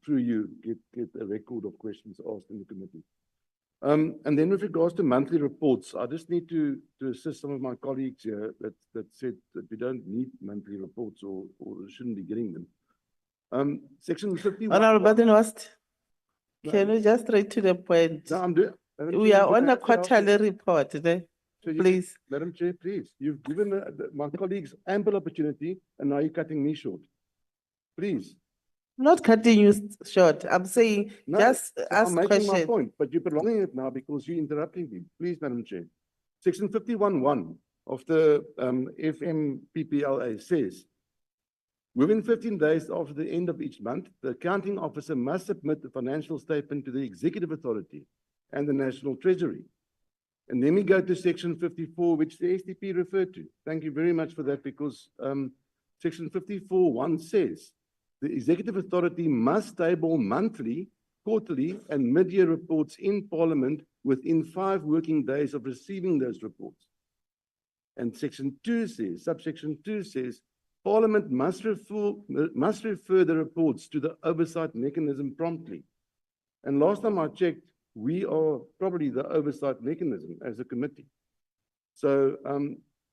Speaker 11: through you, get a record of questions asked in the committee. And then with regards to monthly reports, I just need to assist some of my colleagues here that said that we don't need monthly reports or shouldn't be getting them. Section 51.
Speaker 6: Honorable Patnos, can you just straight to the point?
Speaker 11: No, I'm doing.
Speaker 6: We are on a quarterly report today. Please.
Speaker 11: Madam Chair, please. You've given my colleagues ample opportunity and now you're cutting me short. Please.
Speaker 6: I'm not cutting you short. I'm saying
Speaker 11: No,
Speaker 6: just ask
Speaker 11: I'm making my
Speaker 6: questions.
Speaker 11: point, but you're prolonging it now because you're interrupting me. Please, Madam Chair. Section 51(1) of the FMPPLA says, within 15 days after the end of each month, the accounting officer must submit the financial statement to the Executive Authority and the National Treasury. And then we go to section 54, which the STP referred to. Thank you very much for that, because section 54(1) says, the Executive Authority must table monthly, quarterly, and mid-year reports in Parliament within 5 working days of receiving those reports. And section 2 says, subsection 2 says, Parliament must refer the reports to the oversight mechanism promptly. And last time I checked, we are probably the oversight mechanism as a committee. So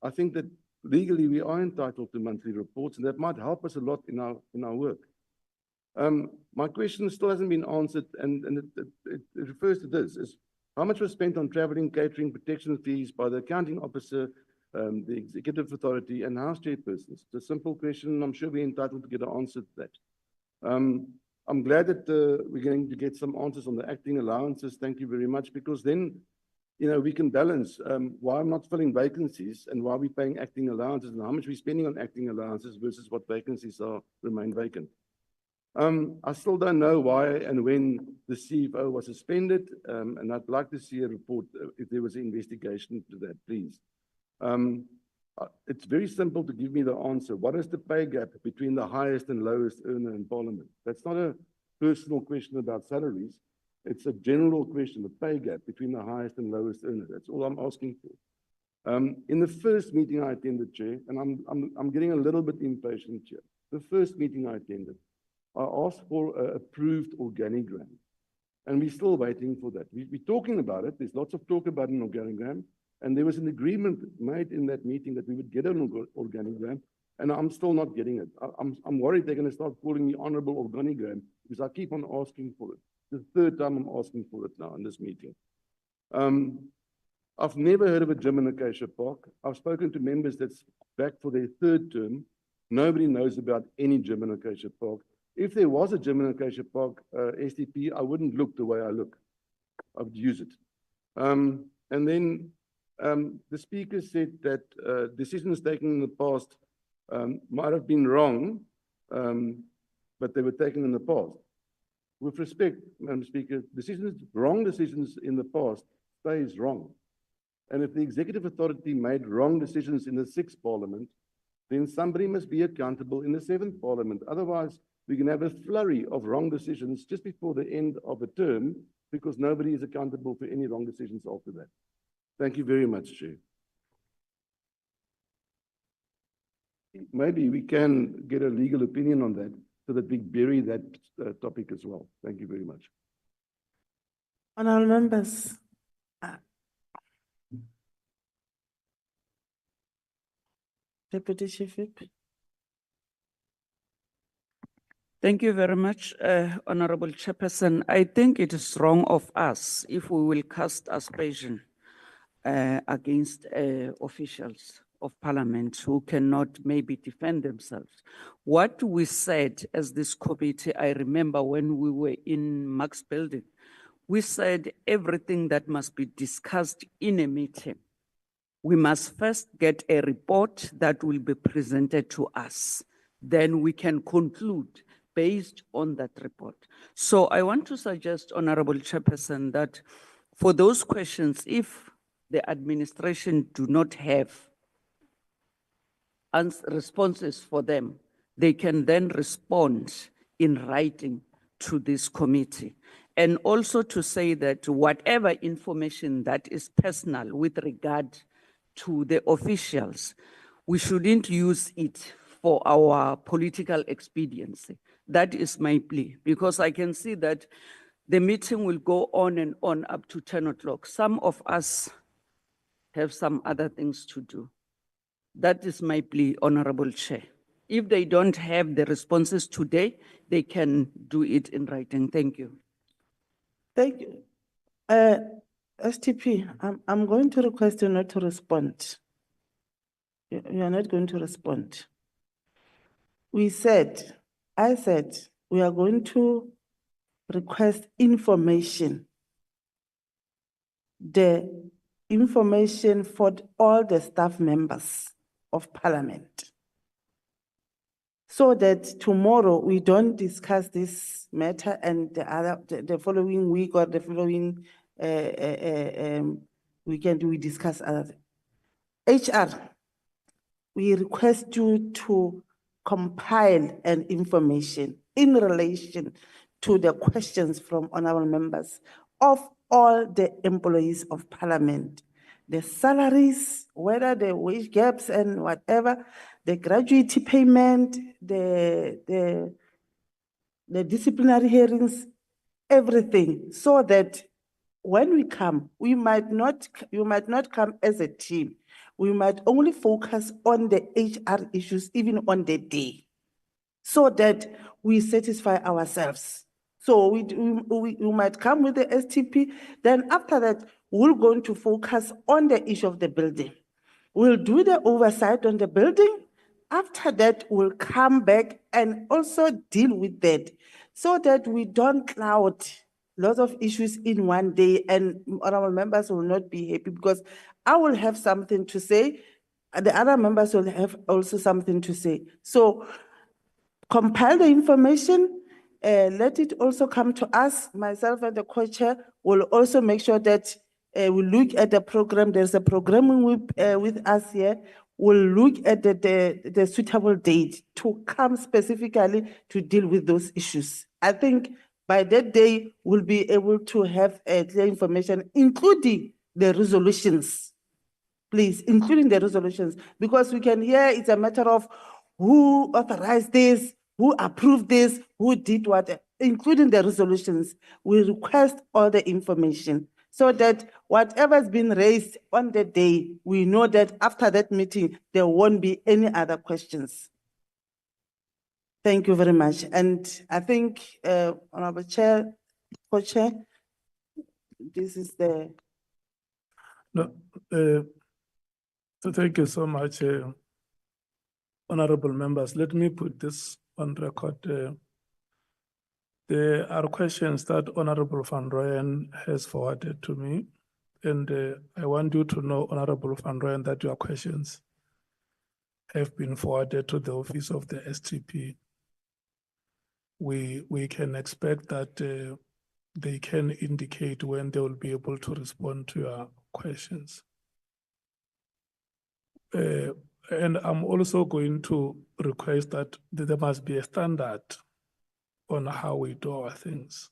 Speaker 11: I think that legally we are entitled to monthly reports, and that might help us a lot in our work. My question still hasn't been answered, and it refers to this: is how much was spent on traveling, catering, protection fees by the accounting officer, the Executive Authority, and House chairpersons? It's a simple question. I'm sure we're entitled to get an answer to that. I'm glad that we're going to get some answers on the acting allowances. Thank you very much, because then, you know, we can balance why I'm not filling vacancies and why we're paying acting allowances and how much we're spending on acting allowances versus what vacancies remain vacant. I still don't know why and when the CFO was suspended, and I'd like to see a report if there was an investigation to that, please. It's very simple to give me the answer. What is the pay gap between the highest and lowest earner in Parliament? That's not a personal question about salaries. It's a general question, the pay gap between the highest and lowest earner. That's all I'm asking for. In the first meeting I attended, Chair, and I'm getting a little bit impatient, Chair. The first meeting I attended, I asked for an approved organogram, and we're still waiting for that. We're talking about it. There's lots of talk about an organogram. And there was an agreement made in that meeting that we would get an organogram, and I'm still not getting it. I'm worried they're going to start calling me honorable organogram because I keep on asking for it. The third time I'm asking for it now in this meeting. I've never heard of a gym in Acacia Park. I've spoken to members that's back for their 3rd term. Nobody knows about any gym in Acacia Park. If there was a Gym in Acacia Park STP, I wouldn't look the way I look. I would use it. And then the speaker said that decisions taken in the past might have been wrong, but they were taken in the past. With respect, Madam Speaker, wrong decisions in the past stays wrong. And if the executive authority made wrong decisions in the 6th Parliament, then somebody must be accountable in the 7th Parliament. Otherwise, we can have a flurry of wrong decisions just before the end of a term, because nobody is accountable for any wrong decisions after that. Thank you very much, Chair. Maybe we can get a legal opinion on that so that we bury that topic as well. Thank you very much.
Speaker 6: Honourable members. Deputy Chief Whip.
Speaker 7: Thank you very much, Honorable Chairperson. I think it is wrong of us if we will cast aspersion against officials of Parliament who cannot maybe defend themselves. What we said as this committee, I remember when we were in Mark's building, we said everything that must be discussed in a meeting, we must first get a report that will be presented to us. Then we can conclude based on that report. So I want to suggest, Honorable Chairperson, that for those questions, if the administration do not have responses for them, they can then respond in writing to this committee. And also to say that whatever information that is personal with regard to the officials, we shouldn't use it for our political expediency. That is my plea, because I can see that the meeting will go on and on up to 10 o'clock. Some of us have some other things to do. That is my plea, Honorable Chair. If they don't have the responses today, they can do it in writing. Thank you.
Speaker 6: Thank you. STP, I'm going to request you not to respond. You are not going to respond. I said, we are going to request information. The information for all the staff members of Parliament, so that tomorrow we don't discuss this matter and the following week or the following weekend we discuss other things. HR, we request you to compile an information in relation to the questions from honorable members of all the employees of Parliament, the salaries, whether the wage gaps and whatever, the gratuity payment, the disciplinary hearings, everything, so that when we come, you might not come as a team. We might only focus on the HR issues, even on the day, so that we satisfy ourselves. So we might come with the STP, then after that, we're going to focus on the issue of the building. We'll do the oversight on the building. After that, we'll come back and also deal with that, so that we don't cloud lots of issues in one day and honorable members will not be happy, because I will have something to say, and the other members will have also something to say. So compile the information, let it also come to us. Myself and the co-chair will also make sure that we look at the program. There's a programming with us here. We'll look at the suitable date to come specifically to deal with those issues. I think by that day, we'll be able to have clear information, including the resolutions. Please, including the resolutions, because we can hear it's a matter of who authorized this, who approved this, who did what, including the resolutions. We request all the information so that whatever has been raised on the day, we know that after that meeting, there won't be any other questions. Thank you very much. And I think, Honorable Chair, Co-Chair, this is the...
Speaker 9: No, so thank you so much, honorable members. Let me put this on record. There are questions that Honorable Van Rooyen has forwarded to me. And I want you to know, Honorable Van Rooyen, that your questions have been forwarded to the office of the STP. We can expect that they can indicate when they will be able to respond to your questions. And I'm also going to request that there must be a standard on how we do our things.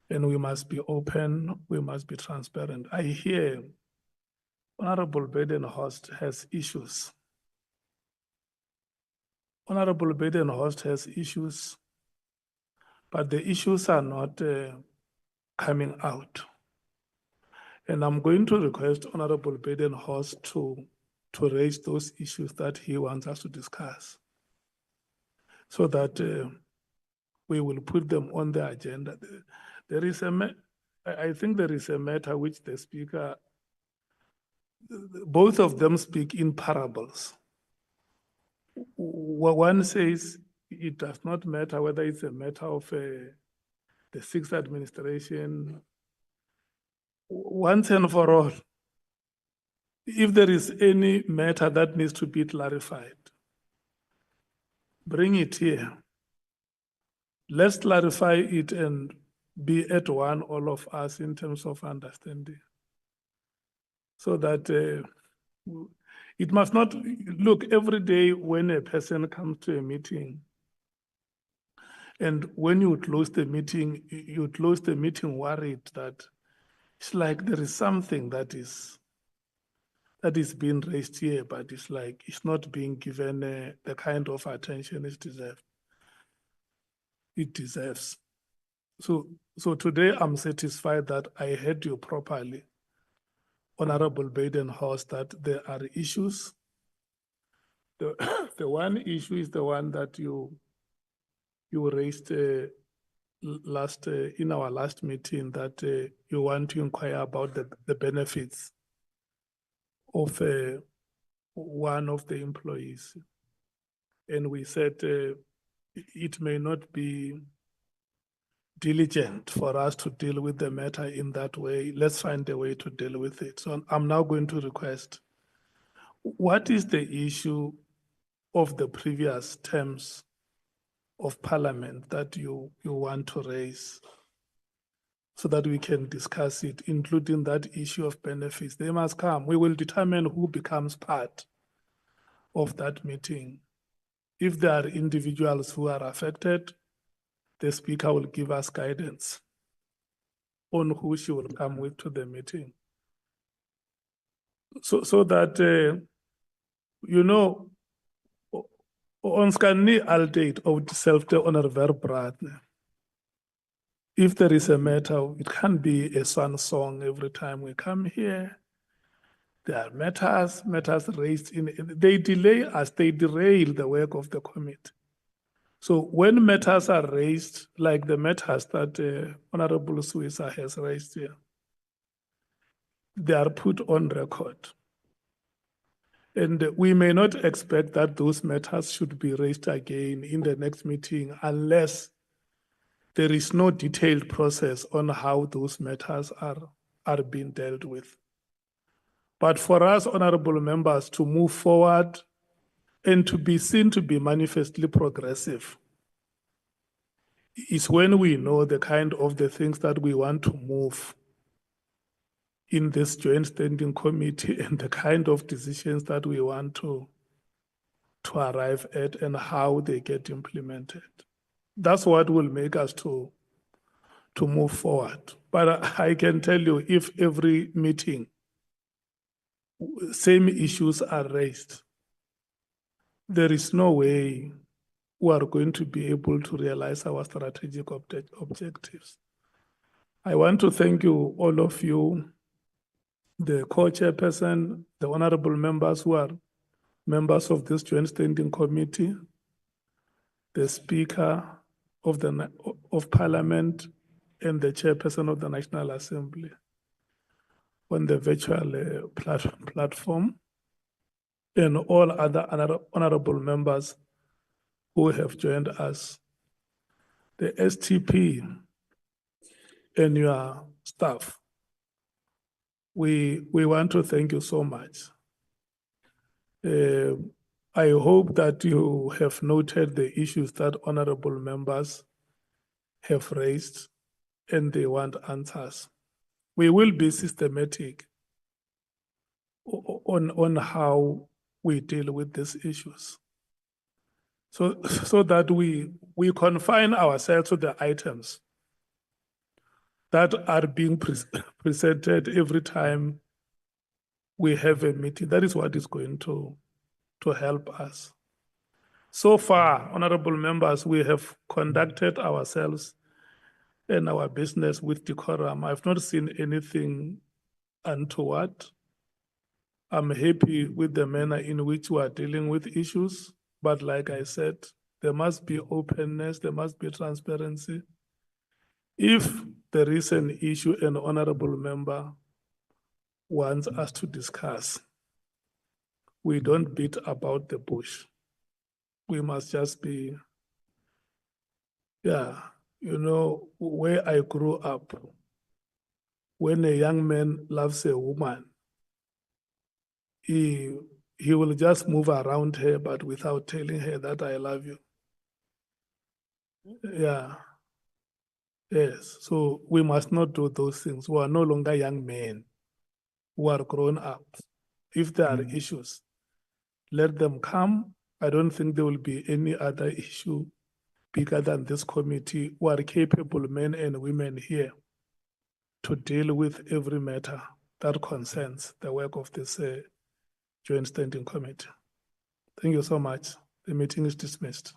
Speaker 9: And we must be open, we must be transparent. I hear Honorable Badenhorst has issues. Honorable Badenhorst has issues, but the issues are not coming out. And I'm going to request Honorable Badenhorst to raise those issues that he wants us to discuss, so that we will put them on the agenda. There is I think there is a matter which the speaker, both of them speak in parables. One says it does not matter whether it's a matter of the sixth administration. Once and for all, if there is any matter that needs to be clarified, bring it here. Let's clarify it and be at one, all of us, in terms of understanding. So that it must not, look, every day when a person comes to a meeting, and when you close the meeting worried that it's like there is something that is being raised here, but it's like it's not being given the kind of attention it deserves. So today I'm satisfied that I heard you properly, Honorable Badenhorst, that there are issues. The one issue is the one that you raised in our last meeting, that you want to inquire about the benefits of one of the employees. And we said it may not be diligent for us to deal with the matter in that way. Let's find a way to deal with it. So I'm now going to request, what is the issue of the previous terms of Parliament that you want to raise, so that we can discuss it, including that issue of benefits? They must come. We will determine who becomes part of that meeting. If there are individuals who are affected, the speaker will give us guidance on who she will come with to the meeting. So that, you know, ons kan nie altyd op dieselfde onderwerp praat nie. If there is a matter, it can't be a swan song every time we come here. There are matters raised they delay us, they derail the work of the committee. So when matters are raised, like the matters that Honorable Suisa has raised here, they are put on record. And we may not expect that those matters should be raised again in the next meeting unless there is no detailed process on how those matters are being dealt with. But for us, honorable members, to move forward and to be seen to be manifestly progressive is when we know the kind of the things that we want to move in this joint standing committee and the kind of decisions that we want to arrive at and how they get implemented. That's what will make us to move forward. But I can tell you, if every meeting, same issues are raised, there is no way we are going to be able to realize our strategic objectives. I want to thank you, all of you, the co-chairperson, the honorable members who are members of this joint standing committee, the Speaker of Parliament, and the chairperson of the National Assembly on the virtual platform, and all other honorable members who have joined us the STP and your staff. We want to thank you so much. I hope that you have noted the issues that honorable members have raised and they want answers. We will be systematic on how we deal with these issues. So that we confine ourselves to the items that are being presented every time we have a meeting. That is what is going to help us. So far, honorable members, we have conducted ourselves and our business with decorum. I've not seen anything untoward. I'm happy with the manner in which we are dealing with issues, but like I said, there must be openness, there must be transparency. If there is an issue an honorable member wants us to discuss, we don't beat about the bush. We must just be, yeah, you know, where I grew up, when a young man loves a woman, he will just move around her, but without telling her that I love you. Yeah. Yes. So we must not do those things. We are no longer young men who are grown up. If there are issues, let them come. I don't think there will be any other issue bigger than this committee who are capable men and women here to deal with every matter that concerns the work of this Joint Standing Committee. Thank you so much. The meeting is dismissed.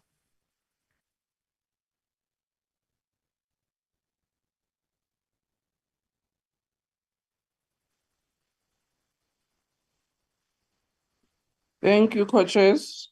Speaker 8: Thank you, co-chairs.